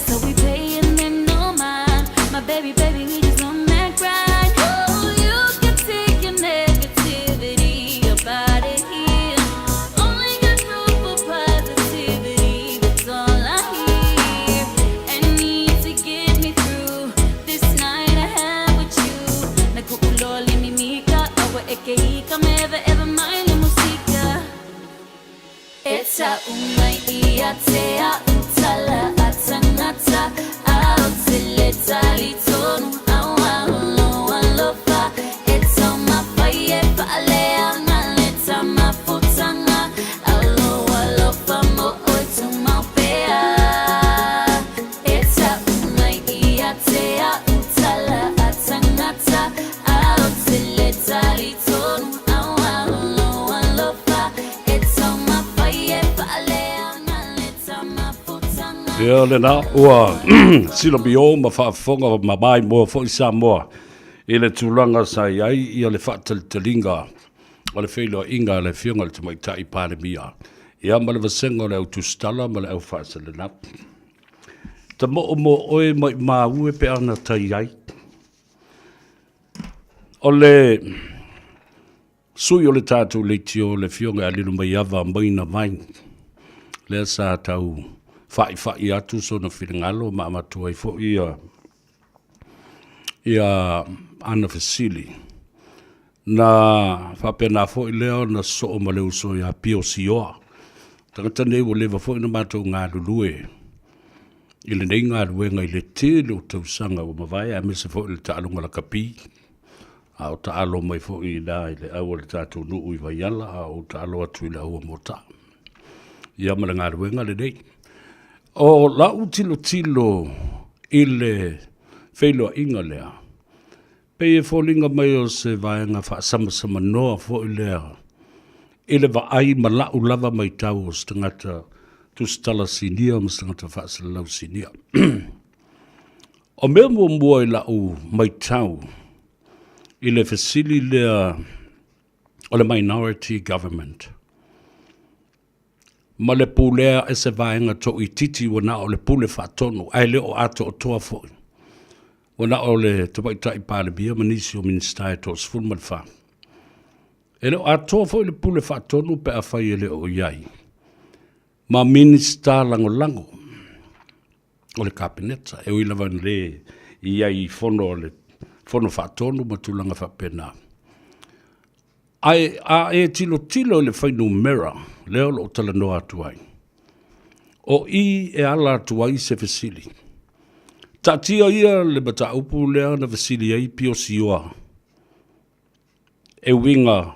So we paying them no mind. My baby, we just on that grind. Oh, you can take your negativity about it here. Only got room for positivity, that's all I hear. And need to get me through this night I have with you. Nakuuloli mimika, awa ekeika, ever mind the musika. Eta umai iatea utala atangata autele tali tonu awaulo walofa eta umafai pale amaleta mafutanga aulo walofa mo oitu maupea eta umai iatea utala atangata autele tali tonu awaulo walofa eta umafai pale amaleta mafutanga. Ia le na ua silo bio ma whaafonga ma mai mua fo i Samoa i le tūlanga sa iai i le whaataliteringa o le whailo inga le whiunga le tamaitai pālemia ia ma le vasenga o le au tustala ma le au whaasalena ta mo oe mai ue pe ana ta iai o le sui o le tātou leiti o le whiunga a lilu mai ava maina mai le sa tau fai atu so na whiringalo ma amatua i fo ia ana Vasili na whapena fo i leo na so o maleu so ia pio sioa tangata nei wo lewa fo i na mātou ngā lulue i le nei ngā luenga i le tēle o tausanga o mawai a mese fo i le taalonga la kapi a o taalo mai fo i la i le au o le tātou nuu i vaiala a o taalo atu i le au o mota ia mala ngā luenga le nei o la tilo i le whailo inga lea. Pe e fōlinga mai o se vaenga wha sama noa fo i lea. I le vaai ma lau lava mai tau o stangata tu stala sinia o stangata wha salau sinia. O mea mua i lau mai tau i le Vasili lea o le minority government. Ma le pulea e se vaenga to i titi wana o le pule whaatonu, ai leo ato o toa foi. Wana o le tawaitai pālebia manisi o ministai to sfulman wha. E leo ato foi le pule whaatonu pe a whai e leo iai. Ma minista lango o le kabineta, e ui lawan le iai fono o le fono whaatonu matulanga whapena. Ai a e tilo le whainu mera, leo lo tala noa atuai. O I e ala atuai se fesili. Ta tia ia le bata upu lea na fesili ai pio sioa. E winga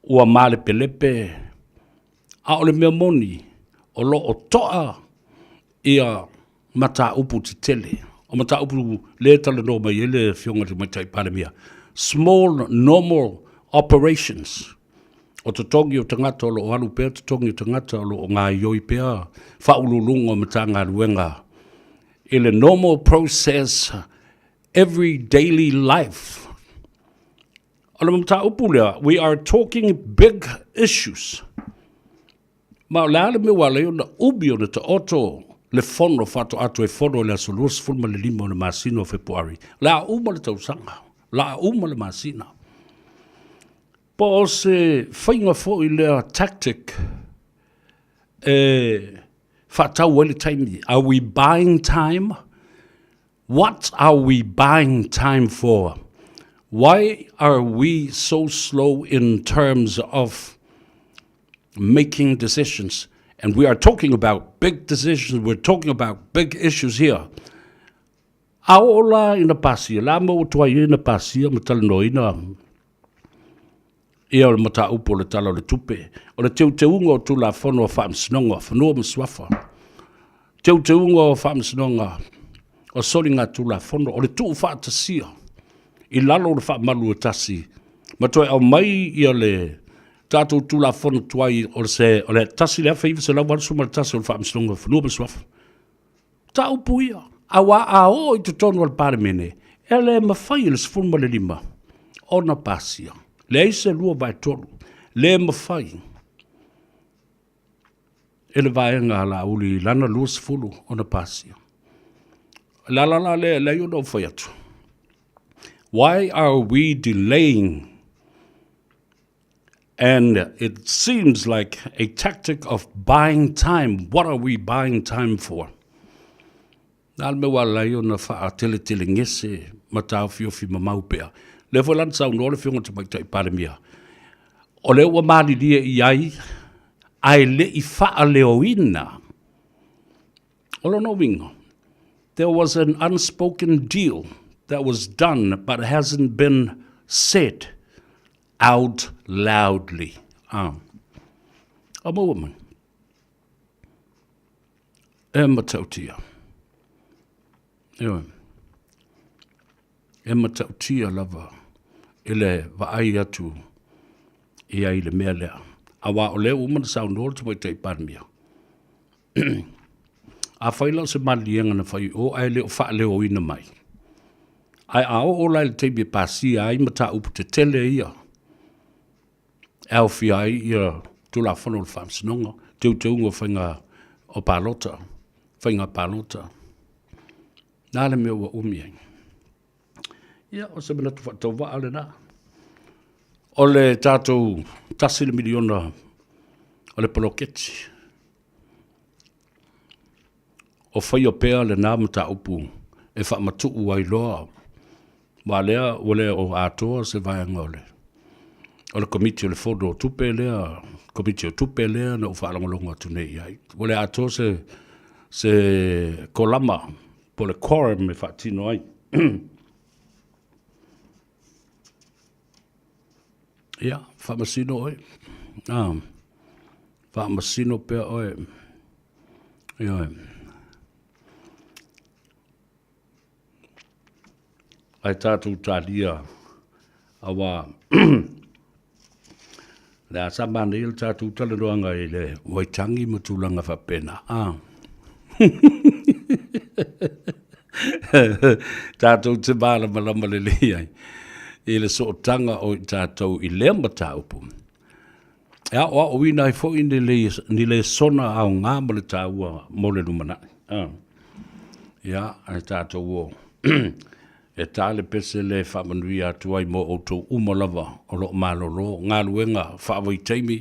ua male pelepe, a ole mea moni, o lo o toa ia mata upu te tele. O mata upu le tala no mai ele fionga te maitai palemia. Small, normal operations. O te tongi o tangata o lo o alu pea, te tongi o tangata o lo o ngā ioi pea, whaululunga o mata ngā ruenga. In a normal process, every daily life. We are talking big issues. Ma leale me wale na ubi o na ta oto le fono fato ato e fono le asolus fulma le limo na masino februari. La uma le tausanga. La uma le masina. Po se whainga fo I lea tactic fatau wale time. Are we buying time? What are we buying time for? Why are we so slow in terms of making decisions? And we are talking about big decisions. We're talking about big issues here. Aola ina pasia, la mo tua ina pasia, matala no ina. Ia o mata upo le tala o le tupe. O le teuteunga o tu la fono o whaamsinonga, whanua mswafa. Teuteunga o whaamsinonga, o soringa tu la fono, o le tuu whaatasia. I lalo le whaamalu o tasi. Ma toi au mai ia le tātou tūla whona tuai o le tasi lea whaiva se lau wansuma le tasi o le whaamsinonga whanua mswafa. Ta upu ia. Awa a o I te tonu al pāremene. E le mawhai le sifurma le lima. Ona pasia. Le eise lua vai tolu. Le mawhai. E le vaenga la uli lana lua sifuru. Ona pasia. La le yona o whai atu. Why are we delaying? And it seems like a tactic of buying time. What are we buying time for? Nalme wala yo na fa tele ngese matau fiofi mamau pea. Le volan sa no le fionga te mai palemia. O le wa mali dia iai ai le I fa leoina. Olo no wingo. There was an unspoken deal that was done but hasn't been said out loudly. I'm a woman. Emma Tautia. Emma Tautia lava. Ile vaai atu. Ia ile mea lea. Awa o leo umana sound all to wait parmia. A whaila se malienga na whai o ai leo wha leo ina mai. Ai ao o lai le teibi pasi ai mata upu te tele ia. Elfi ai ia tula whano le whamsinonga. Te unga whainga o palota. Whainga palota. Nāle mea ua umiai. Ia o se minatu whatau wa ale nā. O le tātou tasi le miliona o le poloketi. O whai o pēa le nā mata upu e whaamatuu ai loa. Wa lea o le o atoa se vaianga o le. O le komiti o le fodo o tupe lea, komiti o tupe lea na uwhaalongolonga tunei ai. O le atoa se kolama po le quorum me whaatino ai. Ia, whaamasino oi. Whaamasino pēa oi. Ia, ai tātou tālia awa le a samana il tātou talaroanga I le waitangi matulanga whapena. Tātou te māla malama le liai. I le sootanga o tātou I lea mata upu. Ea oa o wina I fo I ni le sona au ngā ma le tāua mo le lumana. Ia, ai tātou o. E tāle pese le whamanui atu ai mo o tō umalawa o lo malolo, ngā luenga whaawai teimi,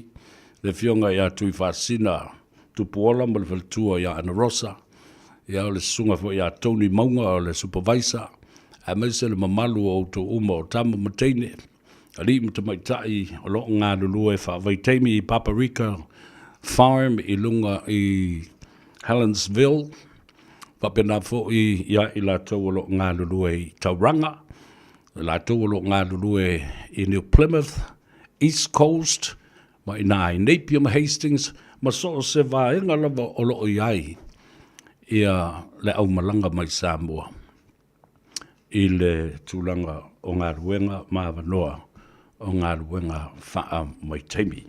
le fionga I atu I whaasina, tupuola ma le whaltua I Ana Rosa, I au le sunga fo I a Tony Maunga o le supervisor, A mai se le mamalu o to uma o tama mateine. Ali mo te maitai o lo ngā lulu e whaavaitaimi I Paprika Farm I lunga I Helensville. Whapena fo ia I lātou o lo ngā lulu e Tauranga. Lātou o lo ngā lulu I New Plymouth, East Coast, ma I nā I Napier ma Hastings, ma so o se vāenga lava o lo iai ia le au malanga mai Samoa. I le tūlanga o ngā ruenga māwanoa o ngā ruenga whaa mai taimi.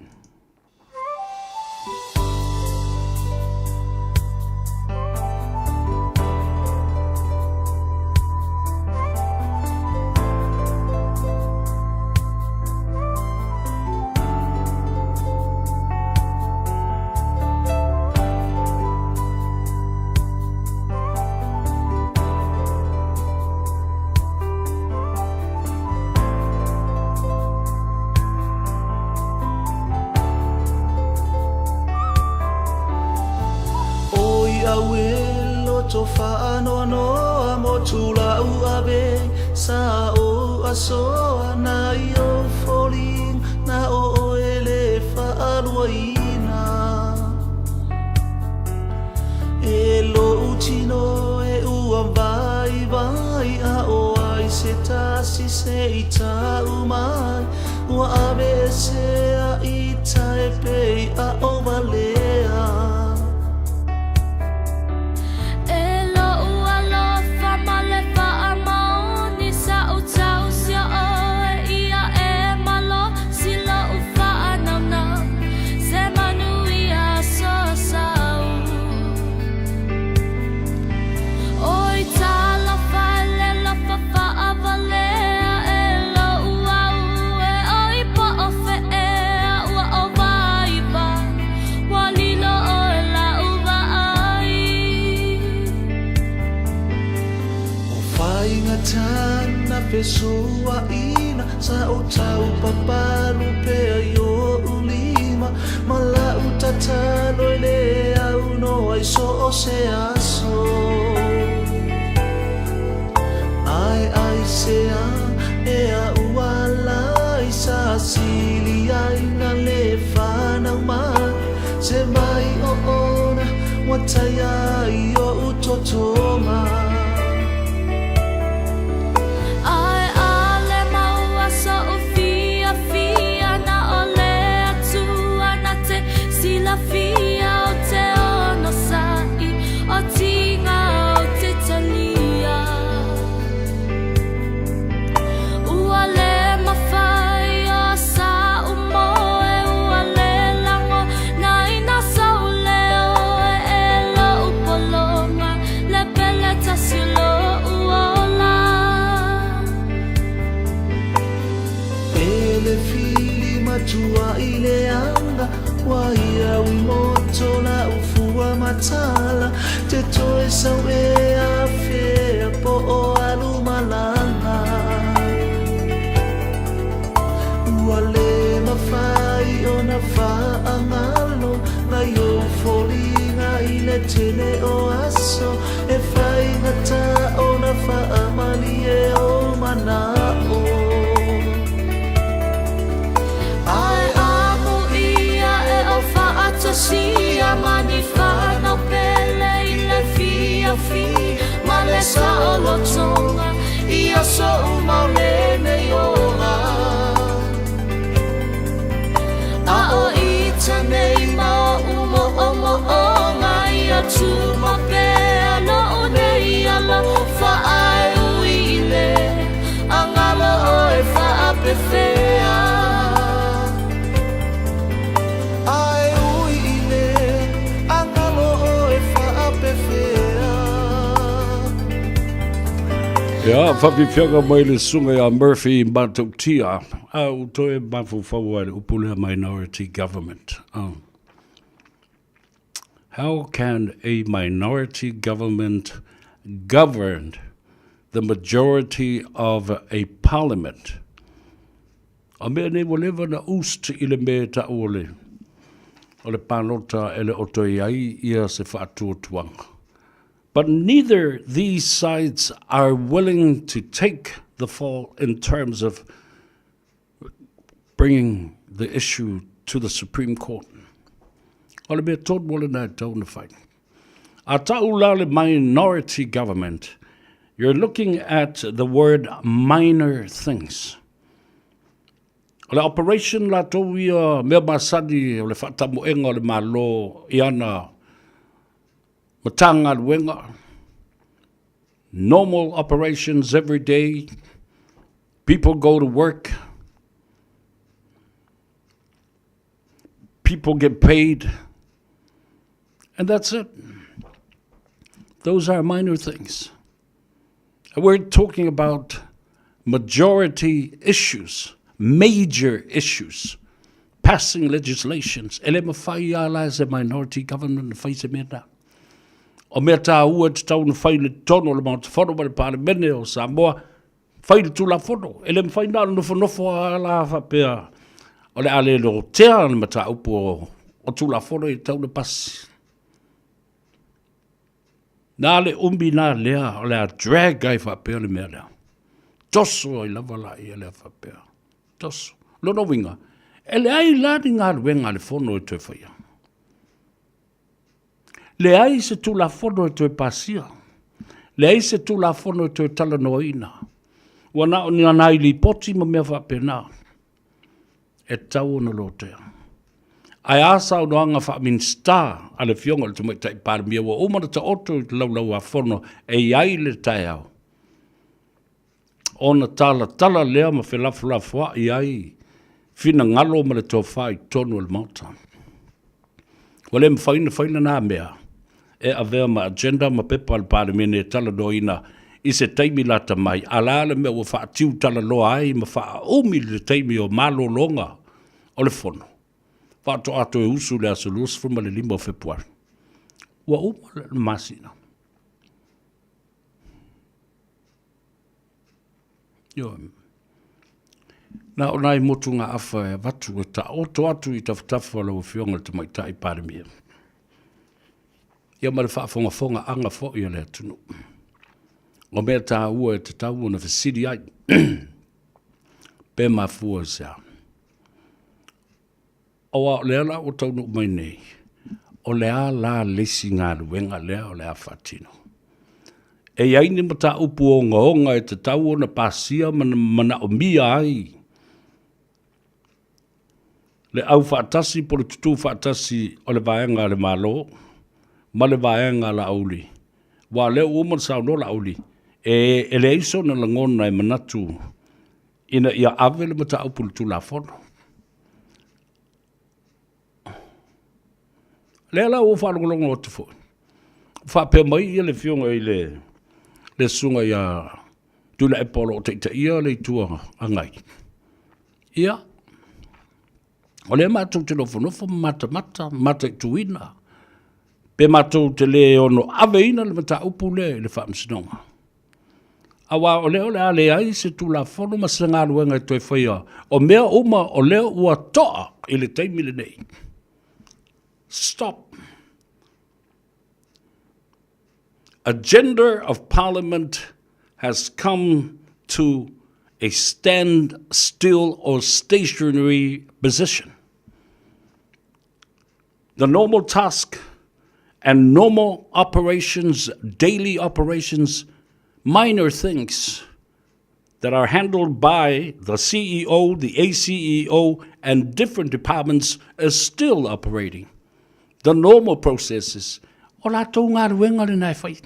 Ya, whawhiwhianga mai le sunga ya Murphy Matutia, au toe mafu whawai le upulea minority government. How can a minority government govern the majority of a parliament? A mea ne mo lewa na ust I le mea ta ole. O le panota ele o toi ai ia se whaatua tuanga. But neither these sides are willing to take the fall in terms of bringing the issue to the Supreme Court. Ole mea tōt mole nai tau na whai. A tau lale minority government, you're looking at the word minor things. Ole operation la tau ia mea masadi ole whatamu enga ole malo iana matanga luenga. Normal operations every day. People go to work. People get paid. And that's it. Those are minor things. We're talking about majority issues, major issues, passing legislations. Ele mawhai ala as a minority government na whai se mea nā. O mea tā ua te tau na whai le tono le mauta whono ma le pāle mene o Samoa, whai le tūla whono. Ele mwhai nā le nofo ala whapea. O le ale lo tea na mata upo o tūla whono i tau na pasi. Nā le umbi nā lea, o le a drag ai whapea le mea lea. Toso ai lava la i le whapea. Toso. Lono winga. Ele ai lani ngā luenga le whono i tue whaia. Le ai se tūla whono i tue pasia. Le ai se tūla whono i tue tala noina. Wana o ni anai li poti ma mea whapea nā. E tau na lotea. Ai asa o noanga whaamin star ale fionga le tumai tai pārmia wa umana ta oto i laulau a whono e iai le tai au. Ona tala lea ma whelafua i ai fina ngalo ma le tō whai tonu al mauta. Wale ma whaina nā mea e avea ma agenda ma pepa al pārmia e tala doina i se taimi lata mai. Ala le mea wa whaatiu tala loa ai ma wha umi le taimi o malo longa o le whono. Whaato ato e usu le aso luas fruma le 5 o Februari. Wa uma le masina. Yo. Na o nai motu ngā awha e watu e ta oto atu i tawhatafu ala o whionga le tamai tai pāremia. Ia ma le whaafonga anga fo i le atunu. O mea tā ua e te tau na whasiri ai. Pe ma fua sea. O lea la o taunu mai nei. O lea la lesi ngā ruenga lea o lea whatino. E iai ni mata upu o ngaonga e te tau o na pasia mana o mia ai. Le au whaatasi po le tutu whaatasi o le vaenga le malo. Ma le vaenga la auli. Wa leo uman sao no la auli. E le iso na langona e manatu. Ina ia ave le mata upu le tu la fono. Le la o whanongolonga o te fo. Whapea mai ia le fionga i le sunga ia tula e polo o te ia le tua angai. Ia. O le mātou te nofo mata i tuina. Pe mātou te le ono aveina le mata upu le whaamsinonga. Awa o leo le ale ai se tula fono ma se ngā ruenga i toi whaia. O mea uma o leo ua toa i le teimile nei. Stop. A gender of parliament has come to a standstill or stationary position. The normal task and normal operations, daily operations, minor things that are handled by the CEO, the ACEO, and different departments are still operating. The normal processes. O la tau ngā ruenga le nai whai.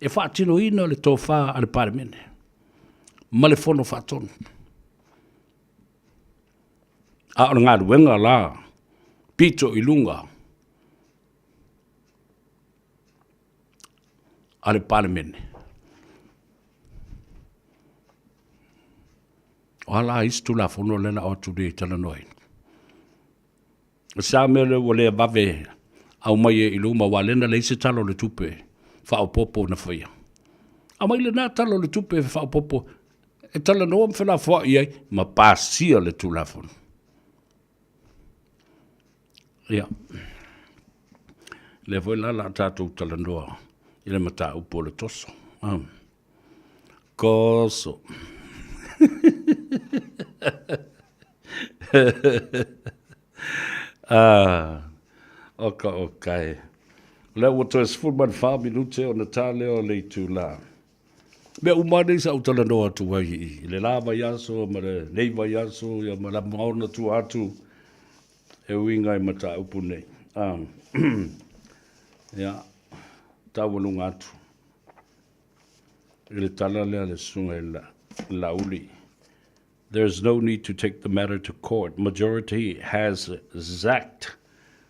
E whaatino ina le tō wha ale pāremene. Ma le whono whaatonu. A o ngā ruenga la. Pito i lunga. Ale pāremene. O ala istu la whono lena o tu rei tala noi. Sa mele o le vave. Au mai e iluma wa lena le se talo le tupe fa o popo na fia. Au mai le na talo le tupe fa o popo e tala no am fela fo ia ma pasia le tulafon. Ya. Le foi la tatou tala no. I le mata upo le toso. Koso. Okay. Le wato es fulman fa minute o na tale o le tu la. Me umane sa utala no atu wai. Le lava yaso, ma le neiva yaso, ya ma la maona tu atu. E winga I mata upu nei. Ya, tawalunga atu. Le tala lea le sunga la uli. There's no need to take the matter to court. Majority has zacked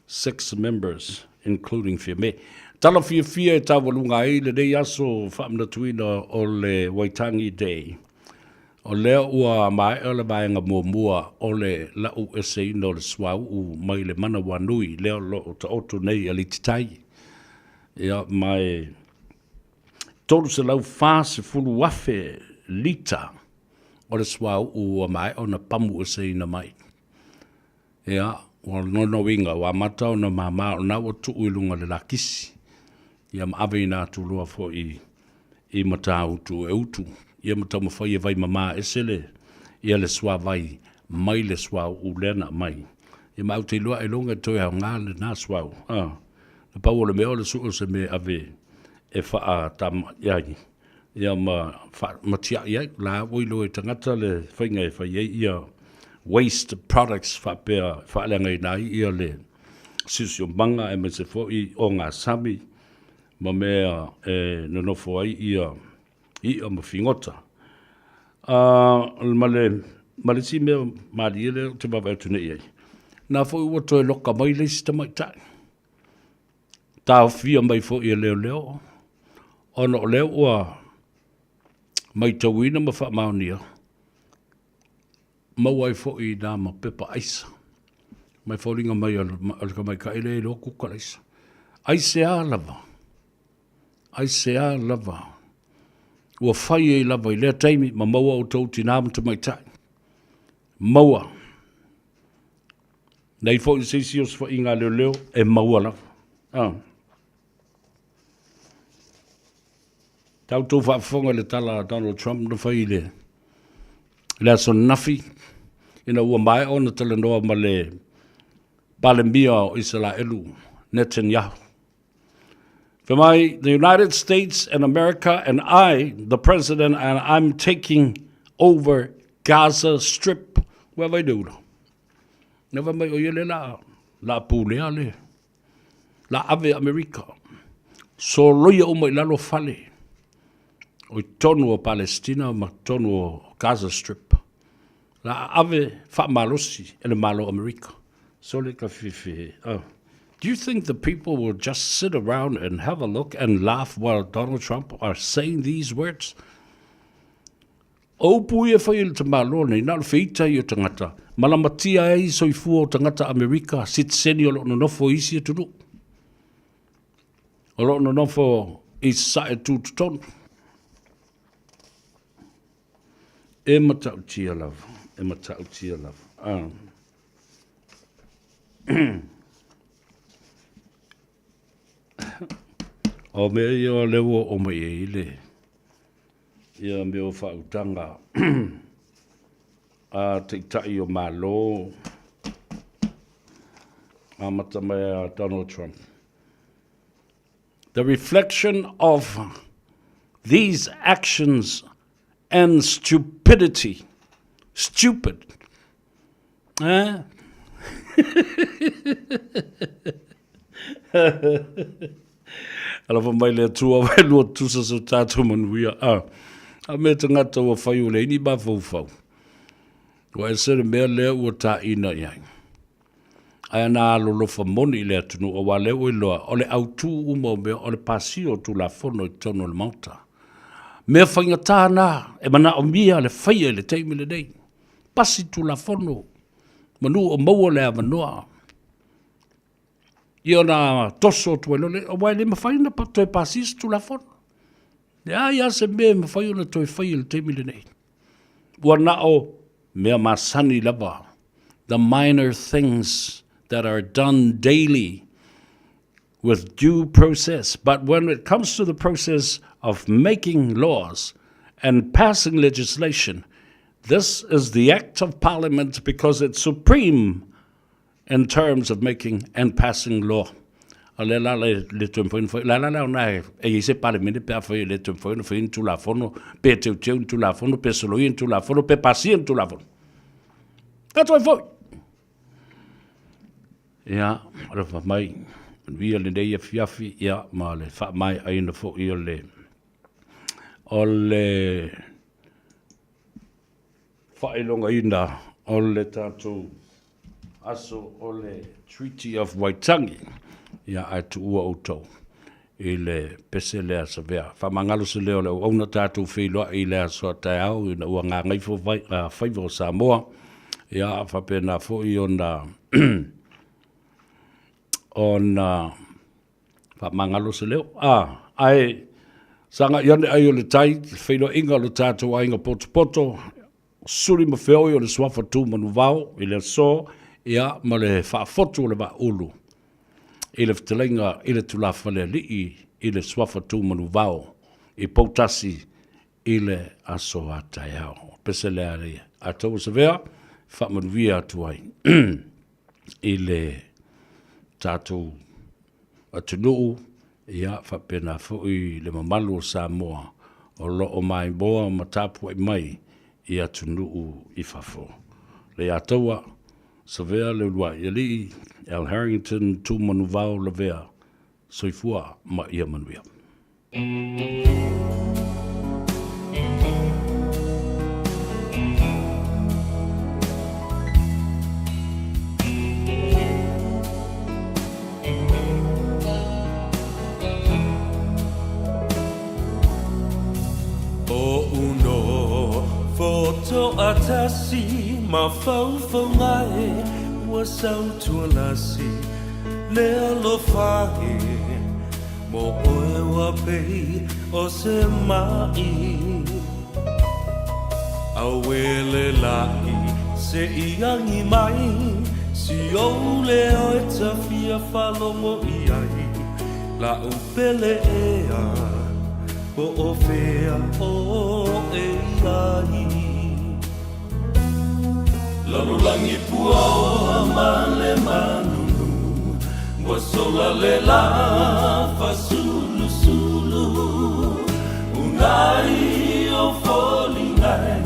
6 members, including Fiame. Tala fia e tawalunga ai le dei aso whamna tuina o le Waitangi Day. O lea ua mai o le maenga mua o le lau ese ino le swau u mai le mana wanui leo lo ta oto nei ali titai. Ia mai tolu se lau fase fulu wafe lita o le swau u mai o na pamu ese ina mai. Ia o no winga wa mata o na mama o na o tu uilunga le lakisi. Ia ma ave ina tu lua fo I mata utu e utu. Ia mata mawhai e vai mama esele. Ia le swa vai mai le swa u lena mai. Ia ma au te lua e longa toi hao ngā le nā swa u. Na pau le meo le suo se me ave e wha tam iai. Ia ma tia iai la oilo e tangata le whainga e whai ia waste products wha pēr wha lenga I nai ia le sisio manga e me se fo I o ngā sami. Ma mea e nonofo ai ia ma fingota. Ma le si mea maari ele te mawa tune iai. Nā fo ua toi loka mai le sita mai tai. Tā fia mai fo ia leo. Ono leo ua mai tauina ma wha maunia. Mawai fo I nā ma pepa aisa. Mai fo ringa mai alika mai ka ele lo kuka aisa. Aise a lava. Aise a lava. Ua whai e lava I lea taimi ma maua o tau tina mta mai tai. Maua. Nei fo I seisi o swa inga leo e maua lava. Tau tau whaafonga le tala Donald Trump na whai le. Lea son nafi. Ina ua mai o na tala noa ma le Balemia o Israelu Netanyahu. The United States and America and I, the president, and I'm taking over Gaza Strip. Where vai do? Never mai o yele la pulea le. La ave America. So loia o mai lalo fale. O tonu o Palestina ma tonu o Gaza Strip. La ave fa malosi ele malo America. So le ka fifi. Do you think the people will just sit around and have a look and laugh while Donald Trump are saying these words? O pui e whai te malo nei, nā whita I o tangata. Malamatia e soifua o tangata Amerika, sit seni o lo no nofo isi e tunu. O lo no nofo I sa e tu tutonu. E matau tia lava, e matau tia lava. O mea I o lewa o mai e ile. Ia mea o whautanga. Te tai o malo. Mata mea Donald Trump. The reflection of these actions and stupidity. Stupid. Alawa mai le tua vai lua tusa so tātou manuia. A me te ngata ua whai o le ini ba fau. Wa e sere mea lea ua tā ina iai. Ai ana alolofa moni le atunu o wa leo I loa. O le autu uma o mea o le pasio tu la fono I tono le mauta. Mea whainga tāna e mana o mia le whaia le teimi le nei. Pasi tu la fono. Manu o maua le avanoa. Ia na toso tu elole, o wai le mawhai na toi pasis tu la fono. Ia se me mawhai na toi whai le teimi le nei. Ua na o mea masani lava. The minor things that are done daily with due process. But when it comes to the process of making laws and passing legislation, this is the act of Parliament because it's supreme in terms of making and passing law. Le se Parliament pe foi le foi tu la fono pe tu la fono pe solo tu la fono pe pasien tu la fono. That's what foi. Ja, ora mai vi le dei fiafi ja male fa mai ainda fo io le fa ilonga inda ole tatu aso ole Treaty of Waitangi ia atu ua outou i le pese lea sa vea. Whamangalo se leo leo au na tātou whiloa i lea soa tai au i na ua ngā ngaifo whaivo Samoa ia whapena fo i on whamangalo se leo. Ai sanga iane ai o le tai whiloa inga lo tātou ainga poto suri ma whio i o le swafa tū manu vau i le so ia ma le whaafotu o le wa ulu. I le fitalenga i le tulafa le lii i le swafa tū manu vau i poutasi i le aso atai au. Pese le ari a tau se vea whamanuia atu ai i le tātou atunuu ia whapena fui le mamalu o Samoa o loo mai boa ma tāpua i mai i atunuu i whafo. Le ataua sa vea le ua i li Al Harrington tu manu vau la vea soifua ma ia manuia. O uno foto atasi ma fau ngai wa sau tua lasi le alo fahi mo oe wa pei o se mai awele lai se iangi mai si o le o e tafia whalongo i ai la upele ea po o fea o e ai Lalulangi pua male manunu Wasola le la fasulu sulu Unai o folingai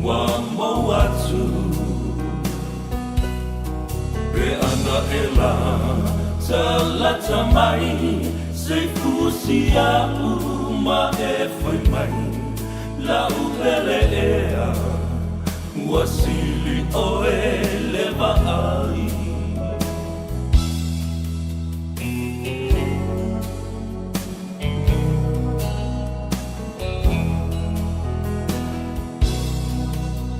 Wamo atu Pe ana ela Talata mai Se fusia uma e foi mai La upele ea Wasili o eleva ai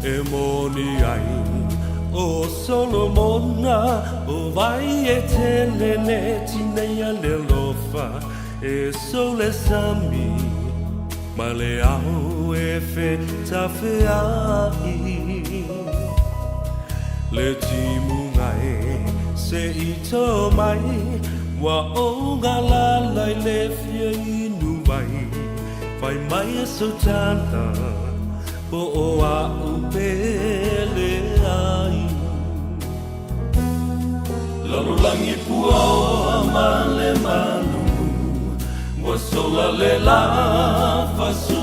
E moni ai o Solomona o vai e telele tineia le lofa e sole sami ma le au e fe tafeai Le timu ngai se ito mai Wa o ngala lai le fia inu vai Fai mai e so tana Po o a upele ai Lalulangi pua o male manu Wa sola le la fasu